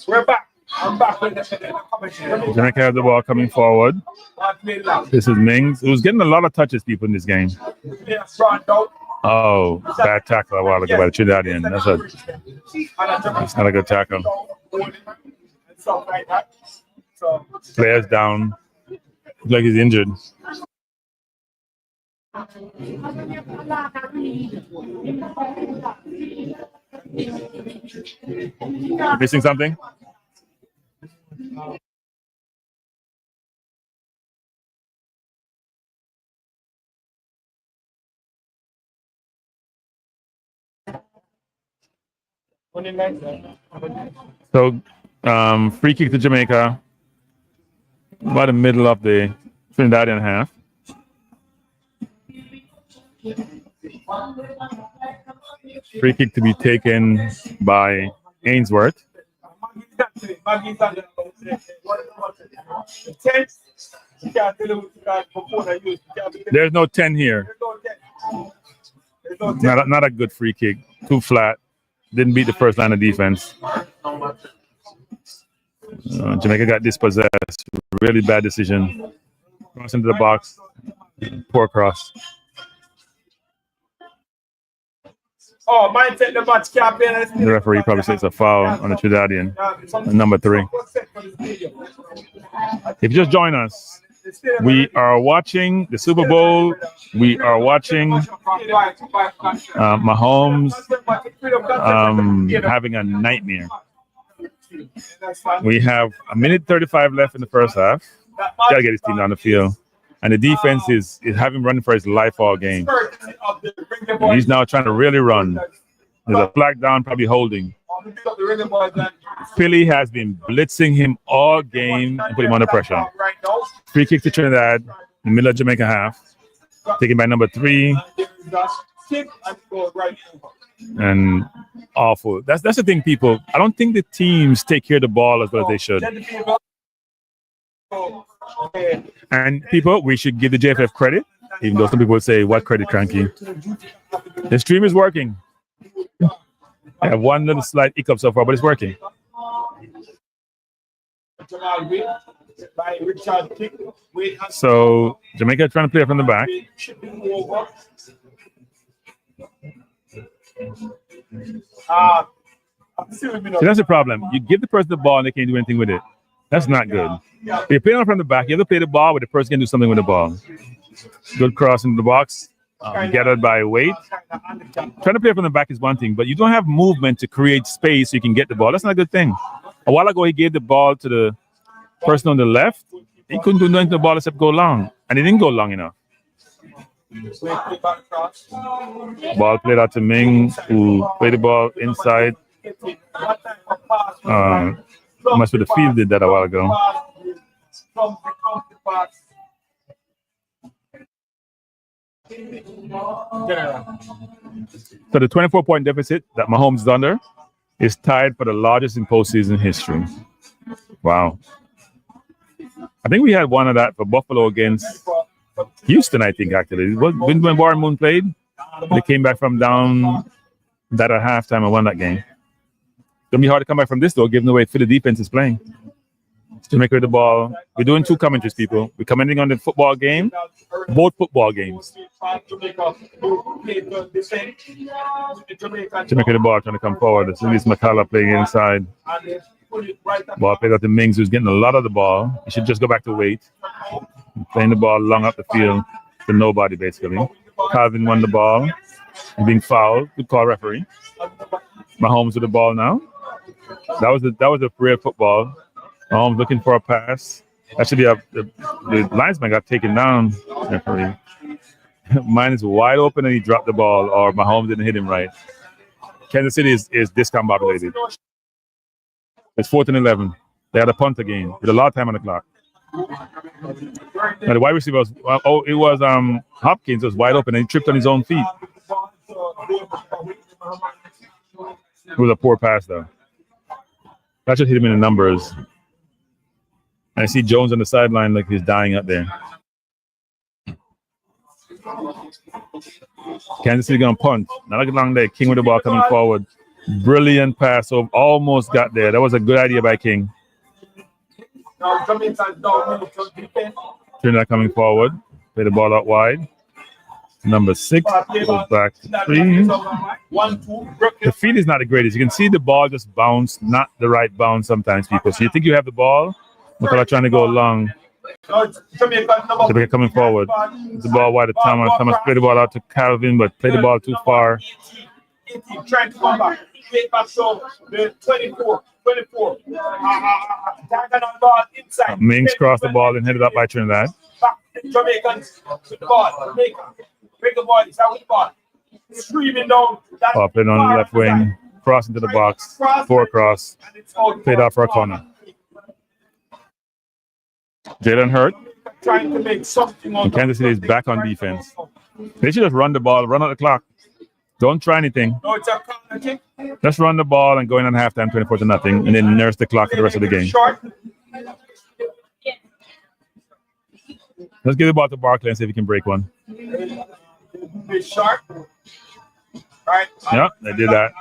We're back. I'm back.
Jamaica has the ball coming forward. This is Mings, who's getting a lot of touches, people, in this game. Oh, bad tackle a while ago by the Trinidadian. That's not a good tackle. Player's down. Looks like he's injured. Missing something? So, free kick to Jamaica, about the middle of the Trinidadian half. Free kick to be taken by Ainsworth. There's no 10 here. Not a good free kick. Too flat. Didn't beat the first line of defense. Jamaica got dispossessed. Really bad decision. Cross into the box. Poor cross.
Oh, mine take the match captain.
The referee probably says a foul on the Trinidadian. Number 3. If you just join us, we are watching the Super Bowl. We are watching Mahomes having a nightmare. We have 1:35 left in the first half. Gotta get his team down the field. And the defense is having him running for his life all game. And he's now trying to really run. There's a flag down, probably holding. Philly has been blitzing him all game and put him under pressure. Free kick to Trinidad, in the middle of Jamaica half. Taken by number 3. And awful. That's the thing, people. I don't think the teams take care of the ball as well as they should. And people, we should give the JFF credit, even though some people would say, what credit, Cranky? The stream is working. I have one little slight hiccup so far, but it's working. So Jamaica trying to play from the back. See, that's the problem. You give the person the ball and they can't do anything with it. That's not good. If you're playing from the back, you have to play the ball where the person can do something with the ball. Good cross into the box. Gathered by weight. Trying to play from the back is one thing, but you don't have movement to create space so you can get the ball. That's not a good thing. A while ago, he gave the ball to the person on the left. He couldn't do nothing to the ball except go long, and it didn't go long enough. Ball played out to Ming, who played the ball inside. Must be the field did that a while ago. So the 24-point deficit that Mahomes is under is tied for the largest in postseason history. Wow. I think we had one of that for Buffalo against Houston, I think, actually. When Warren Moon played, they came back from down that at halftime and won that game. It's going to be hard to come back from this, though, given the way Philly defense is playing. Jamaica with the ball. We're doing 2 commentaries, people. We're commenting on the football game, both football games. Jamaica with the ball trying to come forward. This is McCullough playing inside. Ball played out to Mings, who's getting a lot of the ball. He should just go back to weight. Playing the ball long up the field to nobody, basically. Calvin won the ball. He's being fouled. Good call, referee. Mahomes with the ball now. That was a real football. Mahomes looking for a pass. That should be the linesman got taken down. Referee. Mine is wide open and he dropped the ball, or Mahomes didn't hit him right. Kansas City is discombobulated. It's 4th and 11. They had a punt again with a lot of time on the clock. Now the wide receiver was Hopkins was wide open and he tripped on his own feet. It was a poor pass though. That should hit him in the numbers. I see Jones on the sideline like he's dying up there. Kansas City gonna punt. Now look at long there. King with the ball coming forward. Brilliant pass. So almost got there. That was a good idea by King. Trinidad coming forward. Play the ball out wide. Number 6 goes back to 3. The feed is not the greatest. You can see the ball just bounce, not the right bounce sometimes, people. So you think you have the ball, but they're trying to go long. Jamaica coming forward. The ball wide to Thomas. Thomas played the ball out to Calvin, but played the ball too far.
Trying to come back. So the 24.
Mings crossed the ball and headed up by Trinidad.
Jamaicans with the ball. Reggae Boyz out with the ball. Screaming down.
Played on the left wing. Cross into the box. 4 cross. Played out for a corner. Jalen Hurts.
Trying to make something on
Kansas City is back on defense. They should just run the ball, run out the clock. Don't try anything.
No, it's a corner kick.
Just run the ball and go in on halftime 24-0, and then nurse the clock for the rest of the game. Let's give the ball to Barkley and see if he can break one.
Sharp. Right.
Yeah, they did that.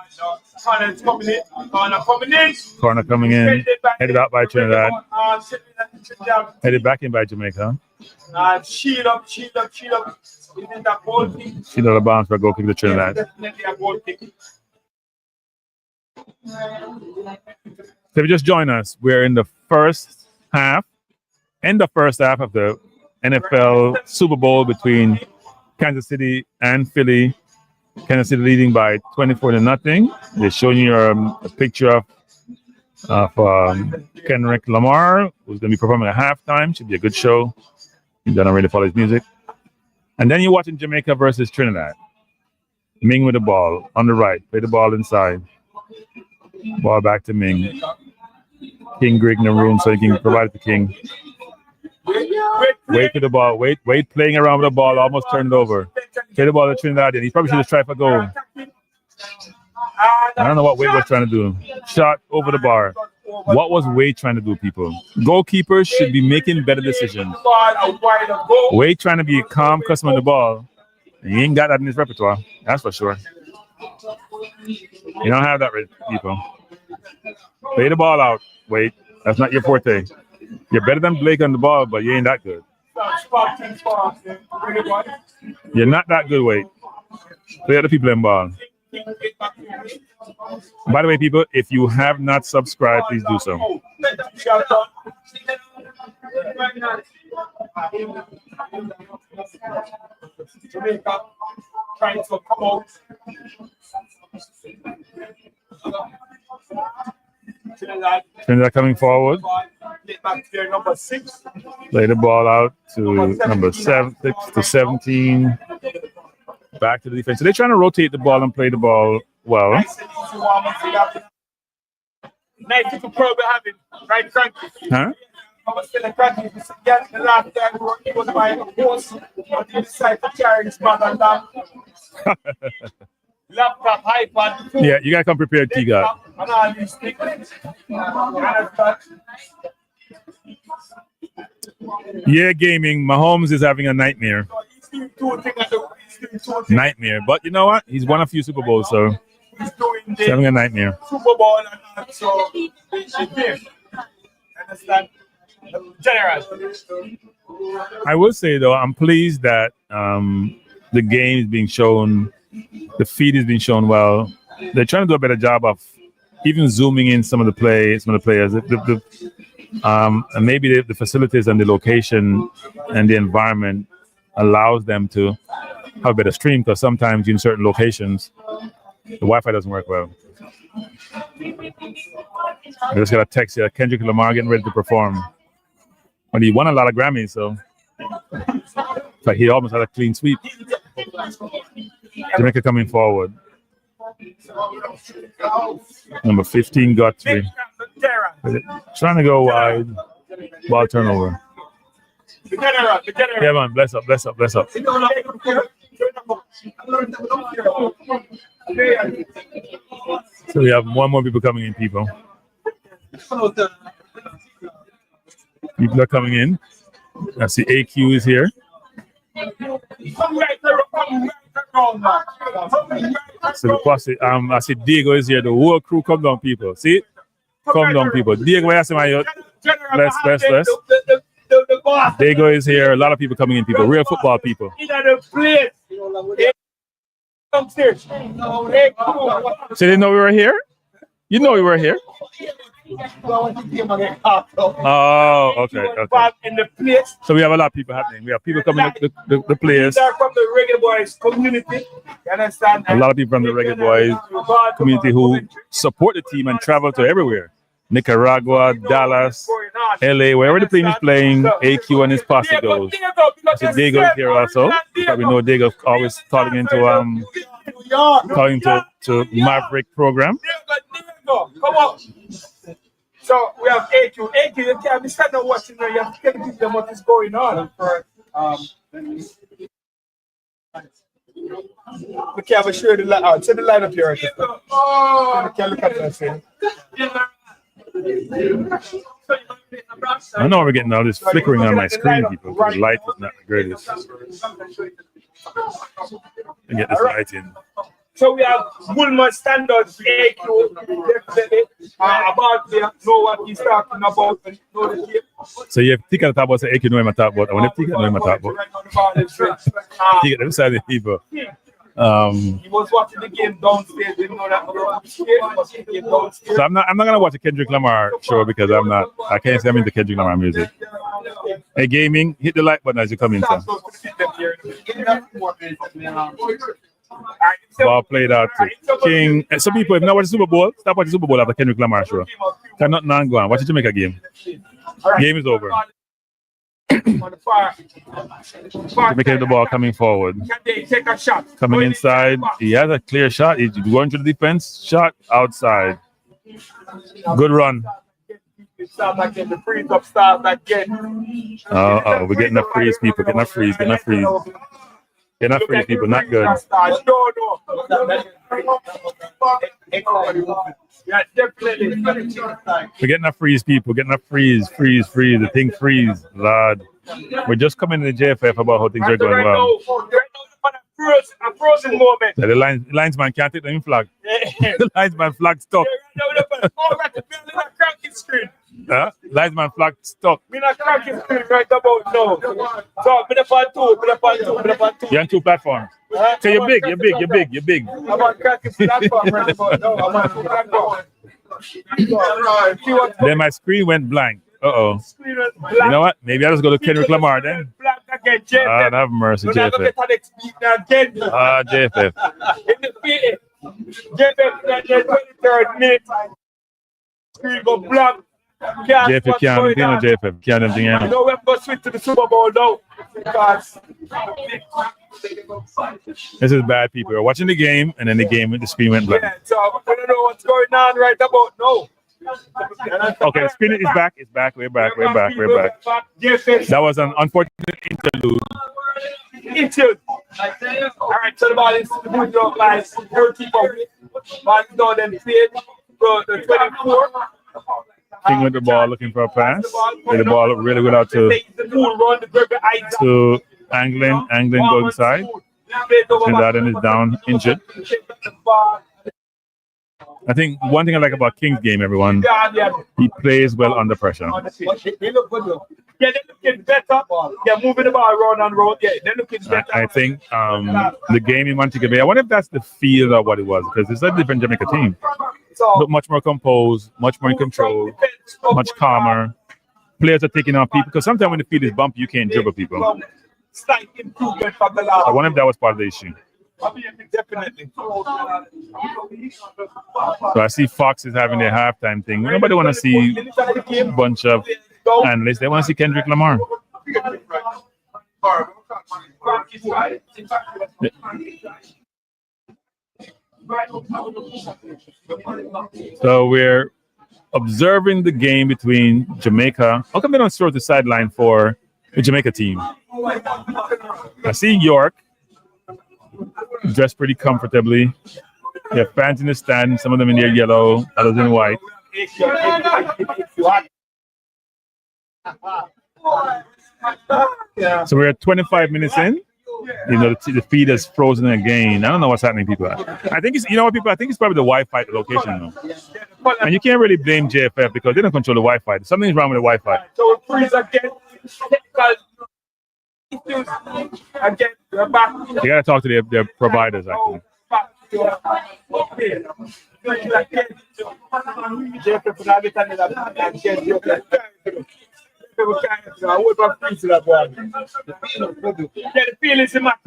Corner coming in.
Corner coming in. Headed out by Trinidad. Headed back in by Jamaica.
Shield up. Shield
out of bounds for a goal kick to Trinidad.
Definitely a goal kick.
So if you just join us, we're in the first half. End of first half of the NFL Super Bowl between Kansas City and Philly. Kansas City leading by 24-0. They're showing you a picture of Kendrick Lamar, who's going to be performing at halftime. Should be a good show. You don't really follow his music. And then you're watching Jamaica versus Trinidad. Ming with the ball on the right. Play the ball inside. Ball back to Ming. King Greg in the room so he can provide it to King. Wait for the ball. Wait playing around with the ball. Almost turned it over. Play the ball to Trinidad. He probably should have tried for goal. I don't know what Wade was trying to do. Shot over the bar. What was Wade trying to do, people? Goalkeepers should be making better decisions. Wade trying to be a calm customer of the ball. He ain't got that in his repertoire. That's for sure. You don't have that, people. Play the ball out, Wade. That's not your forte. You're better than Blake on the ball, but you ain't that good. You're not that good, Wade. Play other people in ball. By the way, people, if you have not subscribed, please do so.
Jamaica trying to come out.
Trinidad coming forward.
Back to number 6.
Play the ball out to number 7 to 17. Back to the defense. So they're trying to rotate the ball and play the ball well.
Nice little pro we're having, right, Frank?
Huh?
I was still a cranky. The last time he was by a horse, but he decided to carry his mother down. Laptop, iPad.
Yeah, you gotta come prepared, T-God.
And all these things.
Yeah, gaming. Mahomes is having a nightmare. Nightmare. But you know what? He's won a few Super Bowls, so he's having a nightmare.
Super Bowl and that, so it's here. Understand? General.
I will say, though, I'm pleased that the game is being shown, the feed is being shown well. They're trying to do a better job of even zooming in some of the players, and maybe the facilities and the location and the environment allows them to have a better stream, because sometimes in certain locations the Wi-Fi doesn't work well. I just got a text here. Kendrick Lamar getting ready to perform. But he won a lot of Grammys, so but he almost had a clean sweep. Jamaica coming forward. Number 15 Guthrie. Trying to go wide. Ball turnover. Yeah, man. Bless up. So we have one more people coming in, people. People are coming in. I see AQ is here. So I see Diego is here. The whole crew come down, people. See? Come down, people. Diego, where you my bless. Diego is here. A lot of people coming in, people. Real football people. So they know we were here? You know we were here? Oh, okay. So we have a lot of people happening. We have people coming to the players.
From the Reggae Boyz community. You understand?
A lot of people from the Reggae Boyz community who support the team and travel to everywhere. Nicaragua, Dallas, LA, wherever the team is playing, AQ and his posse goes. So Diego is here also. You probably know Diego always calling into Maverick program.
Come on. So we have AQ. AQ, you can't be standing watching there. You have to give them what is going on. We can't be sure the line. Send the line up here. Right? You can look at that.
I know we're getting all this flickering on my screen, people, because the light is not the greatest. I get this light in.
So we have Bulma standards, AQ, definitely. About there, know what he's talking about. And know the game.
So you have ticket talk about, say AQ know him talk about. I want to ticket know him talk about. Ticket them side of the people.
He was watching the game downstairs. Didn't know that upstairs.
So I'm not gonna watch a Kendrick Lamar show because I can't say I'm into Kendrick Lamar music. Hey, gaming, hit the like button as you come in, sir. Ball played out to King. And some people, if you not watch the Super Bowl, stop watching the Super Bowl after Kendrick Lamar show. Cannot not go on. Watch the Jamaica game. Game is over. Jamaica the ball coming forward. Coming inside. He has a clear shot. He's going to the defense. Shot outside. Good run. We're getting a freeze, people. Getting a freeze. Getting a freeze, people. Not good. We're getting a freeze, people. Getting a freeze. The thing freeze, lad. We're just coming to the JFF about how things are going well.
A frozen moment.
So the linesman can't take the flag. The linesman flag stuck. Linesman flag stuck.
Me not cracking screen right about now. So me the two.
You're on two platforms. So you're big.
I'm on cracking platform right about now. I'm on platform.
Then my screen went blank. You know what? Maybe I'll just go to Kendrick Lamar then. God have mercy, JFF. JFF.
JFF, 23rd minute. Screen go black.
JFF can't do anything. JFF can't do anything.
You know we're going to switch to the Super Bowl now. Because
this is bad, people. We're watching the game, and then the screen went blank.
Yeah, so we don't know what's going on right about now.
Okay, the screen is back. It's back. We're back. That was an unfortunate interlude.
All right, so the ball is moving up like 30 ball is down and played the 24.
King with the ball, looking for a pass. The ball really good out to Anglin go inside. Trinidad is down, injured. I think one thing I like about King's game, everyone, he plays well under pressure.
They look good though. Yeah, they're looking better. They're moving the ball around and road. Yeah, they're looking better.
I think the game in Montego Bay, I wonder if that's the feel of what it was, because it's a different Jamaica team. look much more composed, much more in control, much calmer. Players are taking on people because sometimes when the field is bumpy, you can't dribble people.
Slight improvement from the last.
I wonder if that was part of the issue.
Definitely.
So I see Fox is having their halftime thing. Nobody want to see a bunch of analysts. They want to see Kendrick Lamar. So we're observing the game between Jamaica. How come they don't throw the sideline for the Jamaica team? I see York dressed pretty comfortably. They have fans in the stand, some of them in their yellow, others in white. So we're at 25 minutes in. You know, the feed is frozen again. I don't know what's happening, people. I think it's, you know what, people, I think it's probably the Wi-Fi location, though. And you can't really blame JFF because they don't control the Wi-Fi. Something's wrong with the Wi-Fi.
So it frees again. Again, we're back.
They got to talk to their providers, actually. The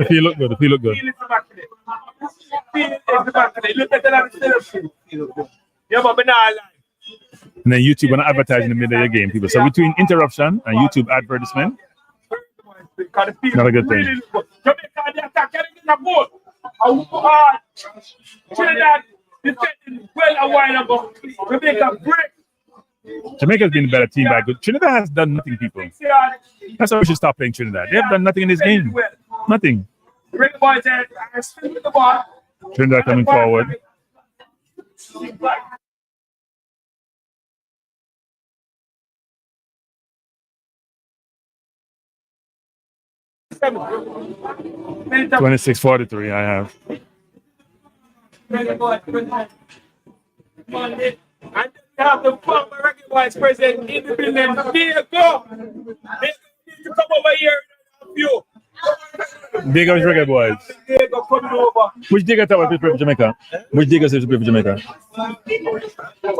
feel look good. The feel look good. And then YouTube gonna advertise in the middle of the game, people. So between interruption and YouTube advertisement, not a good thing.
Trinidad defending well a while ago. Jamaica break.
Jamaica's been a better team by good. Trinidad has done nothing, people. That's why we should stop playing Trinidad. They have done nothing in this game. Nothing.
Reggae Boyz are still with the ball.
Trinidad coming forward.
Minute
26-43, I have.
Reggae Boyz. And then we have the former Reggae Boyz president in the building. Diego. They need to come over here and view.
Diego is Reggae Boyz.
Diego coming over.
Which Diego tell us to play for Jamaica? Which Diego says to play for Jamaica?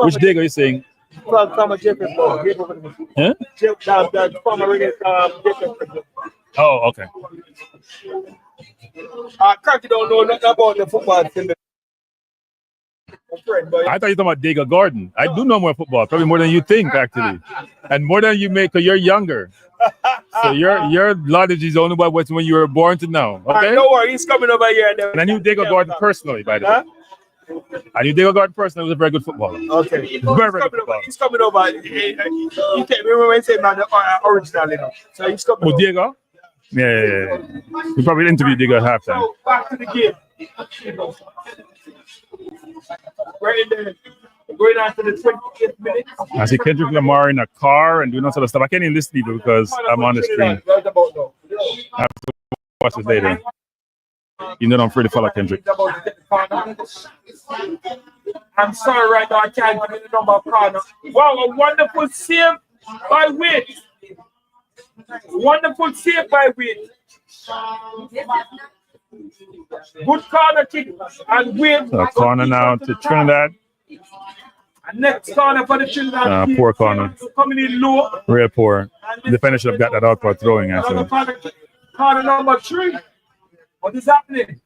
Which Diego is saying?
Former Jeffrey.
Huh?
The former Reggae Jeffrey.
Oh, okay.
Cranky don't know nothing about the football team.
I thought you were talking about Diego Gordon. I do know more football, probably more than you think, actually, and more than you make because you're younger. So your knowledge is only about what's when you were born to now. Okay.
Don't worry, he's coming over here.
And I knew Diego Gordon personally, by the way. I knew Diego Gordon personally was a very good footballer.
Okay.
Very good footballer.
He's coming over. He can't remember when he said man the original, you know. So he's coming over.
Diego? Yeah. We probably interviewed Diego at halftime.
So back to the game. We're in the going on to the 28th minute.
I see Kendrick Lamar in a car and doing all sort of stuff. I can't even listen to people because I'm on the screen. I have to watch it later. You know I'm free to follow Kendrick.
I'm sorry right now, I can't give you the number of corner. Wow, a wonderful save by Witt. Wonderful save by Witt. Good corner kick and Witt.
So corner now to Trinidad.
And next corner for the Trinidad.
Poor corner.
Coming in low.
Real poor. The defender should have got that out for throwing, actually.
Corner number 3. What is happening?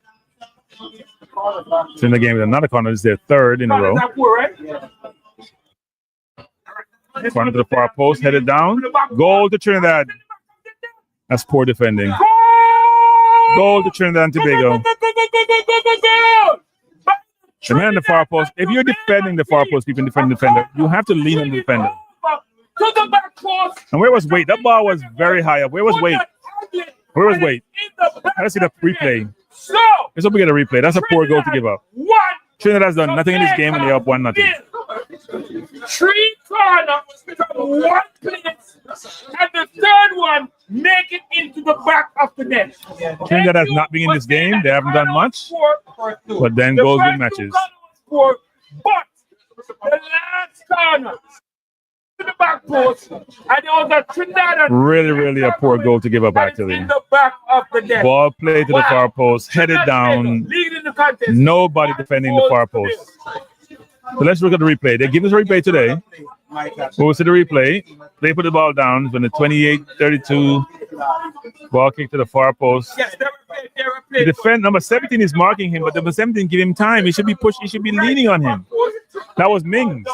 So in the game with another corner, this is their third in a row. Corner to the far post, headed down. Goal to Trinidad. That's poor defending. Goal to Trinidad and Tobago. The man in the far post, if you're defending the far post, keeping defending the defender, you have to lean on the defender. And where was Wade? That ball was very high up. Where was Wade? Where was Wade? Let's see the replay. Let's hope we get a replay. That's a poor goal to give up. Trinidad's done nothing in this game and they're up 1-0.
3 corners from 1 place, and the third one make it into the back of the net.
Trinidad has not been in this game. They haven't done much, but then goals with matches.
But the last corner to the back post, and it was a Trinidad.
Really a poor goal to give up, actually.
In the back of the net.
Ball played to the far post, headed down. Nobody defending the far post. So let's look at the replay. They give us a replay today. We'll see the replay. They put the ball down when the 28-32 ball kick to the far post.
Yes,
The defense number 17 is marking him, but number 17 give him time. He should be pushed. He should be leaning on him. That was Mings.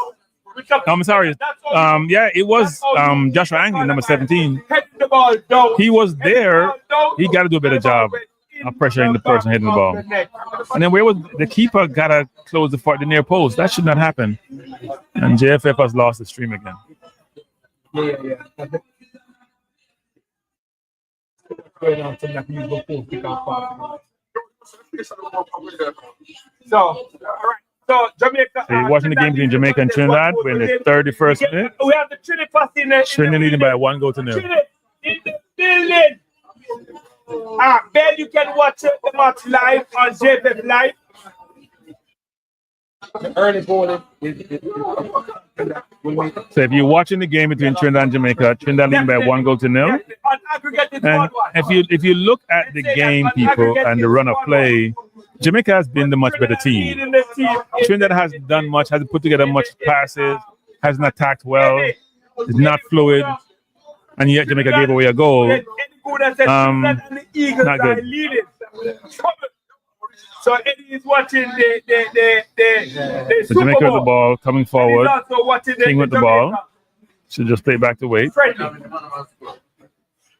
I'm sorry. Yeah, it was Joshua Anglin, number 17. He was there. He got to do a better job of pressuring the person hitting the ball. And then where was the keeper? Got to close the near post. That should not happen. And JFF has lost the stream again.
So, all right. So Jamaica.
So you're watching the game between Jamaica and Trinidad. We're in the 31st minute.
We have the Trinidad in the
Trinidad leading by 1 goal to 0.
Trinidad in the building. Ben, you can watch the match live on JFF Live.
Early bowling.
So if you're watching the game between Trinidad and Jamaica, Trinidad leading by 1 goal to 0. And if you look at the game, people, and the run of play, Jamaica has been the much better team. Trinidad hasn't done much, hasn't put together much passes, hasn't attacked well, is not fluid, and yet Jamaica gave away a goal. Not good.
So Eddie is watching the
So Jamaica with the ball coming forward. King with the ball. Should just play back to Wade.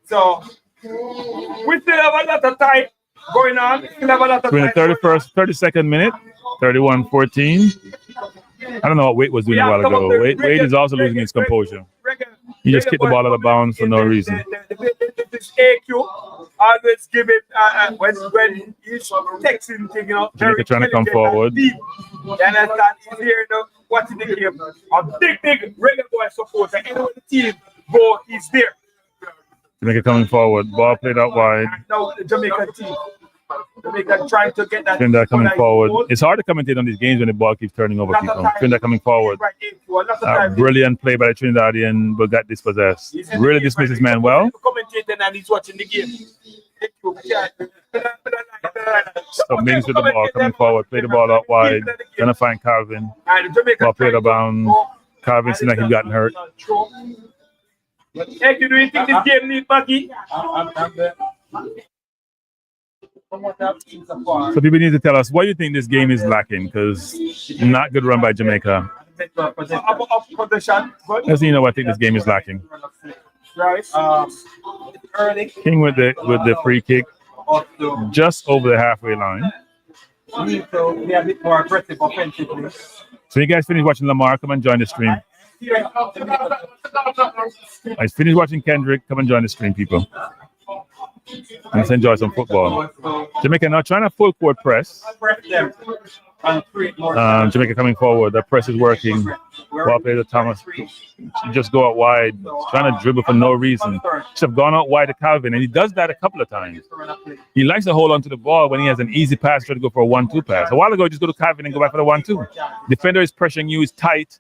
So we still have a lot of time going on. We still have a lot of
We're in the 32nd minute, 31-14. I don't know what Wade was doing a while ago. Wade is also losing his composure. He just kicked the ball out of bounds for no reason.
This AQ always give it when he's texting, taking out.
Jamaica trying to come forward.
You understand? He's here now watching the game. A big Reggae Boyz supporter. Anywhere the team go, he's there.
Jamaica coming forward. Ball played out wide.
Now the Jamaican team. Jamaica trying to get that.
Trinidad coming forward. It's hard to commentate on these games when the ball keeps turning over people. Trinidad coming forward. Brilliant play by the Trinidadian, but got dispossessed. Really dismissed his man well.
Commentating and he's watching the game.
So Mings with the ball coming forward. Play the ball out wide. Gonna find Calvin. Ball played around. Calvin seemed like he's gotten hurt.
Hey, do you think this game needs Maggie?
So people need to tell us what you think this game is lacking, because not good run by Jamaica. Let's see, what I think this game is lacking. King with the free kick just over the halfway line. So you guys finished watching Lamar, come and join the stream. I finished watching Kendrick, come and join the stream, people. Let's enjoy some football. Jamaica now trying to full court press. Jamaica coming forward. The press is working. Ball play to Thomas. Just go out wide. Trying to dribble for no reason. Should have gone out wide to Calvin, and he does that a couple of times. He likes to hold on to the ball when he has an easy pass, try to go for a 1-2 pass. A while ago, just go to Calvin and go back for the 1-2. Defender is pressuring you, is tight.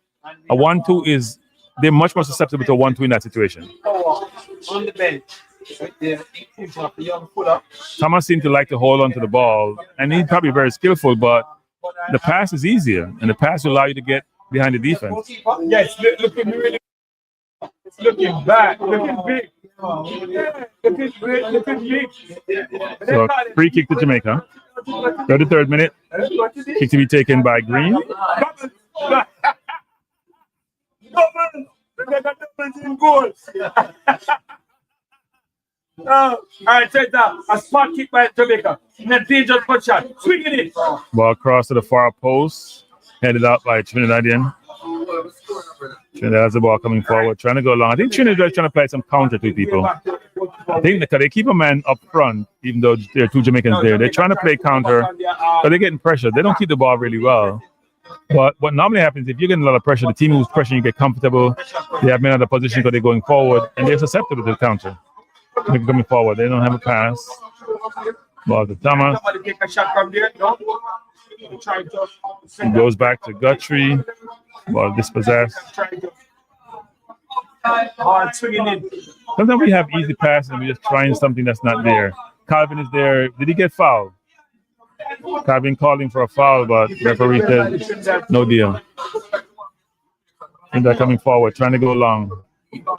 A 1-2 is, they're much more susceptible to a 1-2 in that situation.
On the bench.
Thomas seemed to like to hold on to the ball, and he's probably very skillful, but the pass is easier, and the pass will allow you to get behind the defense.
Yes, looking really, looking back, looking big. Looking big.
So free kick to Jamaica. 33rd minute. Kick to be taken by Green.
All right, check that. A spot kick by Jamaica. In a dangerous punch shot. Swinging it.
Ball across to the far post. Headed out by Trinidadian. Trinidad has the ball coming forward, trying to go long. I think Trinidad is trying to play some counter to people. I think because they keep a man up front, even though there are two Jamaicans there. They're trying to play counter, but they're getting pressure. They don't keep the ball really well. But what normally happens, if you're getting a lot of pressure, the team who's pressuring you get comfortable. They have men out of position because they're going forward, and they're susceptible to the counter. They're coming forward. They don't have a pass. Ball to Thomas. It goes back to Guthrie. Ball dispossessed. Sometimes we have easy passes and we're just trying something that's not there. Calvin is there. Did he get fouled? Calvin calling for a foul, but referee said no deal. Trinidad coming forward, trying to go long.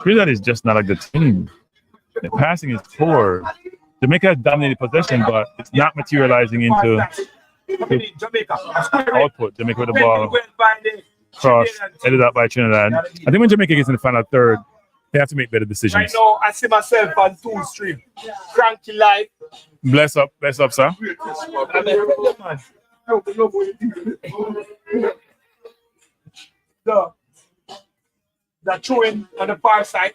Trinidad is just not like the team. The passing is poor. Jamaica has dominated possession, but it's not materializing into output. Jamaica with the ball. Cross, headed up by Trinidad. I think when Jamaica gets in the final third, they have to make better decisions.
I know I see myself on 2 stream. Cranky life.
Bless up, sir.
The throwing on the far side.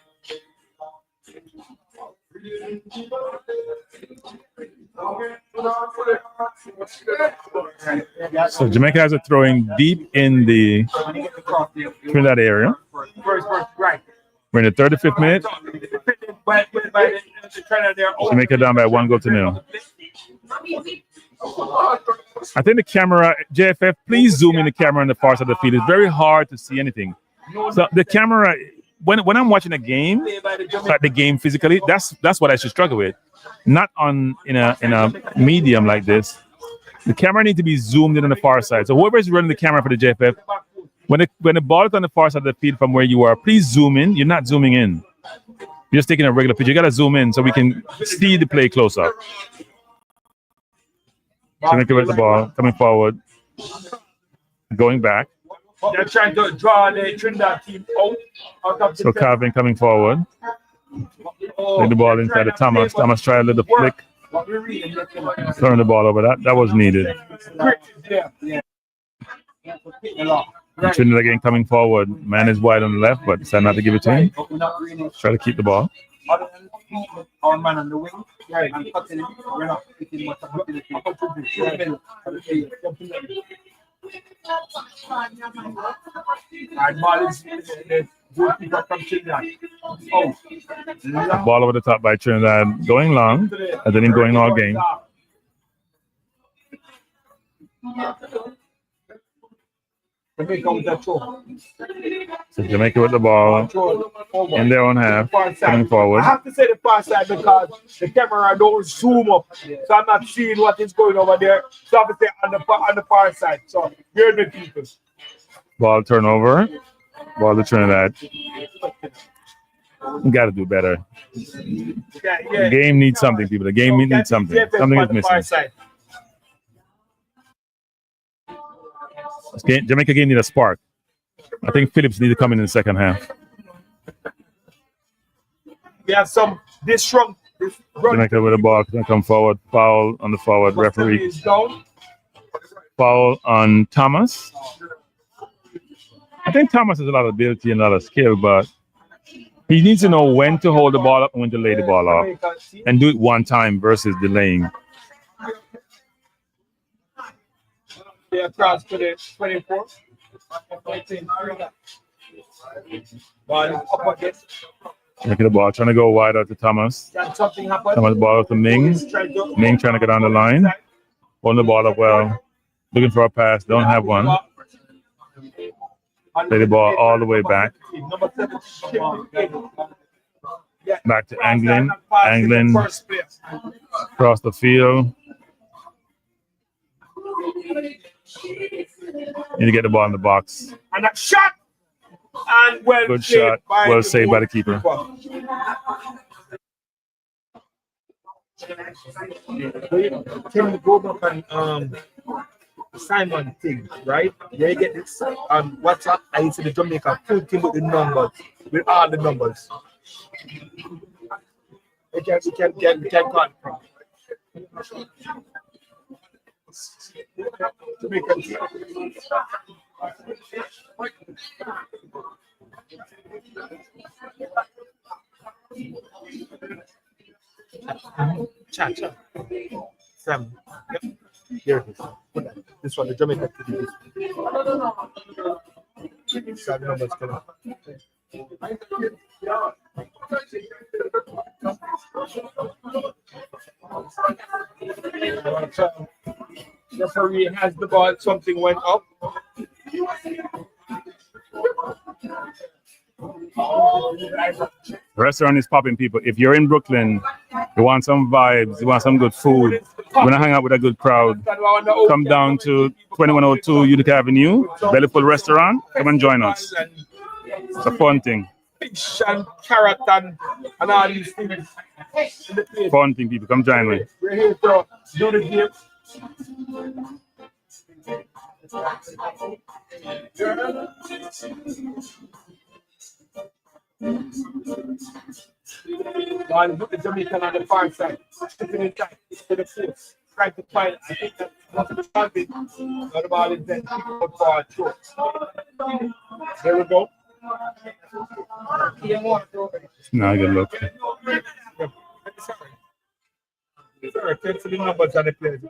So Jamaica has a throwing deep in the Trinidad area.
Right.
We're in the 35th minute. Jamaica down by 1-0. I think the camera, JFF, please zoom in the camera on the far side of the field. It's very hard to see anything. So the camera, when I'm watching a game, like the game physically, that's what I should struggle with. Not in a medium like this. The camera needs to be zoomed in on the far side. So whoever is running the camera for the JFF, when the ball is on the far side of the field from where you are, please zoom in. You're not zooming in. You're just taking a regular picture. You got to zoom in so we can see the play close up. Jamaica with the ball, coming forward, going back.
They're trying to draw the Trinidad team out of the
So Calvin coming forward. Take the ball inside the Thomas. Thomas tried a little flick. Turn the ball over. That was needed. Trinidad again coming forward. Man is wide on the left, but decided not to give it to him. Try to keep the ball.
Our man on the wing, and cutting it. We're not picking much of and ball is the goalkeeper from Trinidad.
Ball over the top by Trinidad, going long, and then him going all game.
Jamaica with that throw.
So Jamaica with the ball in their own half, coming forward.
I have to say the far side because the camera don't zoom up, so I'm not seeing what is going over there. So I have to say on the far side. So we're the people.
Ball turnover. Ball to Trinidad. You got to do better. The game needs something, people. The game needs something. Something is missing. Jamaica game need a spark. I think Phillips need to come in the second half.
We have some strong.
Jamaica with the ball can come forward. Foul on the forward referee. Foul on Thomas. I think Thomas has a lot of ability and a lot of skill, but he needs to know when to hold the ball up and when to lay the ball off, and do it one time versus delaying.
Across to the 24. Ball up again.
Look at the ball, trying to go wide out to Thomas. Thomas ball out to Ming. Ming trying to get on the line. Holding the ball up well. Looking for a pass. Don't have one. Play the ball all the way back. Back to Anglin. Anglin across the field. Need to get the ball in the box.
And a shot. And well
good shot. Well saved by the keeper.
Can we go back and Simon thing, right? They get this on WhatsApp. I see the Jamaica full team with the numbers, with all the numbers. We can call it from. Jamaica. Cha. Sam. Yep. Here it is. This one, the Jamaica. Seven numbers coming. Referee has the ball. Something went up.
Restaurant is popping, people. If you're in Brooklyn, you want some vibes, you want some good food, you want to hang out with a good crowd, come down to 2102 Utica Avenue, Bellyful restaurant. Come and join us. It's a fun thing.
fish and carrot and all these things in the place.
Fun thing, people. Come join me.
We're here to do the game. One put the Jamaican on the far side, stripping it tight to the force. Try to find, I think that's what the champion. Not about it, then people for our throat. There we go.
Now good look.
Sorry, thanks for the numbers on the plate.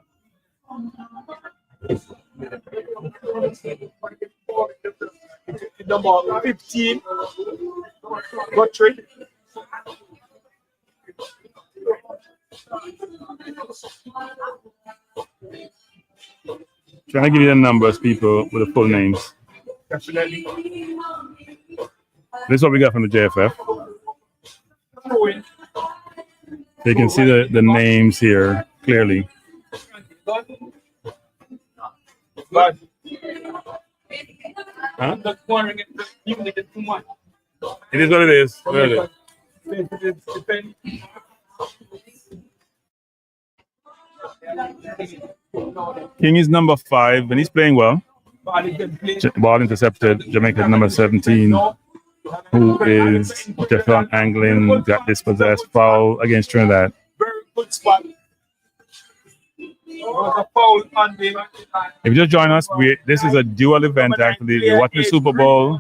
Number 15. Got three.
Trying to give you the numbers, people, with the full names.
Definitely.
This is what we got from the JFF. You can see the names here clearly.
But
Huh?
I'm not wondering if you make it too much.
It is what it is. What it is. King is number 5, and he's playing well. Ball intercepted. Jamaica's number 17, who is Jefferson Anglin, got dispossessed foul against Trinidad.
Very good spot. Was a foul on the.
If you just join us, this is a dual event actually. You're watching the Super Bowl.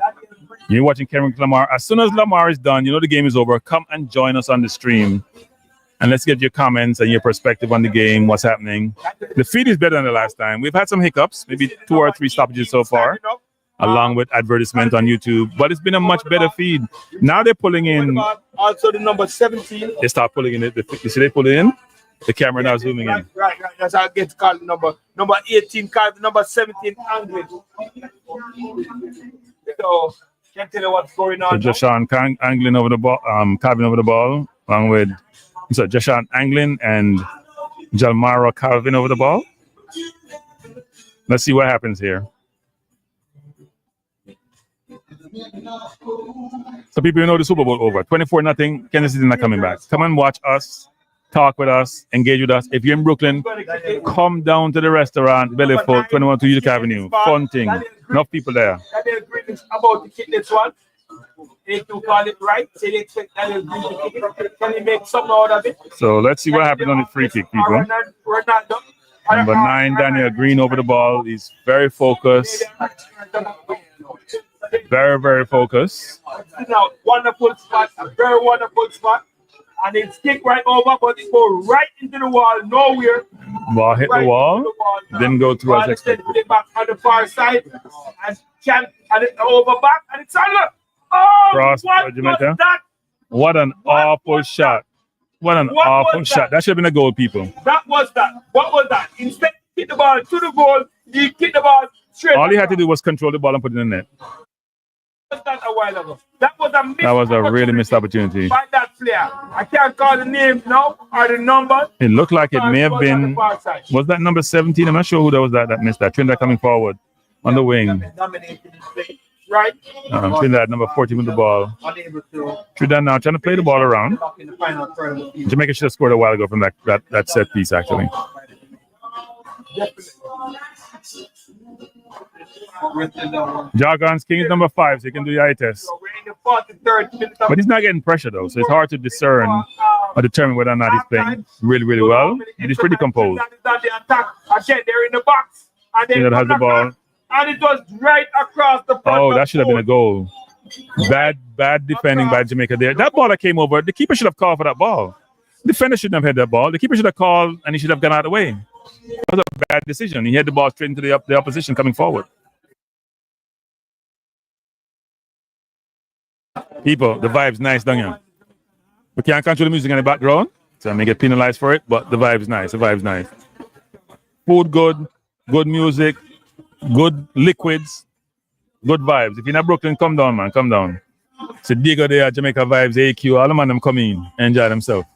You're watching Kendrick Lamar. As soon as Lamar is done, you know the game is over. Come and join us on the stream. And let's get your comments and your perspective on the game, what's happening. The feed is better than the last time. We've had some hiccups, maybe 2 or 3 stoppages so far, along with advertisement on YouTube. But it's been a much better feed. Now they're pulling in.
Also the number 17.
They start pulling in it. You see they pull it in? The camera now zooming in.
Right. That's how I get called number 18, called number 17 Anglin. So can't tell you what's going on.
So Joshan Anglin over the ball, Calvin over the ball, along with Joshan Anglin and Jalmaro Calvin over the ball. Let's see what happens here. So people, you know the Super Bowl over. 24-0. Kansas City not coming back. Come and watch us. Talk with us, engage with us. If you're in Brooklyn, come down to the restaurant, Bellyful, 21 to Utica Avenue. Fun thing. Enough people there.
Daniel Green is about to kick this one. If you call it right, say they expect Daniel Green to kick it. Can he make something out of it?
So let's see what happens on the free kick, people.
We're not done.
Number 9, Daniel Green over the ball. He's very focused. Very, very focused.
Now, wonderful spot, a very wonderful spot. And it's kicked right over, but it goes right into the wall, nowhere.
Ball hit the wall, didn't go through as expected.
Put it back on the far side, and it over back, and it's under. Oh,
Cross
what
Jamaica.
was that?
What an awful shot. What an awful shot. That should have been a goal, people.
That was that. What was that? Instead of hit the ball to the goal, he kicked the ball straight.
All he had to do was control the ball and put it in the net.
That a while ago. That was a
really missed opportunity.
By that player. I can't call the name now or the number.
It looked like it may have been. Was that number 17? I'm not sure who that was that missed that. Trinidad coming forward on the wing.
Right.
Trinidad number 14 with the ball. Trinidad now trying to play the ball around. Jamaica should have scored a while ago from that set piece actually. Jargon's King is number 5, so he can do the eye test. But he's not getting pressure though, so it's hard to discern or determine whether or not he's playing really, really well. He's pretty composed.
Again, they're in the box. And
has the ball.
And it was right across the front.
Oh, that should have been a goal. Bad defending by Jamaica there. That ball that came over, the keeper should have called for that ball. The defender shouldn't have had that ball. The keeper should have called and he should have gone out of the way. That was a bad decision. He had the ball straight into the opposition coming forward. People, the vibe's nice, don't you? We can't control the music in the background, so I may get penalized for it, but the vibe's nice. The vibe's nice. Food good, good music, good liquids, good vibes. If you're not Brooklyn, come down, man. Come down. So Diego there, Jamaica Vibes, AQ, all the man them come in, enjoy themselves.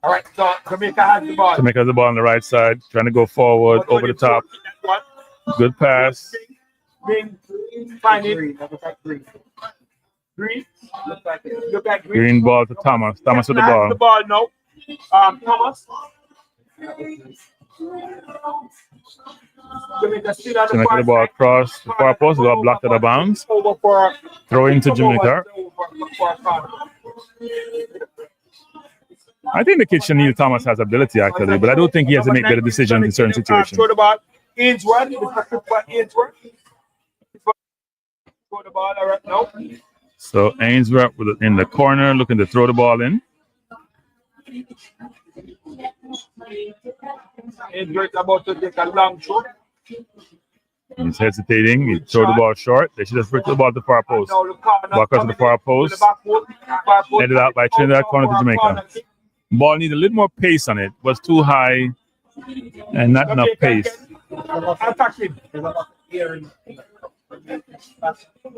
All right, so Jamaica has the ball.
Jamaica has the ball on the right side, trying to go forward, over the top. Good pass.
Green. Look at green.
Green ball to Thomas. Thomas with the
Has
ball.
the ball now. Thomas. Jamaica still on the
Jamaica the ball across the far post. Got blocked out of bounds.
Over for
Throwing to Jamaica. I think the kid Shanil Thomas has ability actually, but I don't think he has to make better decisions in certain situations.
Throw the ball. Ainsworth. Ainsworth. Throw the ball right now.
So Ainsworth in the corner looking to throw the ball in.
Ainsworth about to take a long throw.
He's hesitating. He throw the ball short. They should have thrown the ball to the far post. Ball across to the far post. Headed out by Trinidad, corner to Jamaica. Ball needs a little more pace on it. Was too high and not enough pace.
Attacking.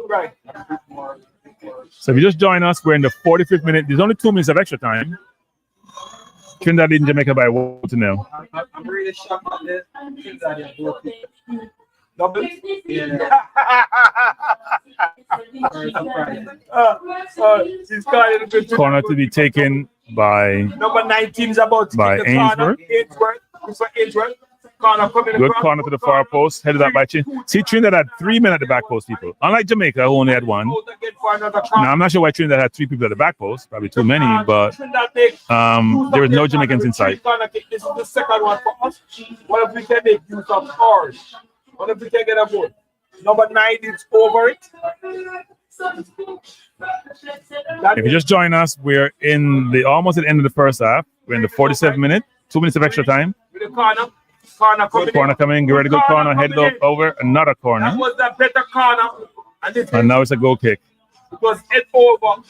Right.
So if you just join us, we're in the 45th minute. There's only 2 minutes of extra time. Trinidad leading Jamaica by 1-0.
I'm really shocked at this. Trinidad
Double?
Yeah.
She's got it.
Corner to be taken by
Number 19 is about to
by
kick the corner.
Ainsworth.
This for Ainsworth. Corner coming
Good
across.
corner to the far post, headed up by Chin. See, Trinidad had 3 men at the back post, people. Unlike Jamaica, who only had 1.
Out again for another corner.
Now, I'm not sure why Trinidad had 3 people at the back post, probably too many, but
Trinidad makes
there was no Jamaicans inside.
corner kick. This is the second one for us. What if we can make use of ours? What if we can get a goal? Number 9 is over it.
If you just join us, we're in the almost at the end of the first half. We're in the 47th minute, 2 minutes of extra time.
With the corner. Corner
Coming in, get ready to go corner, headed over another corner.
That was the better corner.
And now it's a goal kick.
It was head over.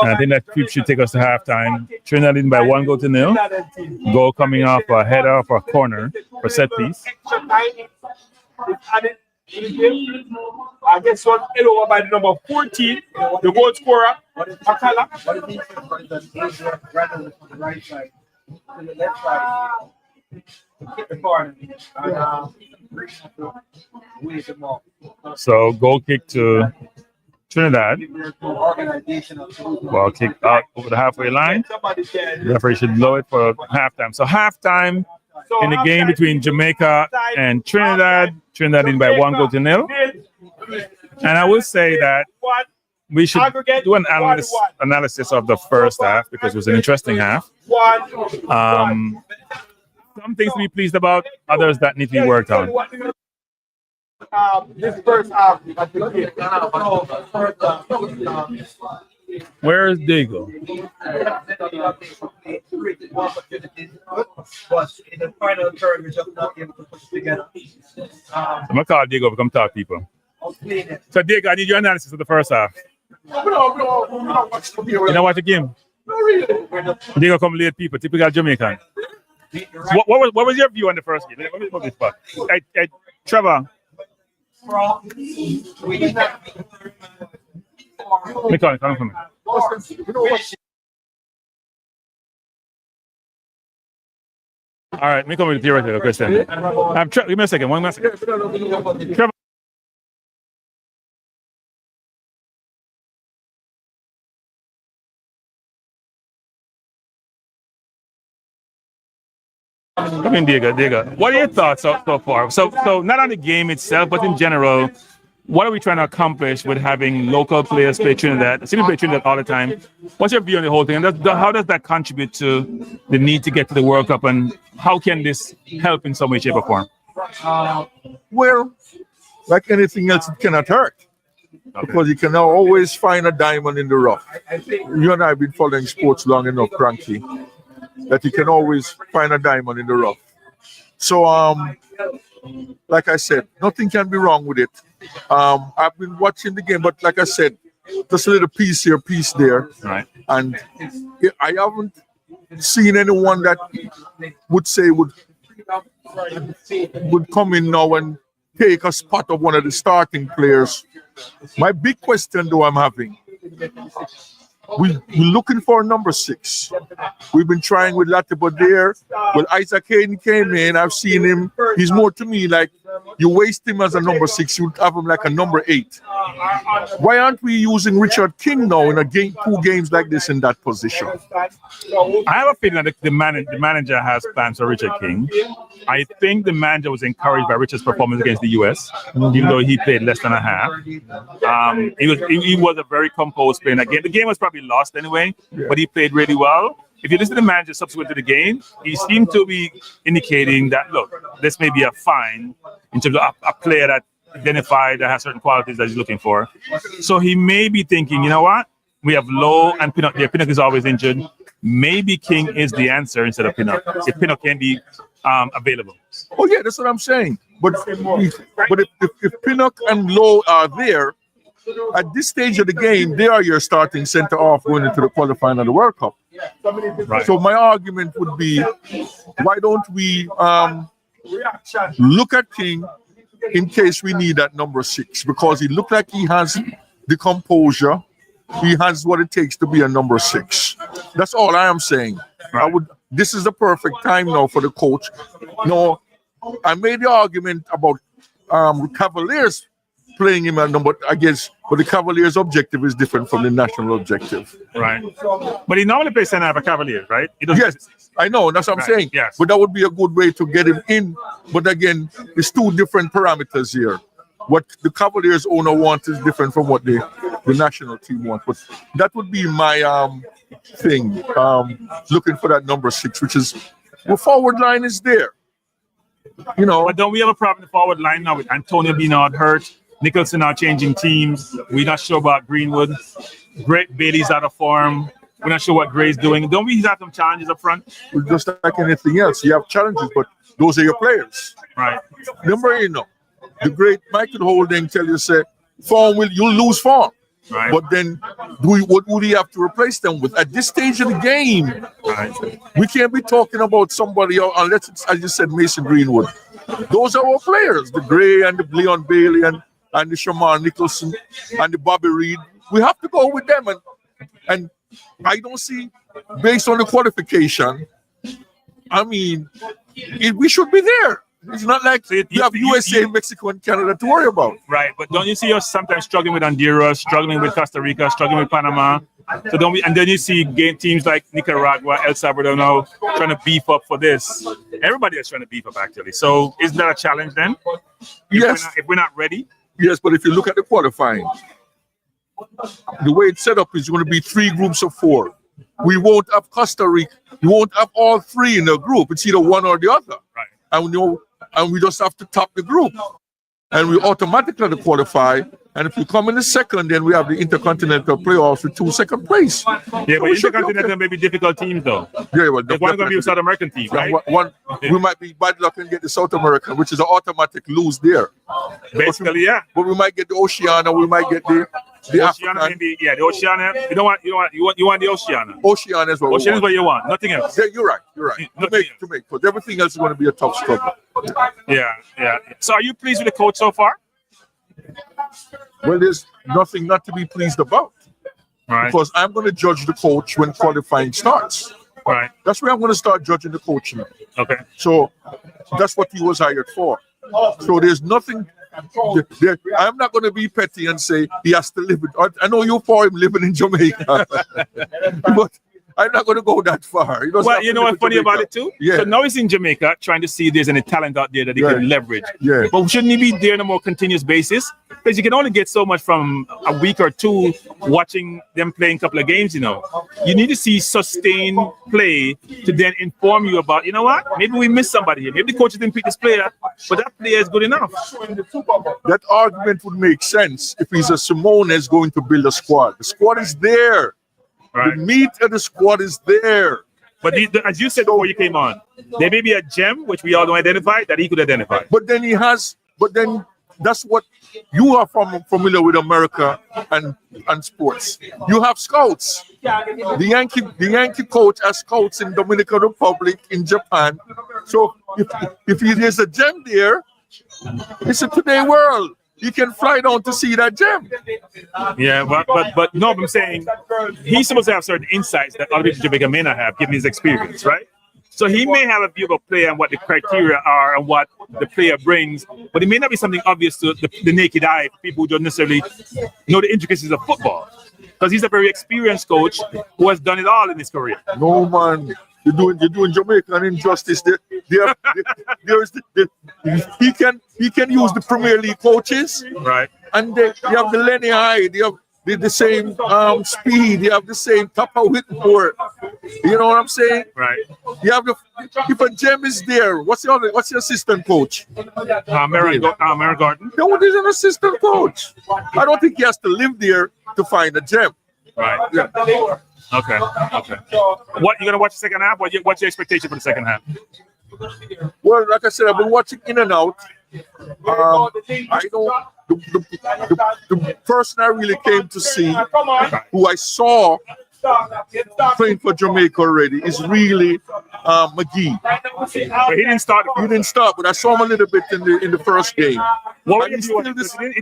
And I think that should take us to halftime. Trinidad leading by 1-0. Goal coming off a header off a corner for set piece.
I guess one head over by the number 14, the goal scorer, Makala.
What is the rather on the right side? To the left side. Hit the corner.
So goal kick to Trinidad. Ball kicked out over the halfway line. The referee should blow it for halftime. So halftime in the game between Jamaica and Trinidad. Trinidad in by 1-0. And I will say that we should do an analysis of the first half because it was an interesting half. Some things to be pleased about, others that need to be worked on.
This first half,
Where is Diego?
But in the final third, we're just not able to put it together.
I'm going to call Diego to come talk to people. So, Diego, I need your analysis of the first half. You know what the game? Diego come late, people, typical Jamaican. What was your view on the first game? Let me put this back. Trevor. Come. All right, me come with the theoretical question. Give me a second. 1 second. Trevor. Come in, Diego. What are your thoughts so far? So not on the game itself, but in general, what are we trying to accomplish with having local players play Trinidad? Seem to play Trinidad all the time. What's your view on the whole thing? And how does that contribute to the need to get to the World Cup? And how can this help in some way, shape, or form?
Well, like anything else, it cannot hurt. Okay. Because you can always find a diamond in the rough. You and I have been following sports long enough, Frankie, that you can always find a diamond in the rough. So, like I said, nothing can be wrong with it. I've been watching the game, but like I said, just a little piece here, piece there.
Right.
And I haven't seen anyone that would say would come in now and take a spot of one of the starting players. My big question, though, I'm having, we're looking for number 6. We've been trying with Latipo there. Well, Isaac Hayden came in. I've seen him. He's more to me like you waste him as a number 6, you have him like a number 8. Why aren't we using Richard King now in a game, 2 games like this in that position?
I have a feeling that the manager has plans for Richard King. I think the manager was encouraged by Richard's performance against the US, even though he played less than a half. He was a very composed player. Again, the game was probably lost anyway, but he played really well. If you listen to the manager subsequent to the game, he seemed to be indicating that, look, this may be a fine in terms of a player that identified that has certain qualities that he's looking for. So he may be thinking, you know what? We have Lowe and Pinnock here. Pinnock is always injured. Maybe King is the answer instead of Pinnock. If Pinnock can be available.
Oh, yeah, that's what I'm saying. But if Pinnock and Lowe are there, at this stage of the game, they are your starting center off going into the qualifying of the World Cup.
Right.
So my argument would be, why don't we look at King in case we need that number 6? Because he looked like he has the composure. He has what it takes to be a number 6. That's all I am saying.
Right.
This is the perfect time now for the coach. No, I made the argument about Cavaliers playing him at number, I guess, but the Cavaliers' objective is different from the national objective.
Right. But he normally plays center for Cavaliers, right?
Yes, I know. That's what I'm saying.
Yes.
But that would be a good way to get him in. But again, it's 2 different parameters here. What the Cavaliers owner wants is different from what the national team wants. But that would be my thing. Looking for that number 6, which is the forward line is there. You know.
But don't we have a problem in the forward line now with Antonio being out hurt? Nicholson now changing teams. We're not sure about Greenwood. Great Bailey's out of form. We're not sure what Gray's doing. Don't we have some challenges up front?
Just like anything else, you have challenges, but those are your players.
Right.
Remember, the great Michael Holding tell you, say, you'll lose form.
Right.
But then, what would he have to replace them with? At this stage of the game,
Right.
we can't be talking about somebody else unless it's, as you said, Mason Greenwood. Those are our players, the Gray and the Leon Bailey and the Shamar Nicholson and the Bobby Reed. We have to go with them. And I don't see, based on the qualification, I mean, we should be there. It's not like you have USA, Mexico, and Canada to worry about.
Right, but don't you see us sometimes struggling with Honduras, struggling with Costa Rica, struggling with Panama? So don't we? And then you see teams like Nicaragua, El Salvador now trying to beef up for this. Everybody is trying to beef up actually. So isn't that a challenge then?
Yes.
If we're not ready.
Yes, but if you look at the qualifying, the way it's set up is going to be 3 groups of 4. We won't have Costa Rica. We won't have all 3 in the group. It's either one or the other.
Right.
And we just have to top the group. And we automatically qualify. And if you come in the second, then we have the Intercontinental playoffs with 2 second place.
Yeah, but Intercontinental may be difficult teams though.
Yeah, well,
there's one going to be a South American team, right?
We might be bad luck and get the South American, which is an automatic lose there.
Basically, yeah.
But we might get the Oceania, we might get the
Oceania, maybe, yeah, the Oceania. You want the Oceania.
Oceania is what
Oceania is what you want, nothing else.
Yeah, you're right. To make, because everything else is going to be a tough struggle.
Yeah. So are you pleased with the coach so far?
Well, there's nothing not to be pleased about.
Right.
Because I'm going to judge the coach when qualifying starts.
Right.
That's where I'm going to start judging the coach now.
Okay.
So that's what he was hired for. So there's nothing. I'm not going to be petty and say he has to live. I know you're for him living in Jamaica, but I'm not going to go that far.
Well, you know what's funny about it too?
Yeah.
So now he's in Jamaica trying to see if there's any talent out there that he can leverage.
Yeah.
But shouldn't he be there on a more continuous basis? Because you can only get so much from a week or 2 watching them playing a couple of games, You need to see sustained play to then inform you about, you know what? Maybe we missed somebody here. Maybe the coach didn't pick this player, but that player is good enough.
That argument would make sense if he's a Simone is going to build a squad. The squad is there.
Right.
The meat of the squad is there.
But as you said before you came on, there may be a gem which we all don't identify that he could identify.
But then that's what you are familiar with America and sports. You have scouts. The Yankee coach has scouts in Dominican Republic, in Japan. So if there's a gem there, it's a today world. You can fly down to see that gem.
Yeah, but no, I'm saying he's supposed to have certain insights that other people in Jamaica may not have, given his experience, right?
So he may have a view of a player and what the criteria are and what the player brings, but it may not be something obvious to the naked eye, people who don't necessarily know the intricacies of football. Because he's a very experienced coach who has done it all in his career.
No, man. You're doing Jamaica an injustice. He can use the Premier League coaches.
Right.
And they have the Lenny Hyde. They have the same speed. They have the same Tapa Whitmore. You know what I'm saying?
Right.
You have if a gem is there, what's your assistant coach?
Mary Gordon.
No, he's an assistant coach. I don't think he has to live there to find a gem.
Right.
Yeah.
Okay. What, you gonna watch the second half? What's your expectation for the second half?
Well, like I said, I've been watching in and out. I don't. The person I really came to see, who I saw playing for Jamaica already, is really McGee.
But he didn't start.
He didn't start, but I saw him a little bit in the first game.
What he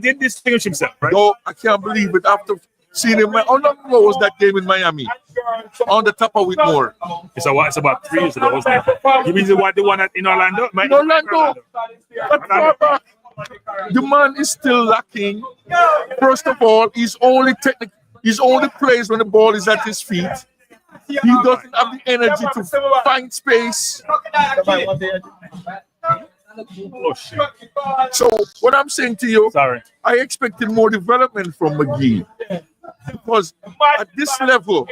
didn't distinguish himself, right?
No, I can't believe it. After seeing him, how long ago was that game in Miami? On the top of Whitmore.
It's about 3 years ago, wasn't it? You mean the one in Orlando?
In Orlando. The man is still lacking. First of all, he's only plays when the ball is at his feet. He doesn't have the energy to find space.
Oh, shit.
So what I'm saying to you,
sorry,
I expected more development from McGee, because at this level,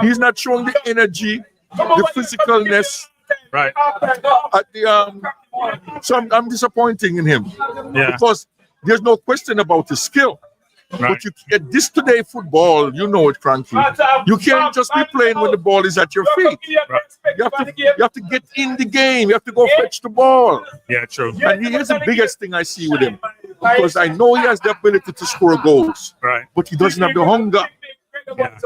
he's not showing the energy, the physicalness.
Right.
At the so I'm disappointing in him.
Yeah.
Because there's no question about his skill.
Right.
But this today football, you know it, Frankie. You can't just be playing when the ball is at your feet.
Right.
You have to get in the game. You have to go fetch the ball.
Yeah, true.
And here's the biggest thing I see with him, because I know he has the ability to score goals.
Right.
But he doesn't have the hunger.
Yeah.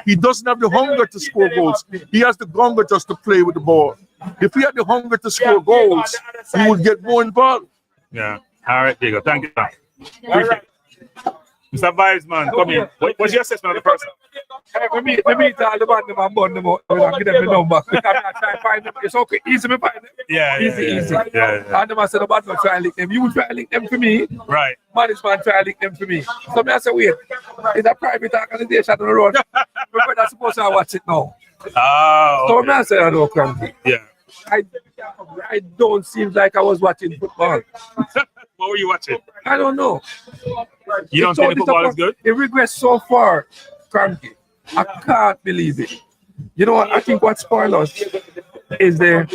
He doesn't have the hunger to score goals. He has the hunger just to play with the ball. If he had the hunger to score goals, he would get more involved.
Yeah. All right, Diego. Thank you. Appreciate it. Mr. Vibes, man, come in. What's your assessment of the person?
Let me tell the man them and bun them out and give them the number. Because I try to find them. It's okay. Easy to find them.
Yeah.
Easy.
Yeah.
And them I said the bad man try to link them. You try to link them for me.
Right.
Management try to link them for me. So I say, wait, it's a private organization on the road. We're not supposed to watch it now.
Oh.
So I say, I don't come.
Yeah.
I don't seem like I was watching football.
What were you watching?
I don't know.
You don't think the football is good?
It regressed so far, Frankie. I can't believe it. You know what? I think what spoiled us is the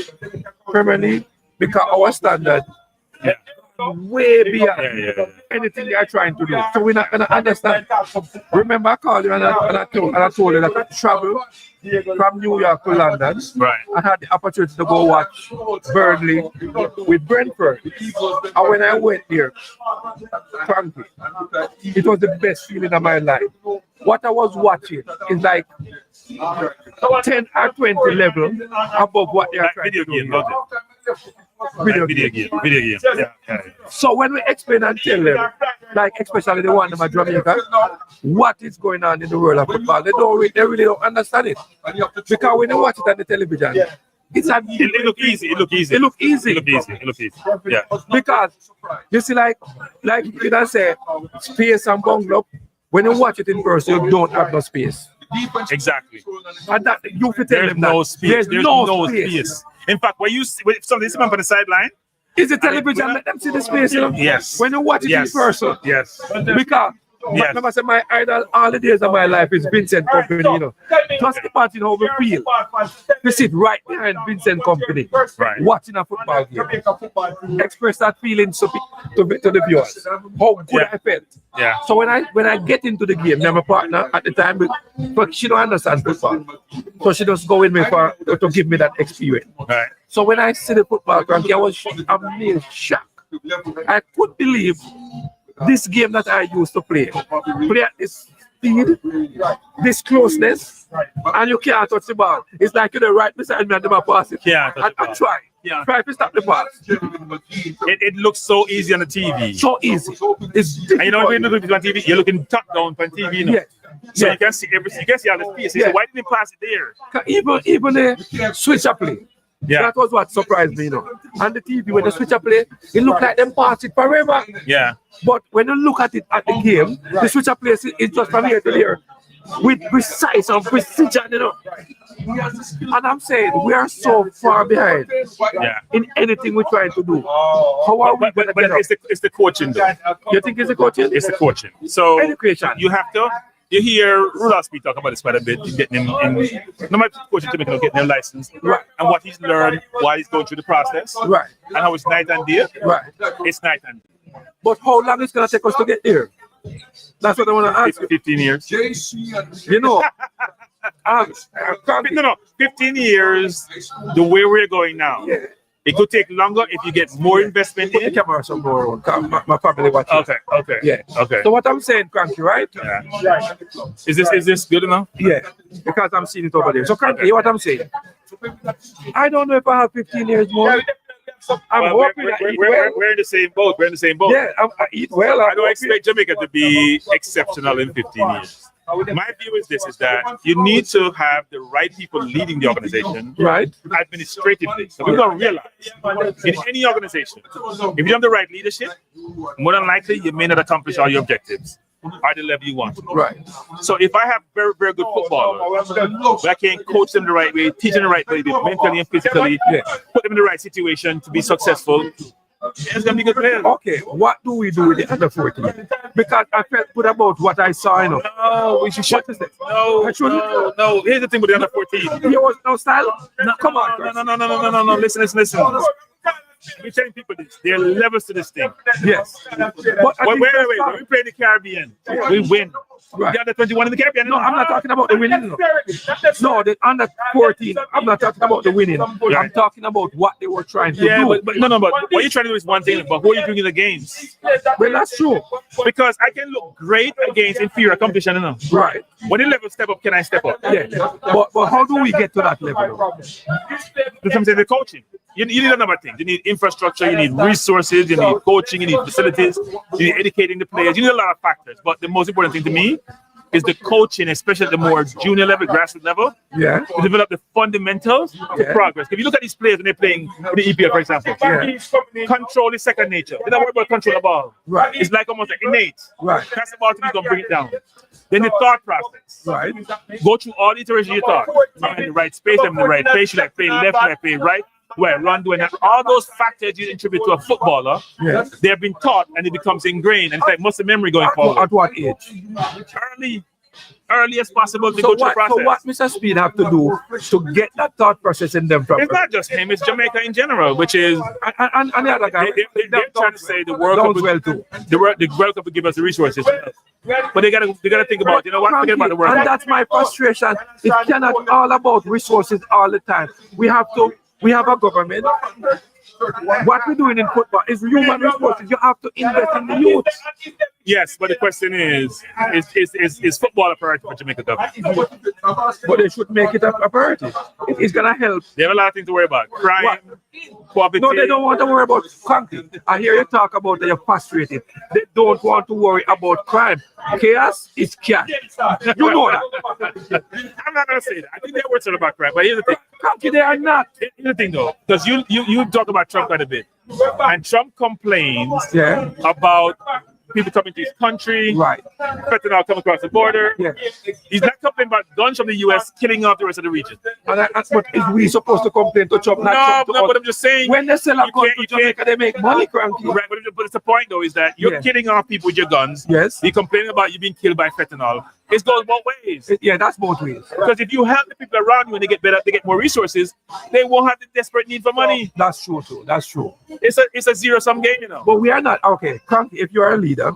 Premier League, because our standard way beyond anything they are trying to do. So we're not gonna understand. Remember, I called you and I told you that I traveled from New York to London.
Right.
I had the opportunity to go watch Burnley with Brentford. And when I went there, Frankie, it was the best feeling of my life. What I was watching is like 10 or 20 level above what they are trying to do. Video game. Yeah. So when we explain and tell them, like especially the one in Jamaica, what is going on in the world of football, they really don't understand it. Because when they watch it on the television, it look easy.
Yeah.
Because you see, like you know, say space and bungalow. When you watch it in person, you don't have no space.
Exactly.
And that you can tell them
no
that
space. There's no space. In fact, when somebody see on the sideline,
is the television let them see the space? You know?
Yes.
When you watch it in person.
Yes.
Because remember, I said my idol all the days of my life is Vincent Company. You know, just imagine how we feel. We sit right behind Vincent Company,
right,
watching a football game. Express that feeling to the viewers. How good I felt.
Yeah.
So when I get into the game, my partner at the time, but she don't understand football, so she just go with me to give me that experience.
Right.
So when I see the football, I was amazed, shocked. I couldn't believe this game that I used to play at this speed, this closeness, and you can't touch the ball. It's like you're right beside me and the pass it.
Yeah.
I try. Yeah. Try to stop the pass.
It looks so easy on the TV.
So easy. It's
and you know when you look on TV, you're looking top down on TV. You know? So you can see everything. You can see all the space. So why didn't he pass it there?
Even the switcher play.
Yeah.
That was what surprised me, you know. And the TV, when the switcher play, it looked like them pass it forever.
Yeah.
But when you look at it at the game, the switcher play is just from here to there with precise and precision, you know. And I'm saying we are so far behind in anything we're trying to do. How are we going to get up?
It's the coaching, though.
You think it's the coaching?
It's the coaching. So
education.
You have to. You hear Rudolph speak talk about this quite a bit. He's getting him in. No matter coaching Jamaica, getting their license,
right?
And what he's learned while he's going through the process,
right?
And how it's night and day,
right?
It's night and day.
But how long is it going to take us to get there? That's what I want to ask.
15 years.
You know,
15 years. The way we're going now.
Yeah.
It could take longer if you get more investment in.
The camera some more. My family watching.
Okay.
Yeah.
Okay.
So what I'm saying, Cranky, right?
Yeah. Is this good enough?
Yeah. Because I'm seeing it over there. So Cranky, what I'm saying. I don't know if I have 15 years more. I'm hoping
we're in the same boat. We're in the same boat.
Yeah, I eat well.
I don't expect Jamaica to be exceptional in 15 years. My view is this: is that you need to have the right people leading the organization,
right?
Administratively. So we're going to realize in any organization, if you don't have the right leadership, more than likely you may not accomplish all your objectives at the level you want.
Right.
So if I have very, very good footballers, but I can coach them the right way, teach them the right way, mentally and physically, put them in the right situation to be successful, it's gonna be good players.
Okay, what do we do with the under 14? Because I felt good about what I saw. You know.
No, we should shut this. No. Here's the thing with the under 14.
There was no style. No, come on.
No. Listen. We're telling people this. There are levels to this thing.
Yes.
But wait. When we play in the Caribbean, we win.
Right.
The under 21 in the Caribbean.
No, I'm not talking about the winning. No, the under 14. I'm not talking about the winning. Yeah. I'm talking about what they were trying to do.
But what you're trying to do is one thing, but who are you doing in the games?
Well, that's true.
Because I can look great against inferior competition,
Right.
When the level step up, can I step up?
Yeah. But how do we get to that level?
Because the coaching. You need a number of things. You need infrastructure, you need resources, you need coaching, you need facilities, you need educating the players. You need a lot of factors. But the most important thing to me is the coaching, especially at the more junior level, grassroots level.
Yeah.
To develop the fundamentals to progress. If you look at these players when they're playing the EPL, for example, control is second nature. They don't worry about control the ball.
Right.
It's like almost innate.
Right.
Pass the ball to me, gonna bring it down. Then the thought process.
Right.
Go through all the iterations of your thought. I'm in the right space, I'm in the right place, should I play left, should I play right? Where run doing that, all those factors you attribute to a footballer, they have been taught and it becomes ingrained, and it's like muscle memory going forward.
At what age?
Early as possible to go through the process.
So what Mr. Speed have to do to get that thought process in them?
It's not just him; it's Jamaica in general, which is
and the other guy.
They're trying to say the World Cup
well too.
The World Cup will give us the resources, but they gotta think about forget about the World Cup.
And that's my frustration. It cannot all about resources all the time. We have a government. What we're doing in football is human resources. You have to invest in the youth.
Yes, but the question is football a priority for Jamaica government?
But they should make it a priority. It's gonna help.
They have a lot of things to worry about. Crime, poverty.
No, they don't want to worry about crime. I hear you talk about that you're frustrated. They don't want to worry about crime. Chaos is cash. You know that.
I'm not gonna say that. I think they're worried about crime. But here's the thing.
They are not.
Here's the thing though, because you talk about Trump quite a bit, and Trump complains about people coming to his country, fentanyl coming across the border.
Yeah.
He's not complaining about guns from the U.S. killing off the rest of the region.
And that's what is we supposed to complain to Trump?
No, but I'm just saying,
when they sell a gun to Jamaica, they make money, Cranky.
Right, but it's the point though is that you're killing off people with your guns.
Yes.
You're complaining about you being killed by fentanyl. It goes both ways.
Yeah, that's both ways.
Because if you help the people around you and they get better, they get more resources, they won't have the desperate need for money.
That's true too. That's true.
It's a zero-sum game,
But we are not okay. Cranky, if you are a leader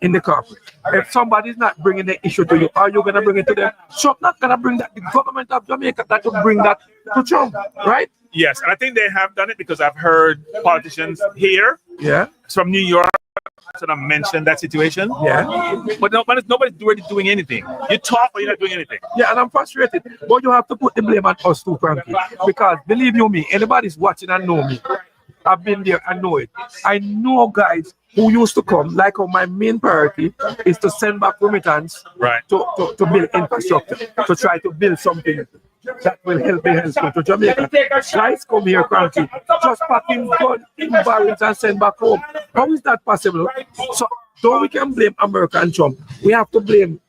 in the corporate, if somebody's not bringing the issue to you, are you gonna bring it to them? Trump not gonna bring that. The government of Jamaica that will bring that to Trump, right?
Yes, and I think they have done it because I've heard politicians here, from New York, sort of mention that situation.
Yeah.
But nobody's really doing anything. You talk, but you're not doing anything.
Yeah, and I'm frustrated. But you have to put the blame on us too, Cranky. Because believe you me, anybody's watching and know me. I've been there, I know it. I know guys who used to come, like my main priority is to send back remittance to build infrastructure, to try to build something that will help the health to Jamaica. Guys come here, Cranky, just packing gun in barrels and send back home. How is that possible? So, though we can blame America and Trump, we have to blame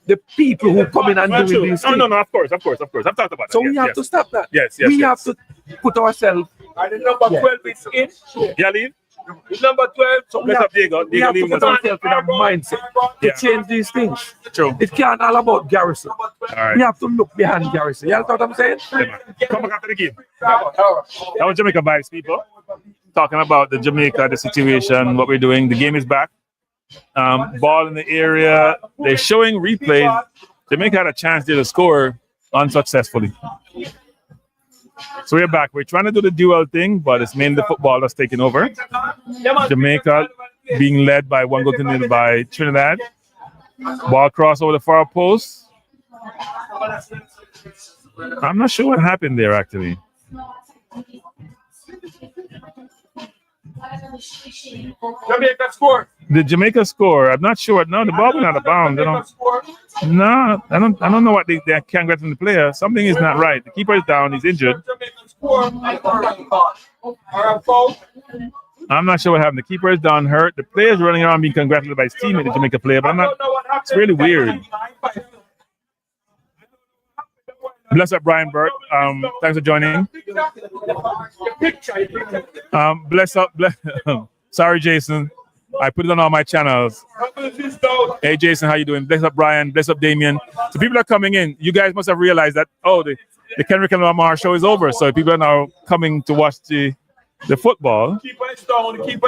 the people who come in and do these things.
No, of course. I've talked about that.
So we have to stop that.
Yes.
We have to put ourselves.
And the number 12 is in.
Yeah, leave.
The number 12.
So we have to put ourselves in a mindset to change these things.
True.
It can't all about Garrison.
Right.
We have to look behind Garrison. You know what I'm saying?
Come back after the game. That was Jamaica Vibes, people. Talking about the Jamaica, the situation, what we're doing. The game is back. Ball in the area. They're showing replays. Jamaica had a chance there to score unsuccessfully. So we're back. We're trying to do the dual thing, but it's mainly the football that's taking over. Jamaica being led by 1 goal to 0 by Trinidad. Ball cross over the far post. I'm not sure what happened there, actually.
Jamaica score.
The Jamaica score. I'm not sure. No, the ball went out of bounds. I don't know what they can't get from the player. Something is not right. The keeper is down. He's injured. I'm not sure what happened. The keeper is down, hurt. The player's running around being congratulated by his teammate, the Jamaica player, but I'm not. It's really weird. Bless up, Brian Burt. Thanks for joining. Bless up. Sorry, Jason. I put it on all my channels. Hey, Jason, how you doing? Bless up, Brian. Bless up, Damien. So people are coming in. You guys must have realized that, the Kendrick and Lamar show is over. So people are now coming to watch the football.
Keeper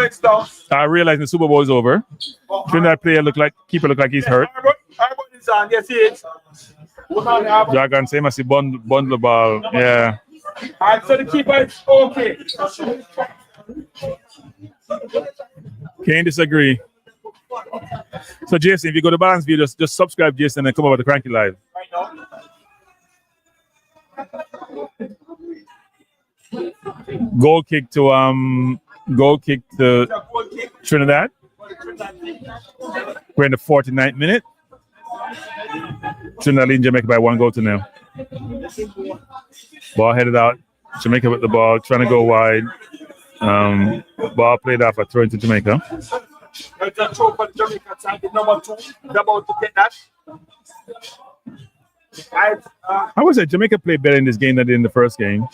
is down.
I realize the Super Bowl is over. Trinidad player keeper look like he's hurt.
Yes, he is.
Dragon say must bundle the ball. Yeah.
Alright, so the keeper is okay.
Can't disagree. So Jason, if you go to Balance View, just subscribe, Jason, and come over to Cranky Live. Goal kick to Trinidad. We're in the 49th minute. Trinidad leading Jamaica by 1 goal to 0. Ball headed out. Jamaica with the ball, trying to go wide. Ball played off a throw into Jamaica.
Number 2 is about to get that.
I would say Jamaica played better in this game than in the first game.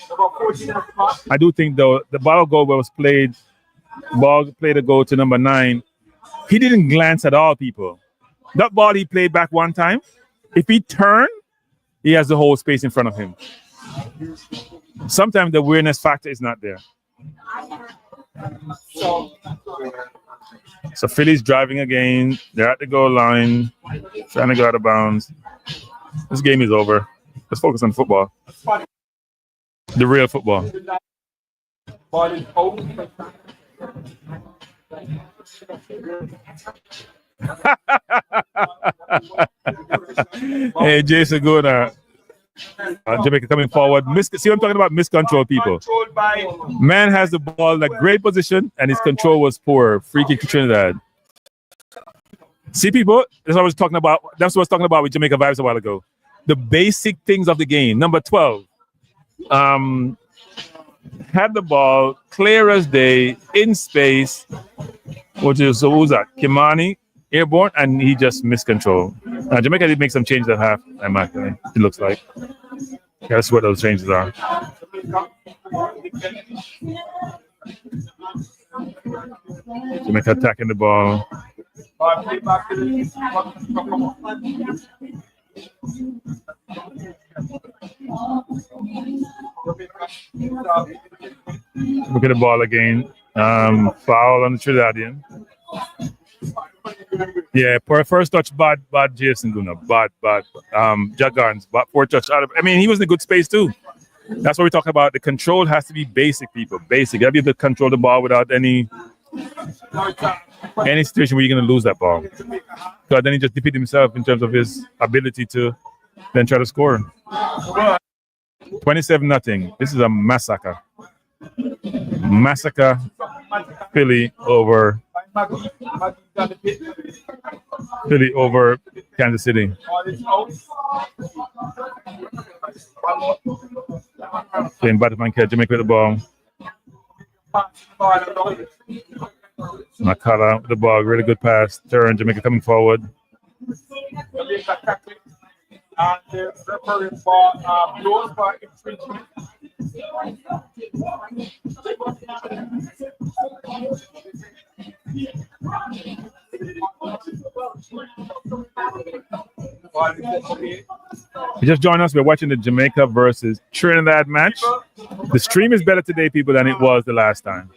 I do think, though, the ball goal was played. Ball played a goal to number 9. He didn't glance at all, people. That ball he played back one time, if he turned, he has the whole space in front of him. Sometimes the awareness factor is not there. So Philly's driving again. They're at the goal line, trying to go out of bounds. This game is over. Let's focus on football. The real football. Hey, Jason Gona. Jamaica coming forward. See what I'm talking about? Miscontrol, people. Man has the ball in a great position, and his control was poor. Free kick to Trinidad. See, people, that's what I was talking about. That's what I was talking about with Jamaica Vibes a while ago. The basic things of the game. Number 12. Had the ball, clear as day, in space. Who's that? Kimani, airborne, and he just miscontrol. Jamaica did make some changes at half time, actually. It looks like. That's what those changes are. Jamaica attacking the ball. Look at the ball again. Foul on the Trinidadian. Yeah, for first touch, bad Jason Guna. Bad. Jack Garns, bad poor touch. I mean, he was in a good space too. That's what we're talking about. The control has to be basic, people. Basic. You have to be able to control the ball without any situation where you're going to lose that ball. So then he just defeated himself in terms of his ability to then try to score. 27-0. This is a massacre.
massacre Philly over Kansas City. Playing Batman catch Jamaica with the ball. Makala with the ball, really good pass. Turn, Jamaica coming forward. You just joined us. We're watching the Jamaica versus Trinidad match. The stream is better today, people, than it was the last time.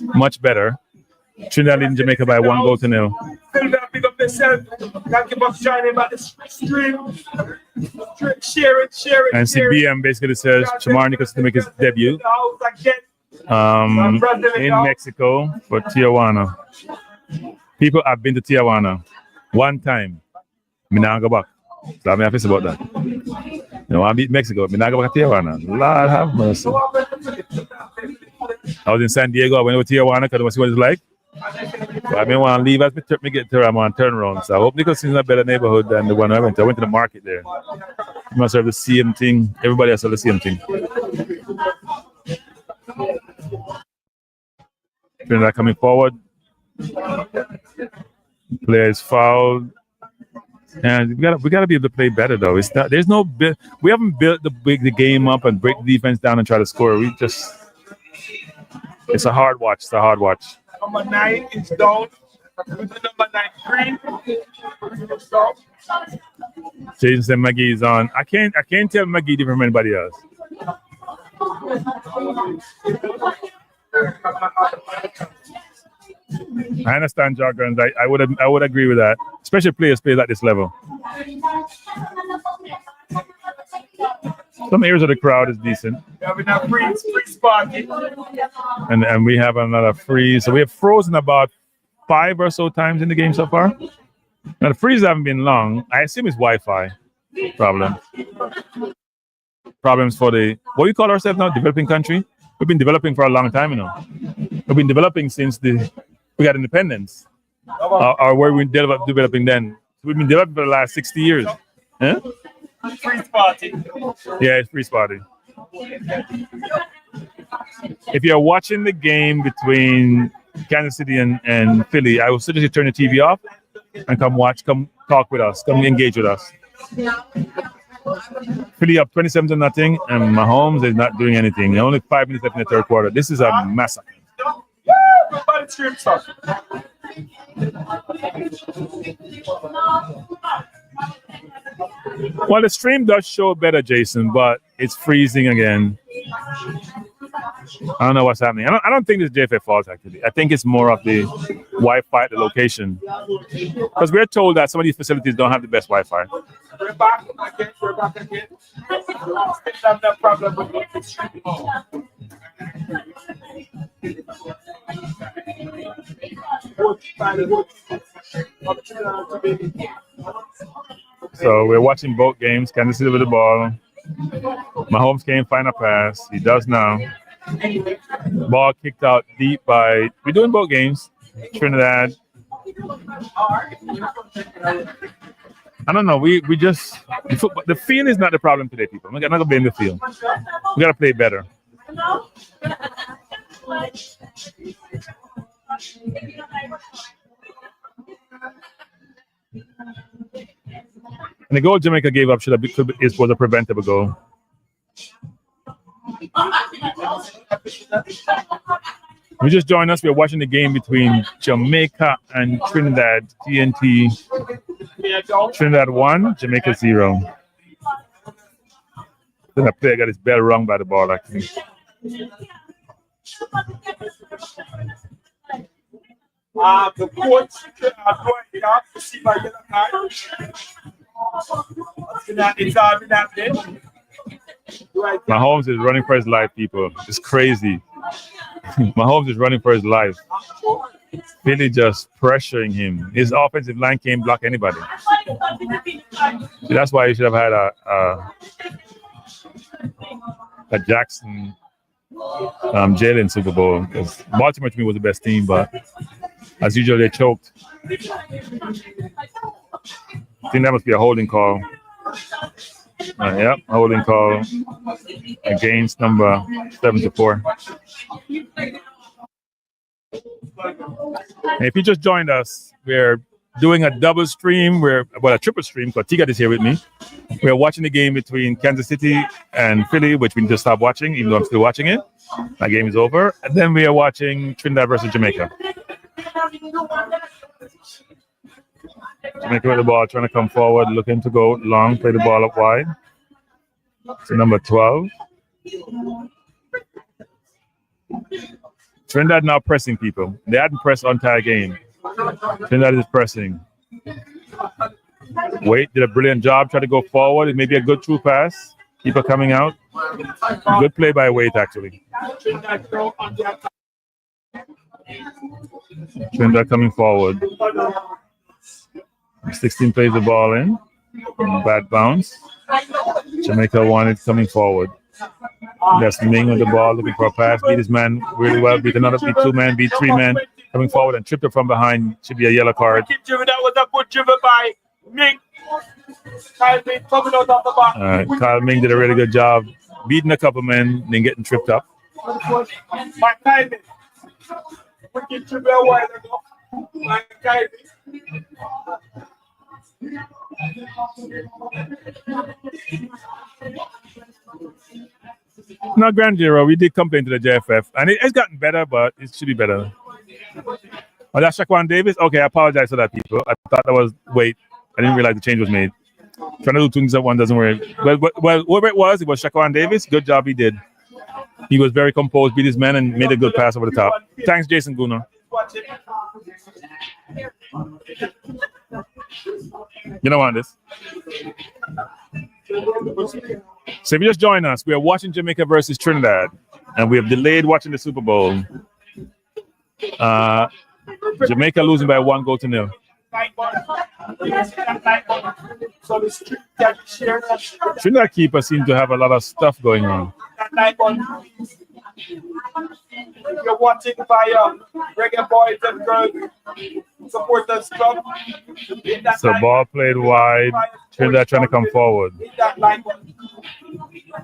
Much better. Trinidad leading Jamaica by 1-0.
Big up yourself. Thank you for joining about the stream. Share it.
And CBM basically says Shamar Nichols to make his debut in Mexico for Tijuana. People have been to Tijuana one time. I'm not go back. So I'm happy about that. You know, I beat Mexico. I'm not go back to Tijuana. Lord have mercy. I was in San Diego. I went over to Tijuana because I want to see what it's like. So I didn't want to leave as me get to I'm on turnaround. So I hope Nichols is in a better neighborhood than the one I went to. I went to the market there. You must have the same thing. Everybody else have the same thing. Trinidad coming forward. Player is fouled. And we gotta be able to play better though. It's not we haven't built the game up and break the defense down and try to score. It's a hard watch.
Number 9 is down. With the number 9 green.
Jason said McGee is on. I can't tell McGee different from anybody else. I understand jargon. I would agree with that, especially players play at this level. Some areas of the crowd is decent.
We have a free spot.
And we have another free. So we have frozen about 5 or so times in the game so far. Now the freezes haven't been long. I assume it's Wi-Fi problem. Problems for what we call ourselves now, developing country. We've been developing for a long time, you know. We've been developing since we got independence. Or where we developing then. We've been developing for the last 60 years. Huh?
Free party.
Yeah, it's free party. If you're watching the game between Kansas City and Philly, I would suggest you turn the TV off and come talk with us, come engage with us. Philly up 27-0, and Mahomes is not doing anything. Only 5 minutes left in the third quarter. This is a massacre. Well, the stream does show better, Jason, but it's freezing again. I don't know what's happening. I don't think it's JFA fault, actually. I think it's more of the Wi-Fi at the location. Because we're told that some of these facilities don't have the best Wi-Fi.
We're back again. Still have no problem with the stream.
So we're watching both games. Kansas City with the ball. Mahomes can't find a pass. He does now. Ball kicked out deep by. We're doing both games. Trinidad. I don't know. We just the field is not the problem today, people. We're not gonna blame the field. We gotta play better. And the goal Jamaica gave up was a preventable goal. You just joined us. We're watching the game between Jamaica and Trinidad. TNT. Trinidad 1, Jamaica 0. Then the player got his bell rung by the ball, actually.
The coach going up to see my yellow card.
Mahomes is running for his life, people. It's crazy. Mahomes is running for his life. Really just pressuring him. His offensive line can't block anybody. So that's why you should have had a Jackson
Jalen Super Bowl, because Baltimore to me was the best team, but as usual they choked. I think that must be a holding call. Yep, holding call against number 7-4. And if you just joined us, we're doing a double stream. A triple stream, because Tiga is here with me. We're watching the game between Kansas City and Philly, which we need to stop watching, even though I'm still watching it. That game is over. And then we are watching Trinidad versus Jamaica. Jamaica with the ball, trying to come forward, looking to go long, play the ball up wide. To number 12. Trinidad now pressing people. They hadn't pressed the entire game. Trinidad is pressing. Wade did a brilliant job, tried to go forward. It may be a good true pass. Keeper coming out. Good play by Wade, actually. Trinidad coming forward. 16 plays the ball in. Bad bounce. Jamaica wanted coming forward. That's Ming on the ball, looking for a pass. Beat his man really well. Beat another, beat 2 men, beat 3 men. Coming forward and tripped it from behind. Should be a yellow card.
That was a good dribble by Ming. Kyle Ming coming out of the box.
Kyle Ming did a really good job beating a couple men, then getting tripped up.
My Kyle Ming. Wicked dribble a while ago. My Kyle Ming.
Now, Grand Zero, we did complain to the JFF, and it's gotten better, but it should be better. Oh, that's Saquon Davis? Okay, I apologize for that, people. I thought that was, wait, I didn't realize the change was made. Trying to do things that one doesn't work. Well, whoever it was Saquon Davis. Good job he did. He was very composed, beat his man, and made a good pass over the top. Thanks, Jason Gunnar. You don't want this. So if you just join us, we are watching Jamaica versus Trinidad, and we have delayed watching the Super Bowl. Jamaica losing by 1-0. Trinidad keeper seems to have a lot of stuff going on.
You're watching by Reggae Boyz and Girls Supporters Club.
So ball played wide. Trinidad trying to come forward.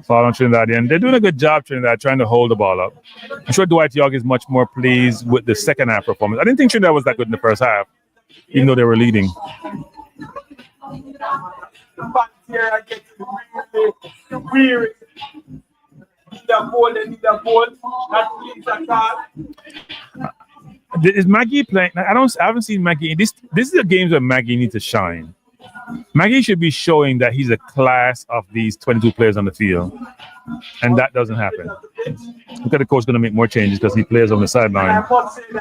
Foul on Trinidad, and they're doing a good job, Trinidad, trying to hold the ball up. I'm sure Dwight York is much more pleased with the second half performance. I didn't think Trinidad was that good in the first half, even though they were leading. Is Maggie playing? I haven't seen Maggie. This is the games where Maggie needs to shine. Maggie should be showing that he's a class of these 22 players on the field, and that doesn't happen. Look at the coach going to make more changes because he plays on the sideline,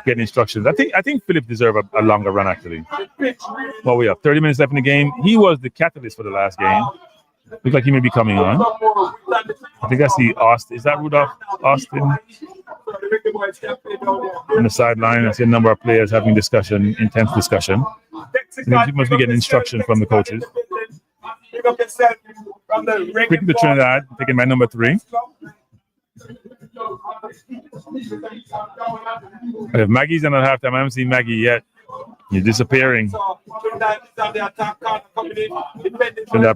getting instructions. I think Philip deserves a longer run actually. Well, we have 30 minutes left in the game. He was the catalyst for the last game. Looks like he may be coming on. I think I see Austin. Is that Rudolph Austin? On the sideline, I see a number of players having discussion, intense discussion. He must be getting instruction from the coaches. Quick to Trinidad, taking my number 3. If Maggie's in at halftime, I haven't seen Maggie yet. He's disappearing. Trinidad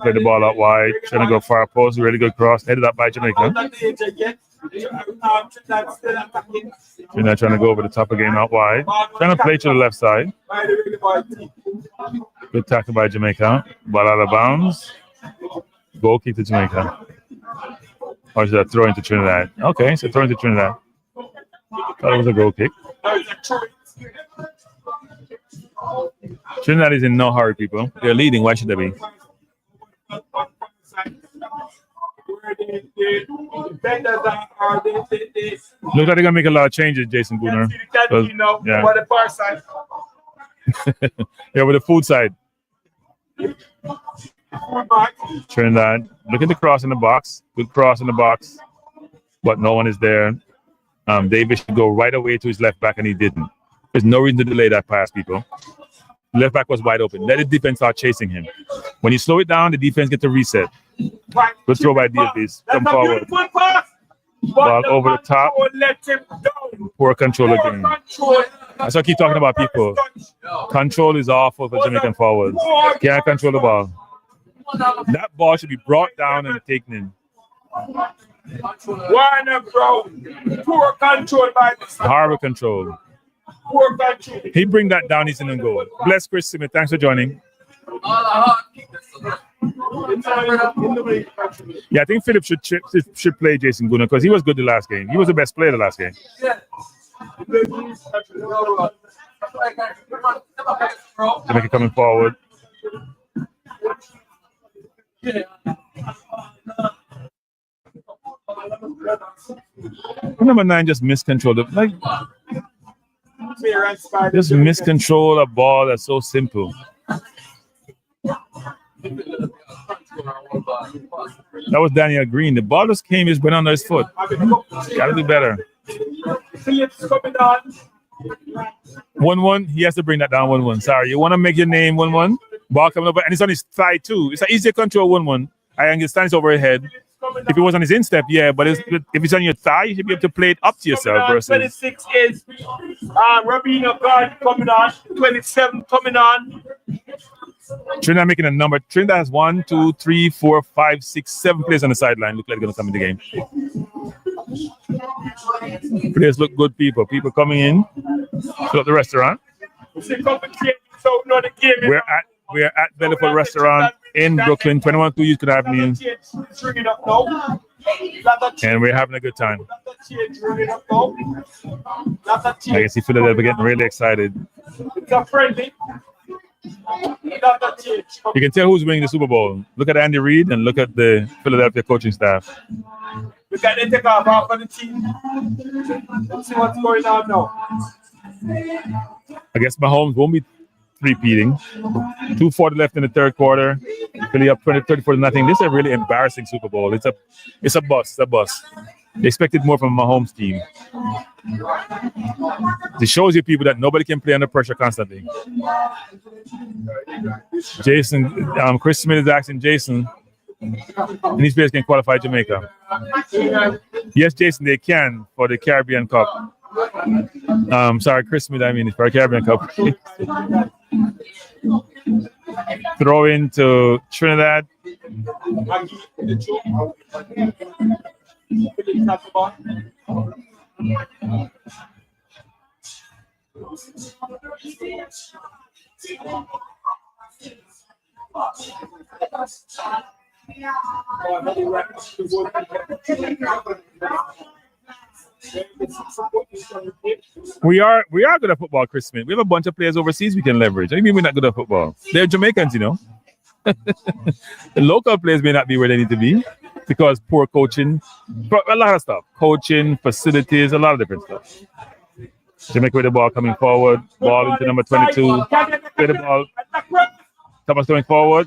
played the ball out wide, trying to go far post, really good cross, headed up by Jamaica. Trinidad trying to go over the top of the game out wide, trying to play to the left side. Good tackle by Jamaica. Ball out of bounds. Goal kick to Jamaica. Or is that throw into Trinidad? Okay, so throw into Trinidad. Thought it was a goal kick. Trinidad is in no hurry, people. They're leading. Why should they be? Looks like they're gonna make a lot of changes, Jason Gunnar. Yeah. Yeah, with the food side. Trinidad, look at the cross in the box. Good cross in the box, but no one is there. Davis should go right away to his left back, and he didn't. There's no reason to delay that pass, people. The left back was wide open. Let the defense start chasing him. When you slow it down, the defense gets to reset. Good throw by Davis. Come forward.
Ball over the top.
Let him down.
Poor control again.
Control.
That's what I keep talking about, people. Control is awful for Jamaican forwards. Can't control the ball. That ball should be brought down and taken in.
Warner Brown. Poor control by this.
Horrible control.
Poor control.
He bring that down, he's in and goal. Bless Chris Smith. Thanks for joining. Yeah, I think Philip should play Jason Gooner because he was good the last game. He was the best player the last game. Jamaica coming forward. Number 9 just miscontrolled it. Like, just miscontrol a ball that's so simple. That was Daniel Green. The ball just came, just went under his foot. Gotta do better. 1-1. He has to bring that down 1-1. Sorry, you want to make your name 1-1? Ball coming over, and it's on his thigh too. It's an easier control 1-1. I understand it's over his head. If it was on his instep, yeah, but if it's on your thigh, you should be able to play it up to yourself. Versus
26 is Rabina God coming on. 27 coming on.
Trinidad making a number. Trinidad has 1, 2, 3, 4, 5, 6, 7 players on the sideline. Look like they're going to come in the game. Players look good, people. People coming in. Fill up the restaurant. We're at Bellyful restaurant in Brooklyn, 21 Youth Could Avenue. And we're having a good time. I can see Philadelphia getting really excited. You can tell who's winning the Super Bowl. Look at Andy Reid and look at the Philadelphia coaching staff.
We got to take off half of the team. Let's see what's going on now.
I guess Mahomes won't be repeating. 2:40 left in the third quarter. Philly up 34-0. This is a really embarrassing Super Bowl. It's a bust. It's a bust. They expected more from a Mahomes team. It shows you people that nobody can play under pressure constantly. Jason, Chris Smith is asking Jason, and these players can qualify Jamaica. Yes, Jason, they can for the Caribbean Cup. Sorry, Chris Smith, I mean, for the Caribbean Cup. Throw into Trinidad. We are good at football, Chris Smith. We have a bunch of players overseas we can leverage. What do you mean we're not good at football? They're Jamaicans, you know. The local players may not be where they need to be because poor coaching, a lot of stuff. Coaching, facilities, a lot of different stuff. Jamaica with the ball coming forward. Ball into number 22. Play the ball. Thomas going forward.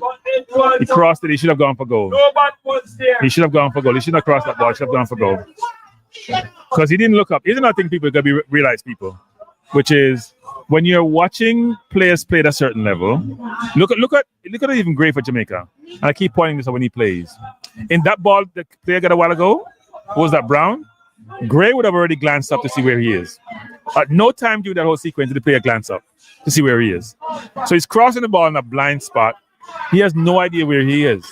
He crossed it. He should have gone for goal. He should have gone for goal. He shouldn't have crossed that ball. He should have gone for goal. Because he didn't look up. Here's another thing people got to realize, people, which is when you're watching players play at a certain level, look at even Gray for Jamaica. And I keep pointing this out when he plays. In that ball the player got a while ago, what was that, Brown? Gray would have already glanced up to see where he is. At no time during that whole sequence did the player glance up to see where he is. So he's crossing the ball in a blind spot. He has no idea where he is.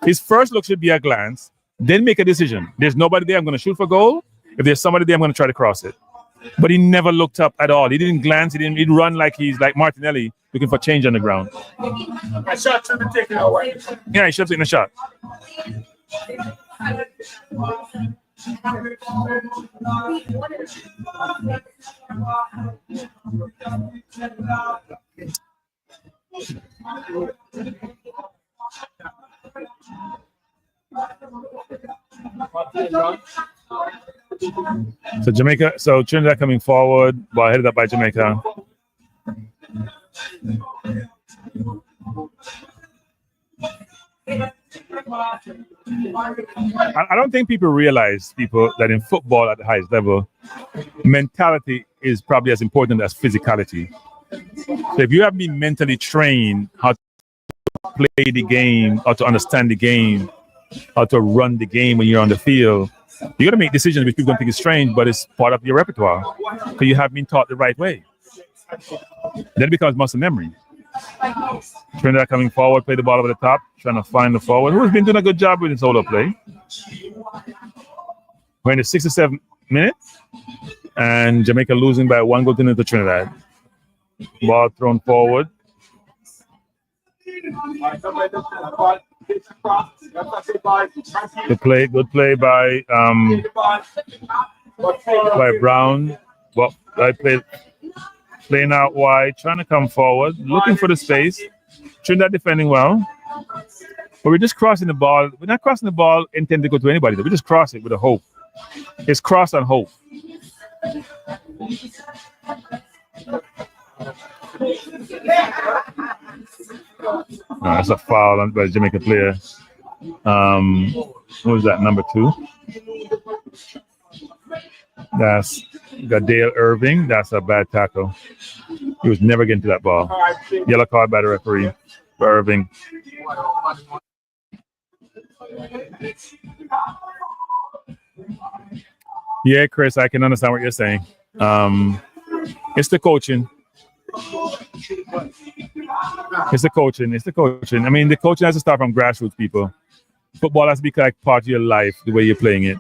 His first look should be a glance, then make a decision. There's nobody there, I'm going to shoot for goal. If there's somebody there, I'm going to try to cross it. But he never looked up at all. He didn't glance. He didn't run like he's like Martinelli looking for change on the ground.
A shot should be taken away.
Yeah, he should have taken a shot. So Trinidad coming forward, ball headed up by Jamaica. I don't think people realize, that in football at the highest level, mentality is probably as important as physicality. So if you have been mentally trained how to play the game, how to understand the game,
how to run the game when you're on the field. You got to make decisions which people don't think is strange, but it's part of your repertoire because you have been taught the right way. Then it becomes muscle memory. Trinidad coming forward, play the ball over the top, trying to find the forward, who has been doing a good job with his solo play. We're in the 67th minute, and Jamaica losing by 1 goal to Trinidad. Ball thrown forward. Good play by Brown. Well, I playing out wide, trying to come forward, looking for the space. Trinidad defending well, but we're just crossing the ball. We're not crossing the ball intended to go to anybody. We just cross it with a hope. It's cross on hope. No, that's a foul by the Jamaican player. What was that, number 2? That's Dale Irving. That's a bad tackle. He was never getting to that ball. Yellow card by the referee for Irving. Yeah, Chris, I can understand what you're saying. It's the coaching. It's the coaching. I mean, the coaching has to start from grassroots people. Football has to be like part of your life, the way you're playing it.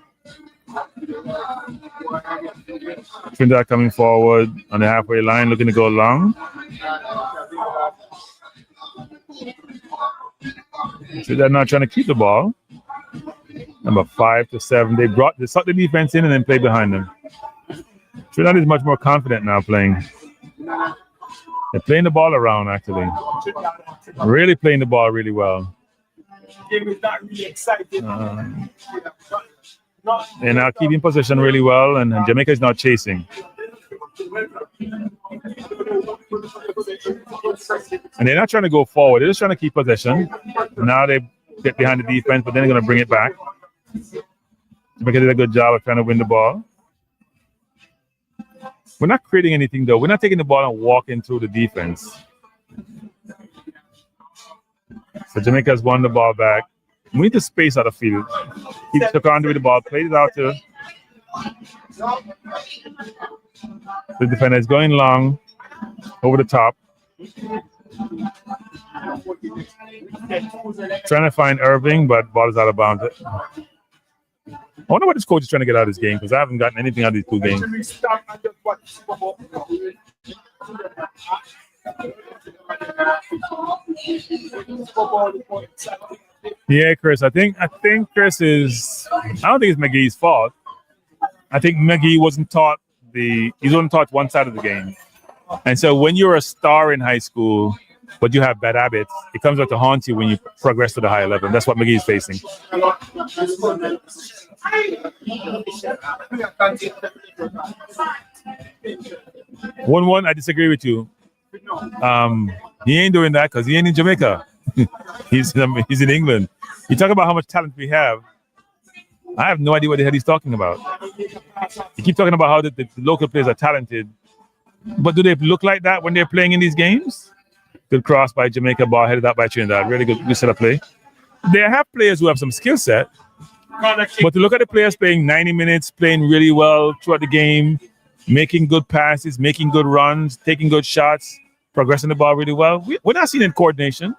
Trinidad coming forward on the halfway line, looking to go long. Trinidad not trying to keep the ball. Number 5 to 7. They sucked the defense in and then played behind them. Trinidad is much more confident now playing. They're playing the ball around, actually. Really playing the ball really well. They're now keeping possession really well, and Jamaica is not chasing. And they're not trying to go forward. They're just trying to keep possession. Now they get behind the defense, but then they're going to bring it back. Jamaica did a good job of trying to win the ball. We're not creating anything, though. We're not taking the ball and walking through the defense. So Jamaica's won the ball back. We need to space out of field. Keep Saquon with the ball. Play it out to the defender. Is going long over the top. Trying to find Irving, but ball is out of bounds. I wonder what this coach is trying to get out of this game, because I haven't gotten anything out of these 2 games. Yeah, Chris. I think Chris is. I don't think it's McGee's fault. I think McGee wasn't taught one side of the game, and so when you're a star in high school, but you have bad habits, it comes out to haunt you when you progress to the higher level. That's what McGee's facing. 1-1. I disagree with you. He ain't doing that because he ain't in Jamaica. He's in England. You talk about how much talent we have. I have no idea what the hell he's talking about. You keep talking about how the local players are talented, but do they look like that when they're playing in these games? Good cross by Jamaica, ball headed up by Trinidad. Really good set of play. They have players who have some skill set, but to look at the players playing 90 minutes, playing really well throughout the game, making good passes, making good runs, taking good shots, progressing the ball really well. We're not seeing it in coordination.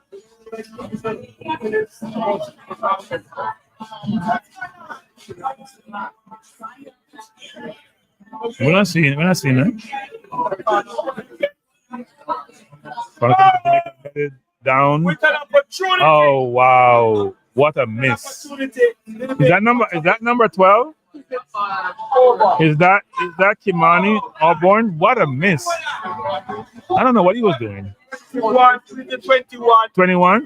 We're not seeing it. Down. Oh wow! What a miss! Is that number 12? Is that Kimani Auburn? What a miss! I don't know what he was doing. 21?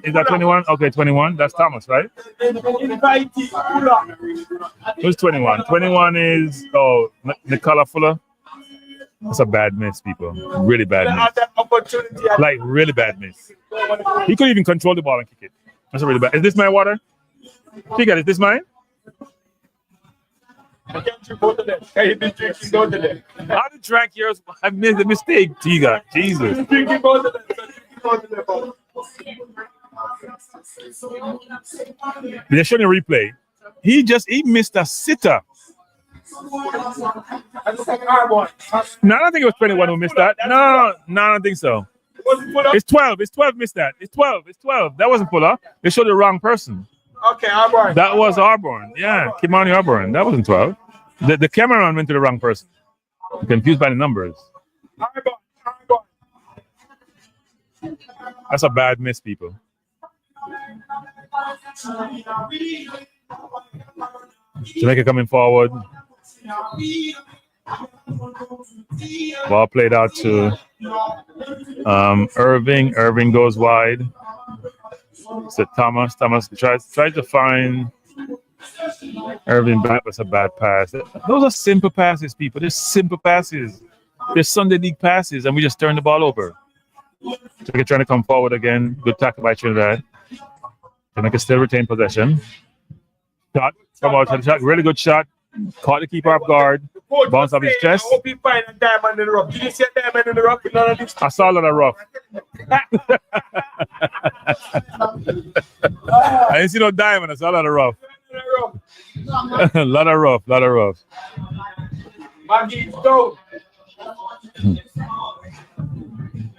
Is that 21? Okay, 21. That's Thomas, right? Who's 21? 21 is Nicola Fuller. That's a bad miss, people. Really bad miss. Like, really bad miss. He couldn't even control the ball and kick it. That's really bad. Is this my water? Is this mine? I can't drink both of them. I've been drinking both of them. I drank yours. I made a mistake, Tiga. Jesus. They're showing a replay. He missed a sitter.
I just like Arbor.
No, I don't think it was 21 who missed that. No, I don't think so. It's 12. It's 12 missed that. It's 12. That wasn't Fuller. They showed the wrong person.
Okay, Arbor.
That was Auburn. Yeah, Kimani Auburn. That wasn't 12. The cameraman went to the wrong person. Confused by the numbers.
Arbor.
That's a bad miss, people. Jamaica coming forward. Ball played out to Irving. Irving goes wide. So Thomas tries to find Irving back. That's a bad pass. Those are simple passes, people. They're simple passes. They're Sunday league passes, and we just turn the ball over. Jamaica trying to come forward again. Good tackle by Trinidad. Jamaica still retain possession. Shot. Come out to the shot. Really good shot. Caught the keeper off guard. Bounce off his chest.
I hope you find a diamond in the rough. Did you see a diamond in the rough? None of this.
I saw a lot of rough. I didn't see no diamond. I saw a lot of rough. A lot of rough.
Maggie's down.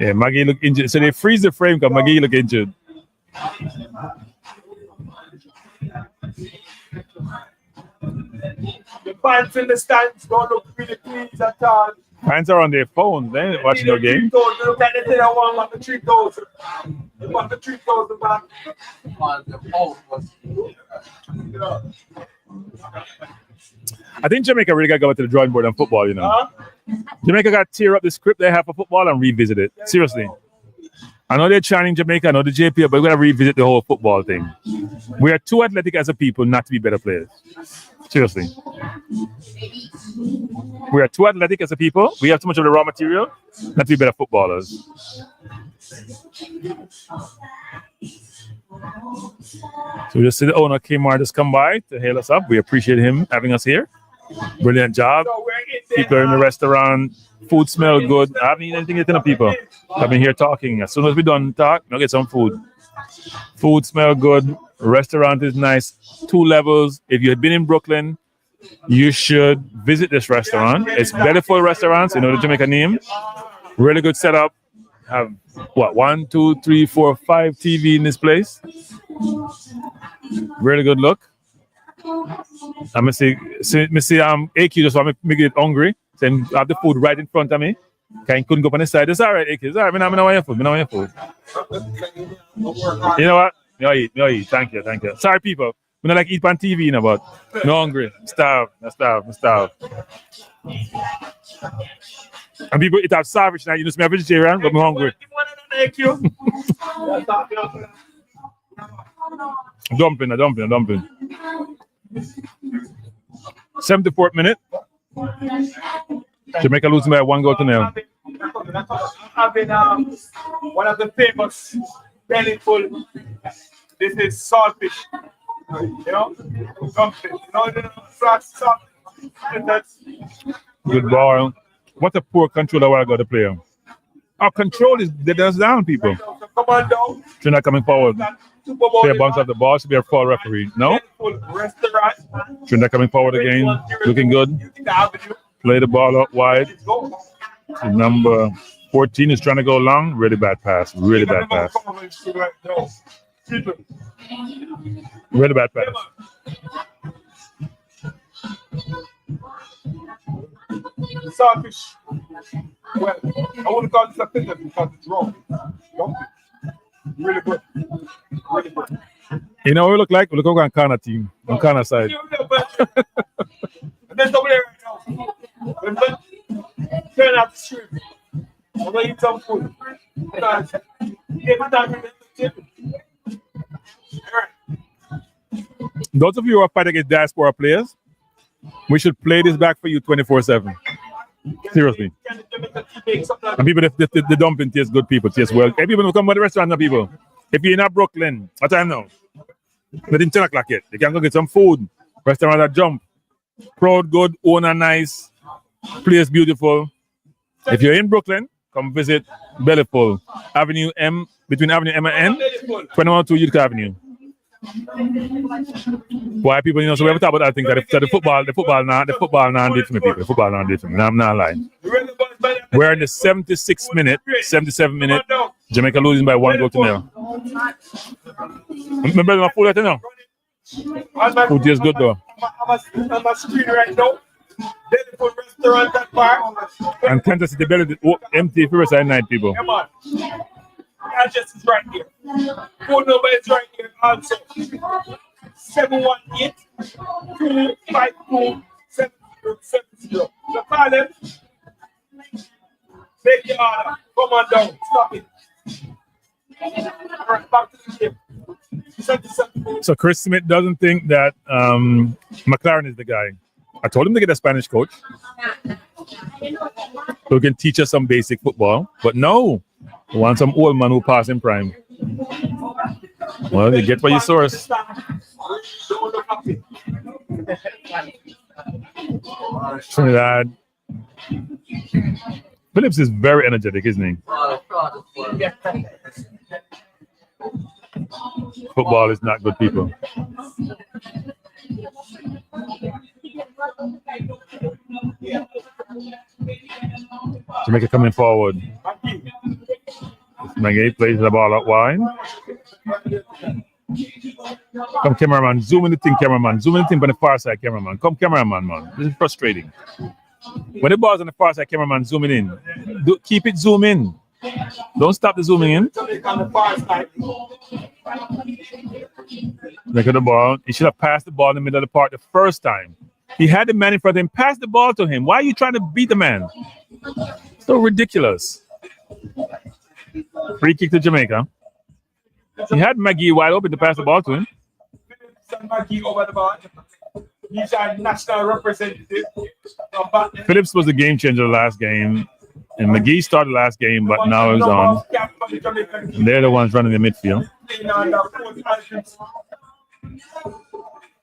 Yeah, Maggie look injured. So they freeze the frame because Maggie look injured.
The fans in the stands don't look really pleased at all.
Fans are on their phones, then watching the game.
Look at it, I want the 3,000. They want the 3,000 back.
I think Jamaica really got to go to the drawing board on football, you know.
Huh?
Jamaica got to tear up the script they have for football and revisit it. Seriously. I know they're chanting Jamaica, I know the JPL, but we're going to revisit the whole football thing. We are too athletic as a people not to be better players. Seriously. We are too athletic as a people. We have too much of the raw material not to be better footballers. So we just see the owner, Kmart, just come by to hail us up. We appreciate him having us here. Brilliant job. People are in the restaurant. Food smell good. I haven't eaten anything yet, no people. I've been here talking. As soon as we done talk, I'll get some food. Food smell good. Restaurant is nice. 2 levels. If you have been in Brooklyn, you should visit this restaurant. It's Bellyful restaurants, you know the Jamaica name. Really good setup. Have what 1, 2, 3, 4, 5 TV in this place. Really good look. I'm gonna see AQ just want me get hungry. Then have the food right in front of me. Couldn't go up on the side. It's all right, AQ. It's all right. I don't want your food. You know what? No eat. Thank you. Sorry, people. We don't like eat on TV, you know, but no hungry. Starve. And people eat out savage now. You know, I'm vegetarian, but I'm hungry. Dumping. 74th minute. Jamaica losing by 1-0.
Having one of the famous Bellyful. This is saltfish. You know, something. You know, the salt. That's
good ball. What a poor controller I got to play on. Our control is dead us down, people.
Come on down.
Trinidad coming forward. Play a bounce off the ball. Should be a foul referee. No. Trinidad coming forward again. Looking good. Play the ball up wide. Number 14 is trying to go long. Really bad pass. Really bad pass.
Saltfish. Well, I wouldn't call this a filter because it's wrong. Really good.
You know what we look like? We look like on Kana team. On Kana side.
There's nobody right now. Turn out the street. I'm going to eat some food.
Those of you who are fighting against diaspora players, we should play this back for you 24/7. Seriously. And people, the dumping tastes good, people taste well. Hey, people who come to the restaurant, now, people. If you're in Brooklyn, what time now? Not in 10 o'clock yet. You can go get some food. Restaurant that jump. Crowd good, owner nice, place beautiful. If you're in Brooklyn, come visit Bellyful, Avenue M, between Avenue M and N, 2102 Utica Avenue. Why people, so we have to talk about that thing, that the football now did for me, people. The football now did for me. I'm not lying. We're in the 77 minute, Jamaica losing by 1-0. Remember my food right now? Food is good though.
I'm a screen right now. Bellyful restaurant and bar.
And Kansas City Belly empty for the night, people.
Come on. The address is right here. Phone number is right here also. 718-252-7070. So call them. Make your order. Come on down. Stop it. All right, back to the game.
So Chris Smith doesn't think that McLaren is the guy. I told him to get a Spanish coach who can teach us some basic football. But no, we want some old man who pass in prime. Well, you get what you source. Trinidad. Phillips is very energetic, isn't he? Football is not good, people. Jamaica coming forward. Maggie plays the ball out wide. Come, cameraman. Zoom in the thing, cameraman. Zoom in the thing on the far side, cameraman. Come, cameraman, man. This is frustrating. When the ball's on the far side, cameraman, zooming in. Keep it zoom in. Don't stop the zooming in. Look at the ball. He should have passed the ball in the middle of the park the first time. He had the man in front of him. Pass the ball to him. Why are you trying to beat the man? So ridiculous. Free kick to Jamaica. He had Maggie wide open to pass the ball to him.
Maggie over the ball. He's our national representative.
Phillips was the game changer the last game. And McGee started last game, but now he's on. And they're the ones running the midfield.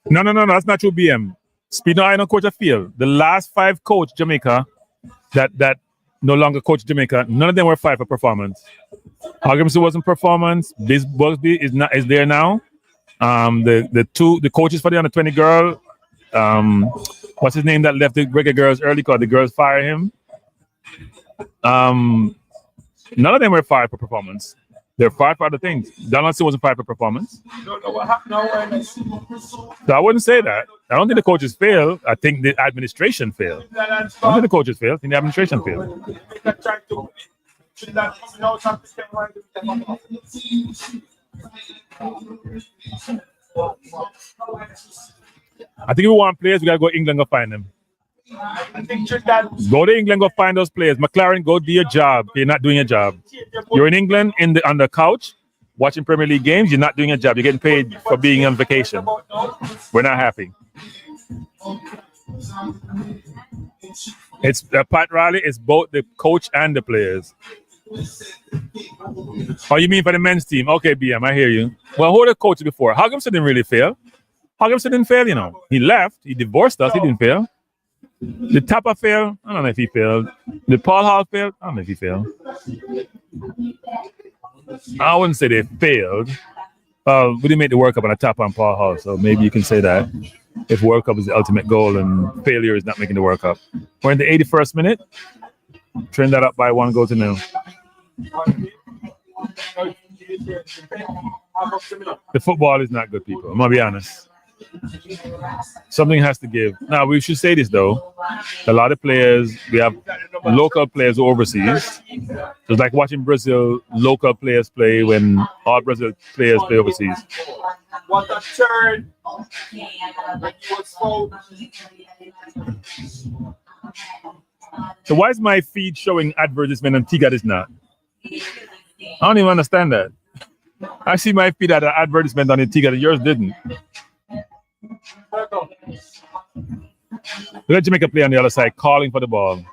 No, that's not true, BM. Speed I don't coach a field. The last 5 coach Jamaica that no longer coach Jamaica, none of them were 5 for performance. Hogginson wasn't performance. This Busby is there now. The coaches for the under 20 girl, what's his name that left the Reggae girls early because the girls fire him. None of them were 5 for performance. They're 5 for other things. Donaldson wasn't 5 for performance.
Don't know what happened now.
So I wouldn't say that. I don't think the coaches failed. I think the administration failed. I don't think the coaches failed. I think the administration failed. I think if we want players, we gotta go to England and find them. Go to England, go find those players. McLaren, go do your job. You're not doing your job. You're in England on the couch watching Premier League games. You're not doing your job. You're getting paid for being on vacation. We're not happy. It's Pat Riley. It's both the coach and the players. Oh, you mean for the men's team? Okay, BM, I hear you. Well, who are the coaches before? Hogginson didn't really fail. Hogginson didn't fail, He left. He divorced us. He didn't fail. The Tapper failed. I don't know if he failed. The Paul Hall failed. I don't know if he failed. I wouldn't say they failed. We didn't make the World Cup on a Tapper and Paul Hall, so maybe you can say that. If World Cup is the ultimate goal and failure is not making the World Cup. We're in the 81st minute. Trinidad up by 1-0. The football is not good, people. I'm going to be honest. Something has to give. Now, we should say this, though. A lot of players, we have local players overseas. It's like watching Brazil, local players play when all Brazil players play overseas.
What a turn.
So why is my feed showing advertisement and Tiga is not? I don't even understand that. I see my feed had an advertisement on it, Tiga, and yours didn't. Look at Jamaica play on the other side, calling for the ball.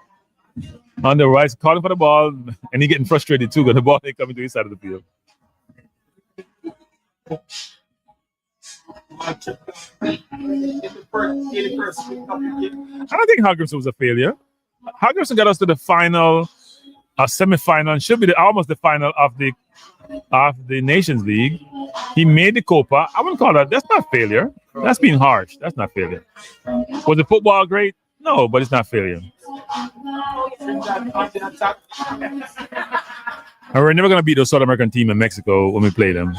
On the right, calling for the ball, and he getting frustrated too because the ball ain't coming to his side of the field. I don't think Hogginson was a failure. Hogginson got us to the final a semi-final, should be almost the final of the Nations League. He made the Copa. I wouldn't call that. That's not failure. That's being harsh. That's not failure. Was the football great? No, but it's not failure. And we're never going to beat those South American team in Mexico when we play them.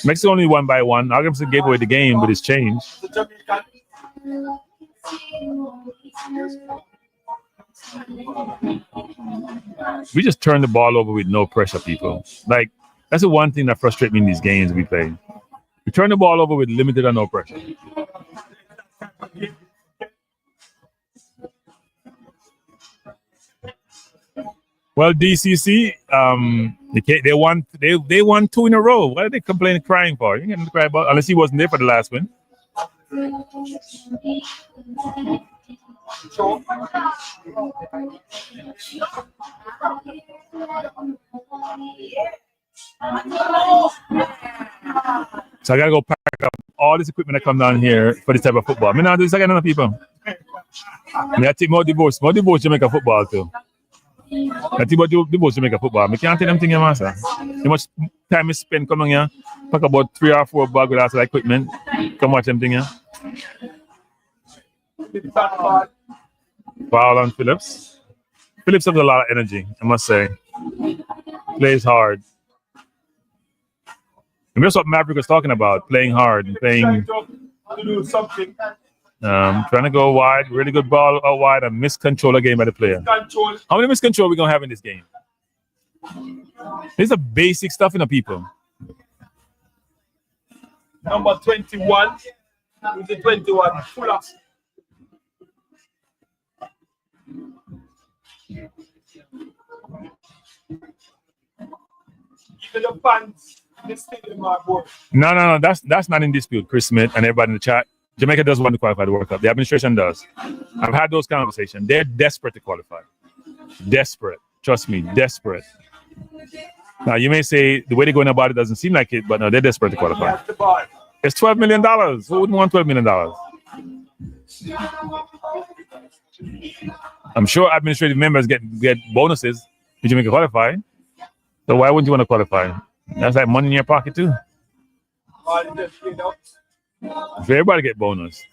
Mexico only won by 1. Argentina gave away the game, but it's changed. We just turn the ball over with no pressure, people. Like, that's the one thing that frustrates me in these games we play. We turn the ball over with limited or no pressure. Well, DCC, they won 2 in a row. What are they complaining, crying for? You ain't gonna cry about unless he wasn't there for the last win. So I gotta go pack up all this equipment that come down here for this type of football. I mean, now this again, other people. I take more divorce Jamaica football too. I think about divorce Jamaica football. I can't tell them things, master. How much time I spend coming here, pack about 3 or 4 bags with that equipment, come watch them things here. Foul on Phillips. Phillips has a lot of energy, I must say. Plays hard. And that's what Maverick was talking about, playing hard and playing. Trying to go wide, really good ball out wide, and miscontrol game by the player. How many miscontrol are we going to have in this game? These are basic stuff in the people.
Number 21 with the 21 full up. Even the fans, they stadium are bored.
No, that's not in dispute, Chris Smith and everybody in the chat. Jamaica does want to qualify the World Cup. The administration does. I've had those conversations. They're desperate to qualify. Desperate. Trust me, desperate. Now, you may say the way they're going about it doesn't seem like it, but no, they're desperate to qualify. It's $12 million. Who wouldn't want $12 million? I'm sure administrative members get bonuses if Jamaica qualify. So why wouldn't you want to qualify? That's like money in your pocket too. If everybody get bonus,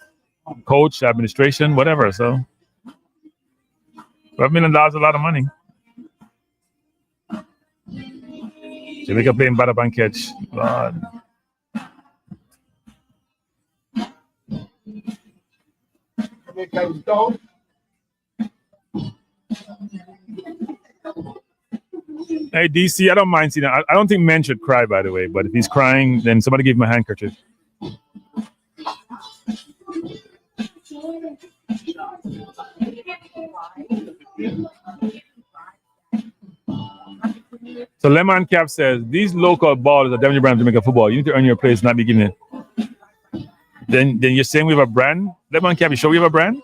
coach, administration, whatever. So $12 million is a lot of money. Jamaica playing batter and catch. God.
Jamaica is down.
Hey DC, I don't mind seeing that. I don't think men should cry, by the way. But if he's crying, then somebody give him a handkerchief. So Lemon Cap says these local balls are damaging brand to make a football. You need to earn your place, not be giving it. Then you're saying we have a brand? Lemon Cap, you sure we have a brand?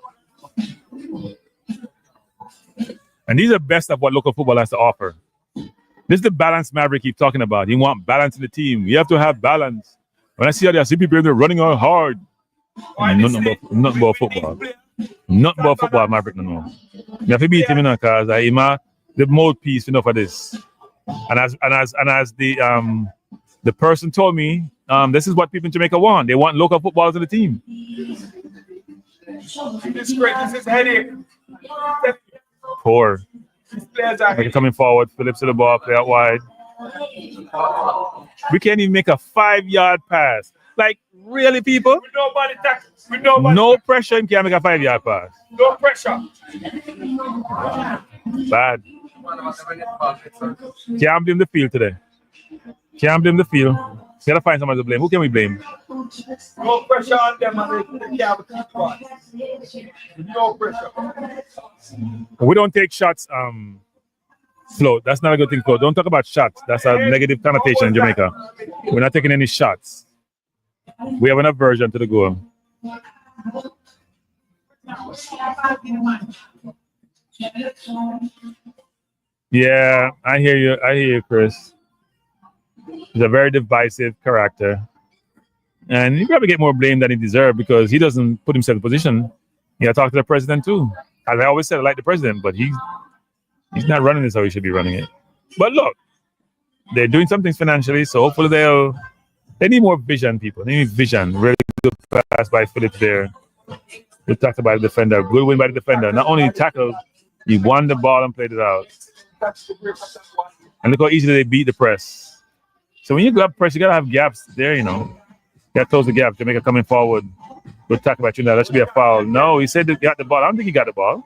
And these are best of what local football has to offer. This is the balance Maverick keep talking about. He want balance in the team. You have to have balance. When I see how they people they're running on hard. Nothing about football. Nothing about football, Maverick no. You have to beat him because I'm the mouthpiece enough for this. And as the person told me, this is what people in Jamaica want. They want local footballers in the team.
This is headache.
Poor. Coming forward, Phillips to the ball, play out wide. We can't even make a 5-yard pass. Like, really, people?
With nobody tackles.
No pressure, you can't make a 5-yard pass.
No pressure.
Bad. Can't blame the field today. Can't blame the field. Gotta find somebody to blame. Who can we blame?
No pressure on them and they can't keep on. No pressure.
We don't take shots, Flo. That's not a good thing, Flo. Don't talk about shots. That's a negative connotation in Jamaica. We're not taking any shots. We have an aversion to the goal. Yeah, I hear you, Chris. He's a very divisive character. And he probably get more blame than he deserves because he doesn't put himself in position. He got to talk to the president too. As I always said, I like the president, but He's not running this how he should be running it. But look, they're doing some things financially, so hopefully they need more vision, people. They need vision. Really good pass by Phillips there. Good tackle by the defender. Good win by the defender. Not only he tackled, he won the ball and played it out. And look how easily they beat the press. So when you grab press, you gotta have gaps there, you know. You gotta close the gap. Jamaica coming forward. Good tackle by Trinidad. That should be a foul. No, he said he got the ball. I don't think he got the ball.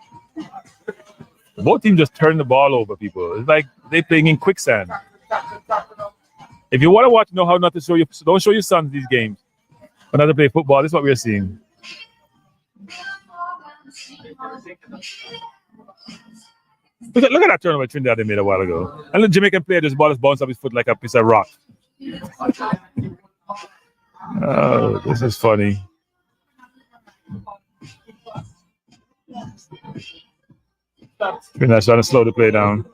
Both teams just turned the ball over, people. It's like they're playing in quicksand. If you want to watch, know how not to show you, don't show your sons these games. But not to play football, this is what we're seeing. Look at that turnover Trinidad they made a while ago. And the Jamaican player just ball is bounced off his foot like a piece of rock. Oh, this is funny. Trinidad trying to slow the play down.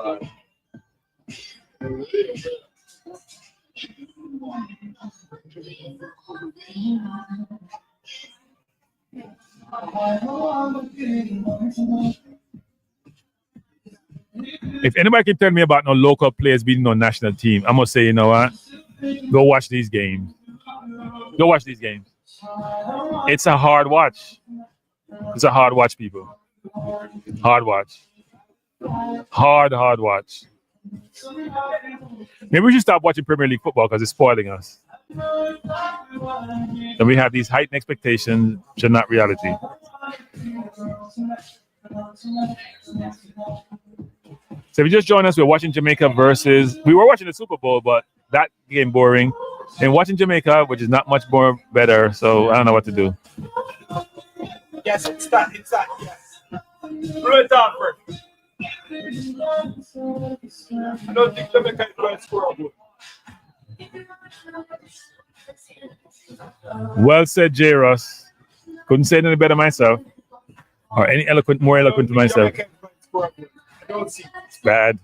If anybody can tell me about no local players beating no national team, I'm gonna say, you know what? Go watch these games. Go watch these games. It's a hard watch. It's a hard watch, people. Hard watch. Hard watch. Maybe we should stop watching Premier League football because it's spoiling us. And we have these heightened expectations, which are not reality. So if you just joined us, we're watching Jamaica versus... We were watching the Super Bowl, but that game boring. And watching Jamaica, which is not much more better, so I don't know what to do.
Yes, it's that, yes. Throw it down first. I don't think Jamaica is going to score a goal.
Well said, J. Ross. Couldn't say it any better myself. Or any more eloquent to myself. It's bad.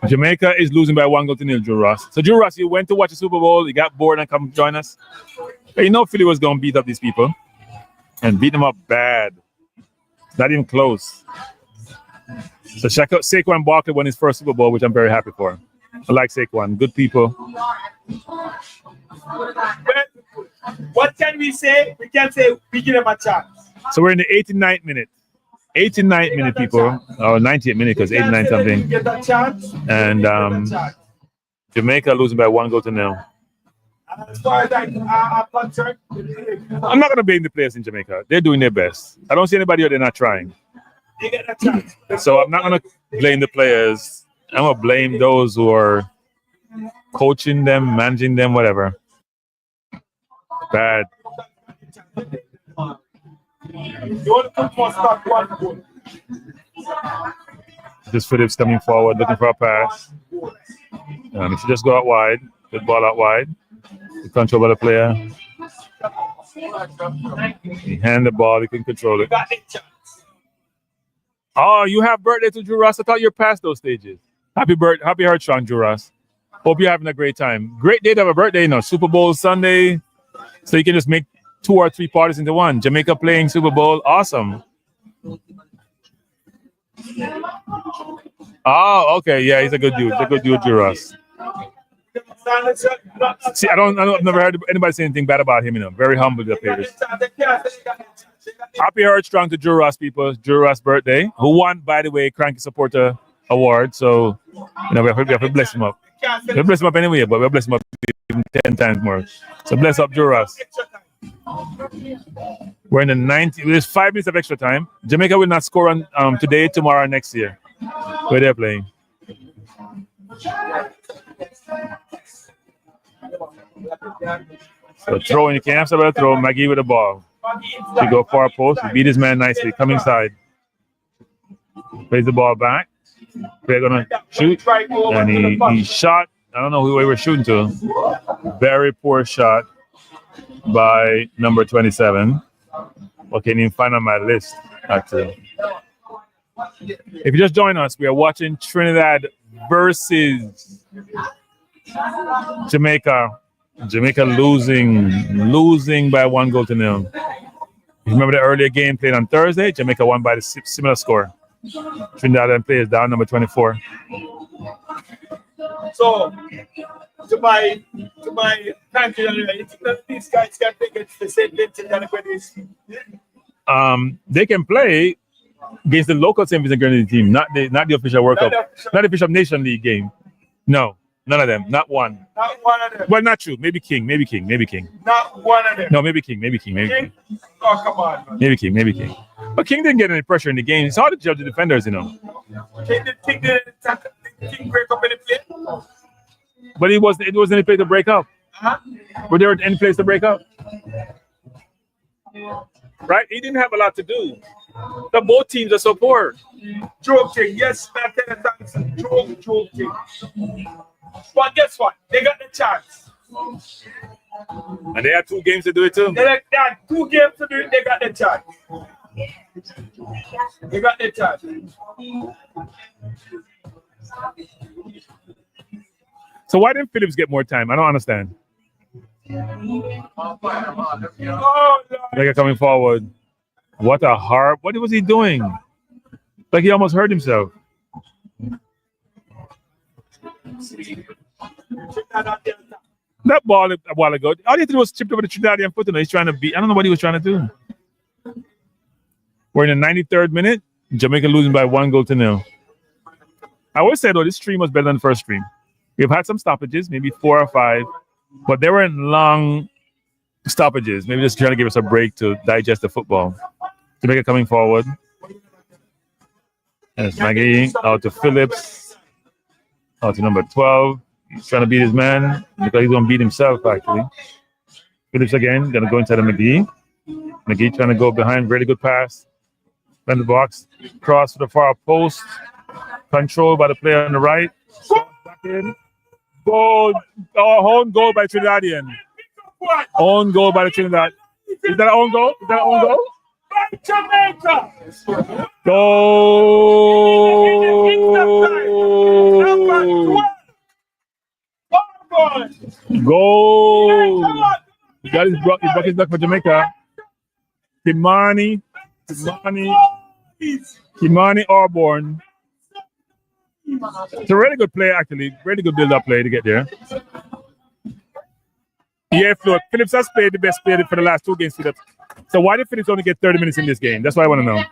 Jamaica is losing by 1-0, Drew Ross. So, Drew Ross, you went to watch the Super Bowl, you got bored and come join us. But you know Philly was going to beat up these people. And beat them up bad. Not even close. So check out Saquon Barkley won his first Super Bowl, which I'm very happy for. I like Saquon. Good people.
What can we say? We can say we give them a chance.
So we're in the 89th minute. 89th minute, people. Or 90th minute, because 89 something. And Jamaica losing by 1-0.
As far as I'm concerned,
I'm not going to blame the players in Jamaica. They're doing their best. I don't see anybody out there not trying. So I'm not going to blame the players. I'm going to blame those who are coaching them, managing them, whatever. Bad. Just Phillips coming forward, looking for a pass. He should just go out wide. Good ball out wide. The control by the player. He hand the ball, he can control it. Oh, you have birthday to Drew Ross. I thought you're past those stages. Happy Hartstrong, Drew Ross. Hope you're having a great time. Great day to have a birthday, you know. Super Bowl Sunday. So you can just make 2 or 3 parties into one. Jamaica playing Super Bowl. Awesome. Oh, okay. Yeah, he's a good dude. He's a good dude, Drew Ross. See, I've never heard anybody say anything bad about him, you know. Very humble appears. Happy Hartstrong to Drew Ross, people. Drew Ross' birthday, who won, by the way, Cranky Supporter Award. So, you know, we have to bless him up. We bless him up anyway, but we'll bless him up even 10 times more. So bless up Drew Ross. We're in the 90. There's 5 minutes of extra time. Jamaica will not score on today, tomorrow, next year. Where they're playing. So throwing, you can't have somebody throw. Maggie with the ball. She go far post. He beat his man nicely. Come inside. Plays the ball back. They're gonna shoot, and he shot. I don't know who we were shooting to. Very poor shot by number 27. Okay, can't even find on my list actually. If you just join us, we are watching Trinidad versus Jamaica. Jamaica losing by 1-0. Remember the earlier game played on Thursday? Jamaica won by the similar score. Trinidad players down number 24.
So, to my country, you think that these guys can take it to the same thing
They can play against the local St. Vincent Grenadine team, not the official World Cup, not the official Nation League game. No, none of them, not one.
Not one of them.
Well, not true. Maybe King.
Not one of them.
No, maybe King.
Oh, come on, man.
Maybe King. But King didn't get any pressure in the game. It's hard to judge the defenders, you know.
King break up in the play?
But it wasn't any place to break up.
Huh?
Were there any place to break up? Right? He didn't have a lot to do. The both teams are so poor.
Joking, yes, joking. But guess what? They got the chance.
And they had 2 games to do it too.
They had 2 games to do it, they got the chance.
So why didn't Phillips get more time? I don't understand. They're coming forward. What a harp. What was he doing? Like he almost hurt himself. That ball a while ago, all he had to do was chip over the Trinidadian foot. He's trying to beat. I don't know what he was trying to do. We're in the 93rd minute. Jamaica losing by 1-0. I always say, though, this stream was better than the first stream. We've had some stoppages, maybe 4 or 5, but they were in long stoppages. Maybe just trying to give us a break to digest the football. Jamaica coming forward. And it's Maggie out to Phillips. Out to number 12. He's trying to beat his man because he's going to beat himself, actually. Phillips again, going to go inside of McGee. McGee trying to go behind. Really good pass. Bend the box. Cross to the far post. Controlled by the player on the right. Back in. Goal. Own goal by Trinidadian. Own goal by the Trinidad. Is that an own goal?
Jamaica!
Goal! He got his bucket back for Jamaica. Kimani Orborn. It's a really good play, actually. Really good build-up play to get there. Yeah, Phillips has played the best player for the last 2 games. Phillips. So why did Phillips only get 30 minutes in this game? That's what I want to know.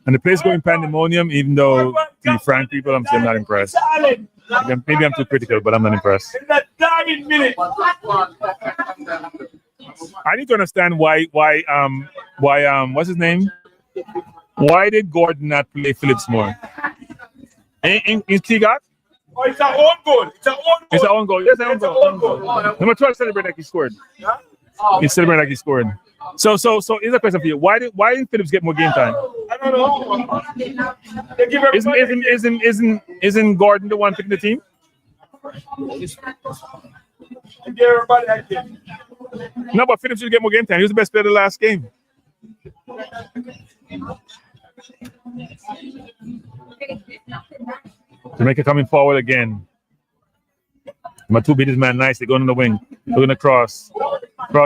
And the play's going pandemonium, even though, to be frank, people, I'm still not impressed. Maybe I'm too critical, but I'm not impressed. I need to understand why what's his name? Why did Gordon not play Phillips more? In Tigat?
Oh, it's an own goal.
It's an own goal. Yes, an own goal. Number 12 celebrated like he scored. He celebrated like he scored. So here's a question for you. Why didn't Phillips get more game time?
I don't know. They give
Isn't Gordon the one picking the team?
They give everybody that game.
No, but Phillips should get more game time. He was the best player of the last game. Jamaica coming forward again. Matu beat his man nicely, going on the wing. Looking to cross to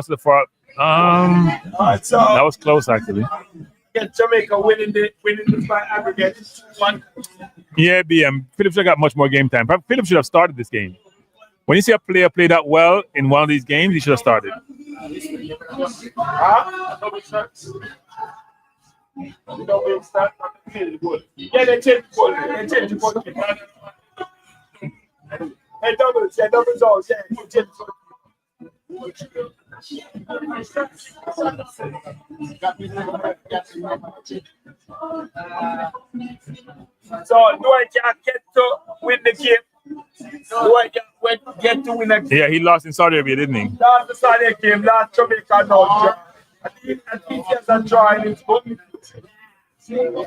the far. That was close, actually.
Get Jamaica winning this by aggregate.
Yeah, BM. Phillips should have got much more game time. Phillips should have started this game. When you see a player play that well in one of these games, he should have started.
Yeah, they change the goal. Hey, doubles out. So, Dwight can't get to win the game. Dwight can't get to win a game.
Yeah, he lost in Saudi Arabia, didn't he?
Last the Saudi game, last Jamaica now. I think he has a draw in his book.
So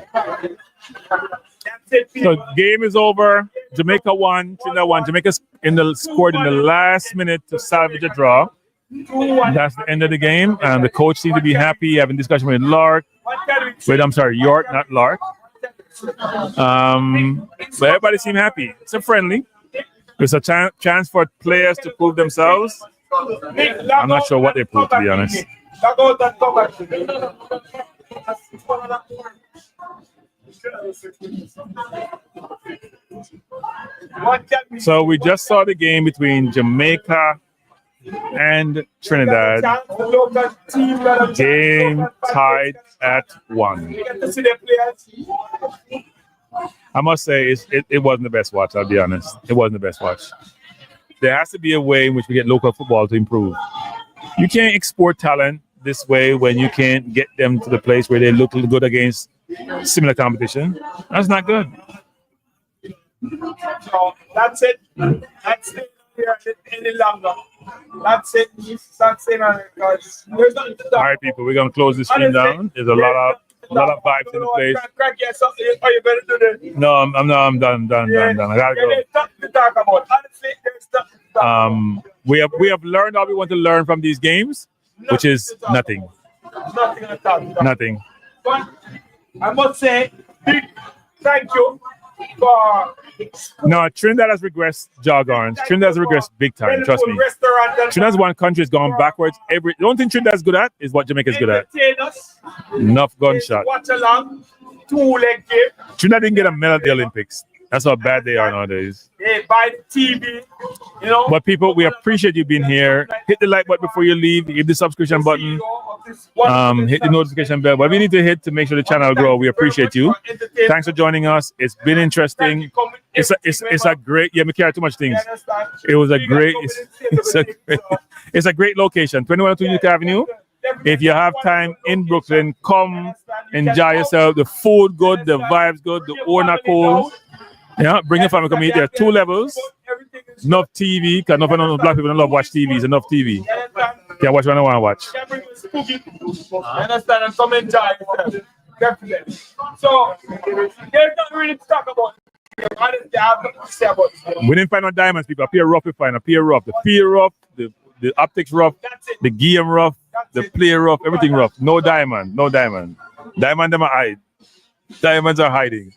game is over. Jamaica won. Trinidad won. Jamaica scored in the last minute to salvage a draw. That's the end of the game. And the coach seemed to be happy, having discussion with York, not Lark. But everybody seemed happy. It's a friendly. It's a chance for players to prove themselves. I'm not sure what they prove, to be honest. So we just saw the game between Jamaica and Trinidad. Game tied at 1. I must say it wasn't the best watch, I'll be honest. It wasn't the best watch. There has to be a way in which we get local football to improve. You can't export talent this way when you can't get them to the place where they look good against similar competition. That's not good.
So that's it. That's it here any longer. That's it. That's it. Because there's nothing to talk.
All right, people, we're gonna close this stream down. There's a lot of vibes in the place.
Crack, yes, are you better do this?
No, I'm done. I gotta go.
There's nothing to talk about. Honestly, there's nothing to talk about.
We have learned all we want to learn from these games, which is nothing.
Nothing to talk about.
Nothing.
But I must say, big thank you for.
No, Trinidad has regressed jargons. Trinidad has regressed big time. Trust me. Trinidad's one country has gone backwards. The only thing Trinidad's good at is what Jamaica's good at. Enough gunshot.
Watchalong, 2-leg game.
Trinidad didn't get a medal at the Olympics. That's how bad they are nowadays.
Yeah, by the TV, you know.
But people, we appreciate you being here. Hit the like button before you leave. Hit the subscription button. Hit the notification bell. But we need to hit to make sure the channel grow. We appreciate you. Thanks for joining us. It's been interesting. It's a great. Yeah, we carry too much things. It was a great. It's a great location. 21 Unique Avenue. If you have time in Brooklyn, come enjoy yourself. The food good, the vibes good, the owner cool. Yeah, bring your family, come eat there. 2 levels, enough TV, because enough black people don't love watch TVs, enough TV. Can't watch when I want to watch.
I understand, and come enjoy yourself. Definitely. So, there's nothing really to talk about.
We didn't find no diamonds, people. Appear rough, we find. Appear rough. The feel rough, the optics rough, the game rough, the play rough, everything rough. No diamond, no diamond. Diamond, them are hide. Diamonds are hiding.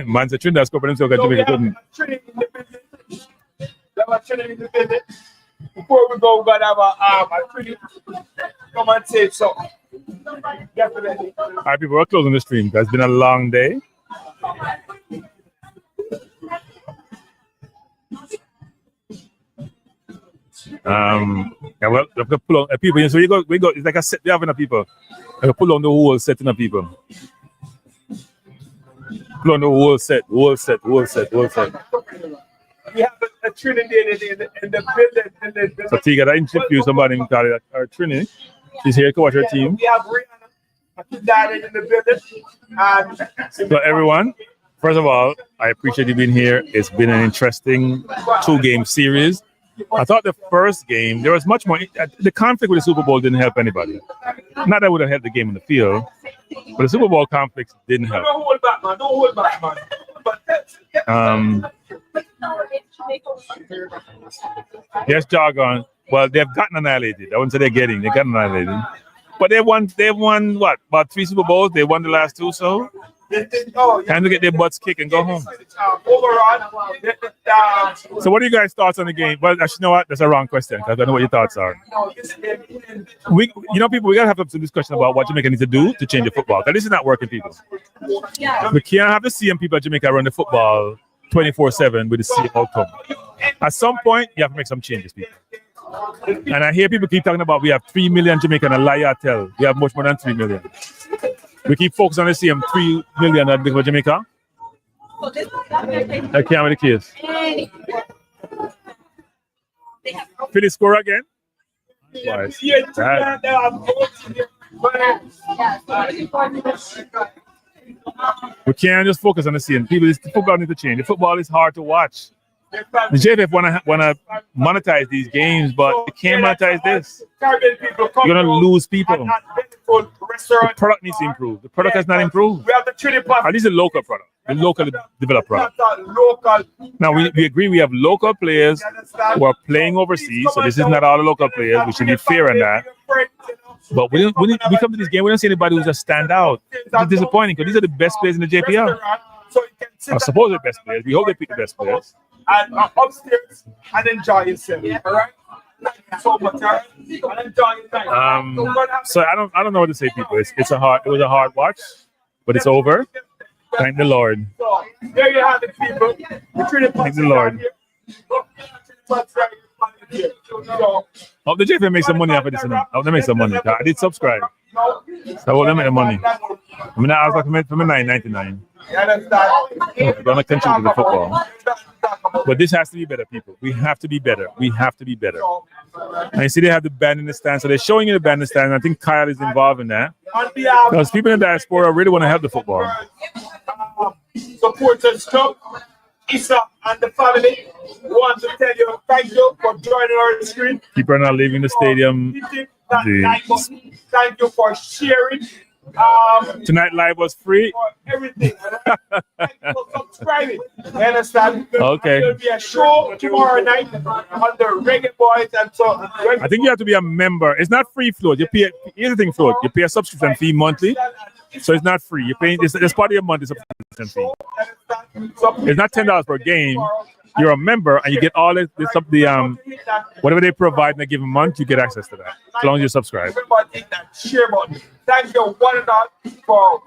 Man said Trinidad scored himself because Jamaica couldn't.
Before we go, we're going to have a Trinity come and say so. Definitely.
All right, people, we're closing the stream. It's been a long day. Yeah, well, we have to pull on people. So we go. It's like a set. We have enough people. We have to pull on the whole set of people. Pull on the whole set.
We have a Trinidad in the building.
So Tiga, I introduce somebody in Trinity. She's here to watch her team.
We have Rihanna in the building. And
so everyone, first of all, I appreciate you being here. It's been an interesting 2-game series. I thought the first game, there was much more. The conflict with the Super Bowl didn't help anybody. Not that it would have helped the game in the field, but the Super Bowl conflict didn't help.
Don't hold back, man.
Yes, jargon. Well, they've gotten annihilated. I wouldn't say they're getting. They got annihilated. But they've won what? About 3 Super Bowls. They won the last 2, so time to get their butts kicked and go home. So what are you guys' thoughts on the game? Well, actually, you know what? That's a wrong question, because I don't know what your thoughts are. People, we got to have some discussion about what Jamaica needs to do to change the football. Because this is not working, people. We can't have the same people at Jamaica run the football 24/7 with the same outcome. At some point, you have to make some changes, people. And I hear people keep talking about we have 3 million Jamaican. A lie I tell. We have much more than 3 million. We keep focusing on the same 3 million at Big Jamaica. That can't be the case. Philly score again. Twice. We can't just focus on the same. The football needs to change. The football is hard to watch. The JFF wanna monetize these games, but they can't monetize this. You're gonna lose people. The product needs to improve. The product has not improved. At least the local product, the locally developed product. Now we agree we have local players who are playing overseas, so this is not all the local players. We should be fair on that. But we come to this game, we don't see anybody who's a standout. It's disappointing because these are the best players in the JPL.
sit
I suppose the best players. We hope they pick the best players.
and upstairs and enjoy yourself. All right. Thank you so much, all right? And enjoy your night.
So I don't know what to say, people. It was a hard watch, but it's over. Thank the Lord.
So there you have it, people.
Thank the Lord. Hope the JFM make some money off of this. I hope they make some money. I did subscribe. So I hope they make the money. I mean, I was like from $9.99. I'm gonna contribute to the football. But this has to be better, people. We have to be better. We have to be better. And you see, they have the band in the stand, so they're showing you the band in the stand. I think Kyle is involved in that because people in the diaspora really want to help the football.
Supporters club, Issa and the family want to tell you thank you for joining our screen.
People are not leaving the stadium.
Thank you for sharing.
Tonight live was free.
For everything. Thank you for subscribing. You understand?
Okay.
There will be a show tomorrow night on the Reggae Boyz, and so
I think you have to be a member. It's not free float. You pay. Here's the thing, float. You pay a subscription fee monthly, so it's not free. You're paying. It's part of your monthly subscription fee. It's not $10 per game. You're a member and you get all this whatever they provide in a given month, you get access to that as long as you subscribe.
Everybody hit that share button. Thank you one and all for.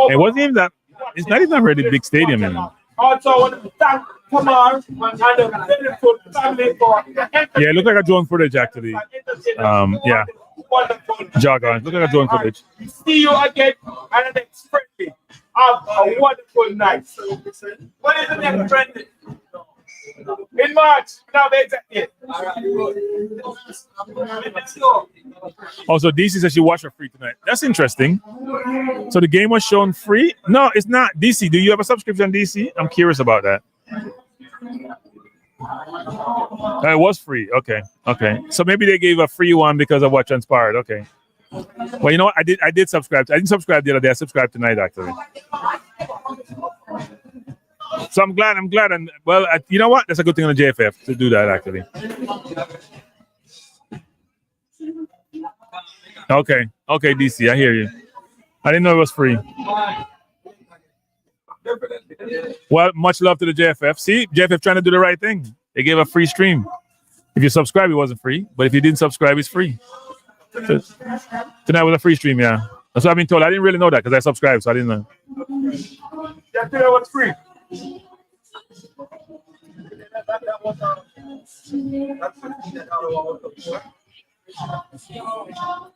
It wasn't even that. It's not even a really big stadium anymore.
Also, I want to thank Tamar and the Bellyful family for.
Yeah, it looked like a drone footage actually. Yeah.
Wonderful.
Jog on. Look like a drone footage.
See you again and the next Friday. Have a wonderful night. What is the next Friday? In March. Now exactly.
Also, DC says she watched for free tonight. That's interesting. So the game was shown free? No, it's not. DC, do you have a subscription, DC? I'm curious about that. It was free. Okay. So maybe they gave a free one because of what transpired. Okay. Well, you know what? I did subscribe. I didn't subscribe the other day. I subscribed tonight, actually. So I'm glad. And well, you know what? That's a good thing on the JFF to do that, actually. Okay, DC, I hear you. I didn't know it was free. Well, much love to the JFF. See, JFF trying to do the right thing. They gave a free stream. If you subscribe, it wasn't free. But if you didn't subscribe, it's free. So, tonight was a free stream, yeah. That's what I've been told. I didn't really know that because I subscribed, so I didn't know.
Yeah, today was free.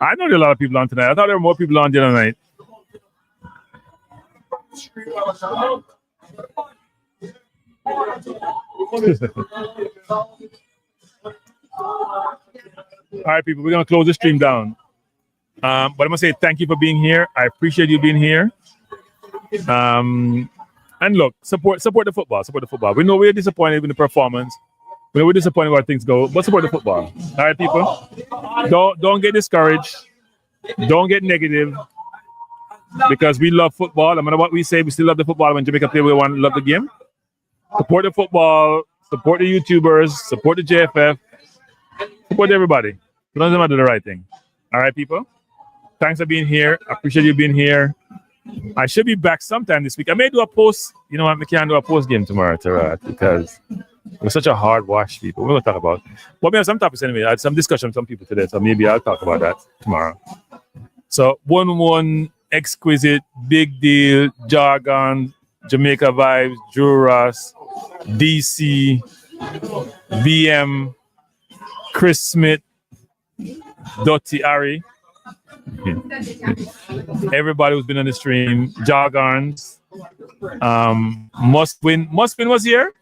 I know there are a lot of people on tonight. I thought there were more people on the other night. All right, people, we're going to close the stream down. But I'm going to say thank you for being here. I appreciate you being here. And look, support the football. Support the football. We know we're disappointed with the performance. We know we're disappointed where things go, but support the football. All right, people? Don't get discouraged. Don't get negative. Because we love football. No matter what we say, we still love the football. When Jamaica play, we want to love the game. Support the football. Support the YouTubers. Support the JFF. Support everybody. Let them do the right thing. All right, people? Thanks for being here. I appreciate you being here. I should be back sometime this week. I may do a post. You know what? I can't do a post game tomorrow, because it was such a hard wash, people. We're going to talk about. Well, we have some topics anyway. I had some discussion with some people today, so maybe I'll talk about that tomorrow. So, 1-1, exquisite, big deal, jargon, Jamaica vibes, Drew Ross, DC, VM, Chris Smith, Dottie Ari. Everybody who's been on the stream, jargons, Must Win was here.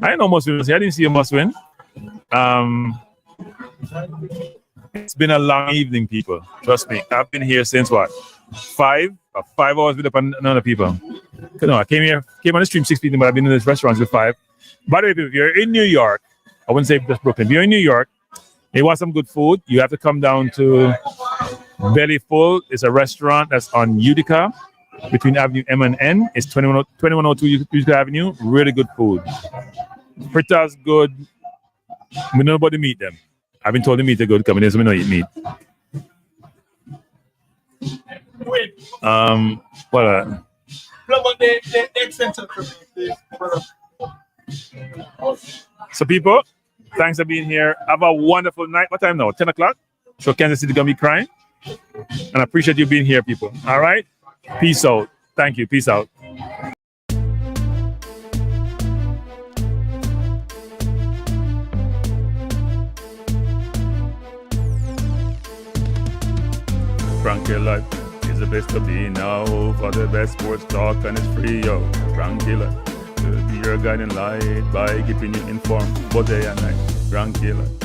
I didn't know Must Win was here. I didn't see a Must Win. It's been a long evening, people. Trust me. I've been here since what? 5 hours with another people. No, I came on the stream 6 p.m., but I've been in this restaurant till 5. By the way, if you're in New York, I wouldn't say just Brooklyn. If you're in New York, you want some good food, you have to come down to Bellyful. It's a restaurant that's on Utica between Avenue M and N. It's 2102 Utica Avenue. Really good food. Fritters good. We know about the meat them. I've been told the meat are good coming in, so we know eat meat.
plug on the extension for me, please.
So people, thanks for being here. Have a wonderful night. What time now? 10 o'clock? So Kansas City gonna be crying. And I appreciate you being here, people. All right? Peace out. Thank you. Peace out.
Frankie Life is the best to be now. For the best sports talk and it's free, yo. Frankie Life will be your guiding light by keeping you informed both day and night. Frankie Life,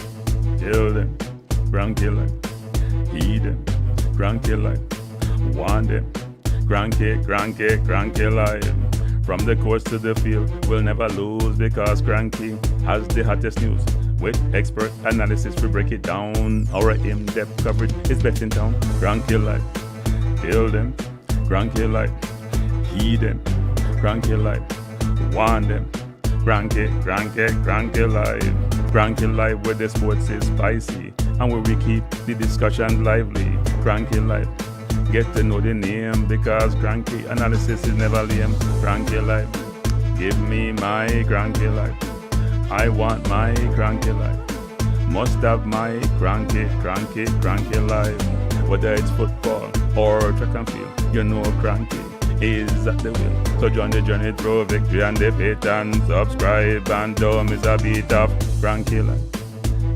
tell them. Frankie Life, heed them. Frankie Life, want them. Frankie Life. From the courts to the field, we'll never lose because Cranky has the hottest news. With expert analysis, we break it down. Our in-depth coverage is best in town. Cranky Life, tell them. Cranky Life, heed them. Cranky Life, want them. Cranky Life. Cranky Life where the sports is spicy and where we keep the discussion lively. Cranky Life, get to know the name because Cranky analysis is never lame. Cranky Life, give me my Cranky Life. I want my Cranky Life. Must have my Cranky Life. Whether it's football or track and field, you know Cranky is at the wheel. So join the journey through victory and defeat and subscribe and don't miss a beat of Cranky Life.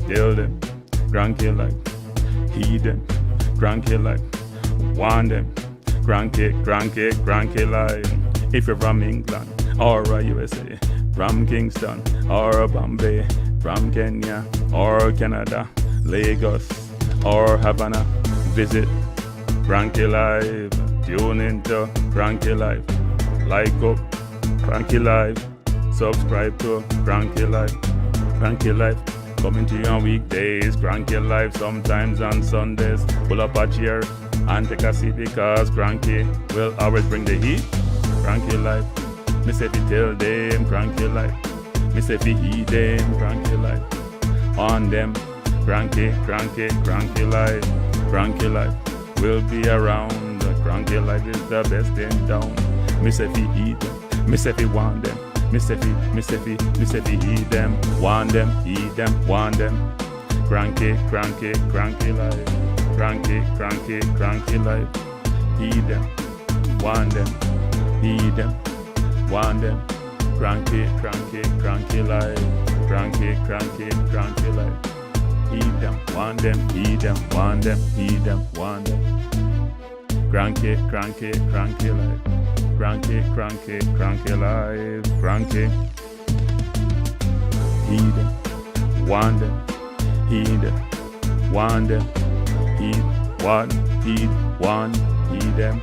Tell them, Cranky Life. Heed them, Cranky Life. Want them, Cranky Life. If you're from England or USA, from Kingston or Bombay, from Kenya or Canada, Lagos or Havana, visit Cranky Life. Tune into Cranky Life. Like up Cranky Life. Subscribe to Cranky Life. Cranky Life coming to you on weekdays. Cranky Life sometimes on Sundays. Pull up a chair and take a seat because Cranky will always bring the heat. Cranky Life. Me say fi tell them Cranky Life. Me say fi heed them Cranky Life. On them Cranky Life. Cranky Life will be around. Cranky Life is the best in town. Me say fi heed them. Me say fi want them. Me say fi heed them. Want them, heed them, want them. Cranky Life. Cranky Life. Heed them, want them, heed them, want them. Cranky Life. Cranky Life. Heed them, want them, heed them, want them, heed them, want them. Cranky Life. Cranky Life. Cranky. Heed them, want them, heed them, want them. Heed, want, heed them.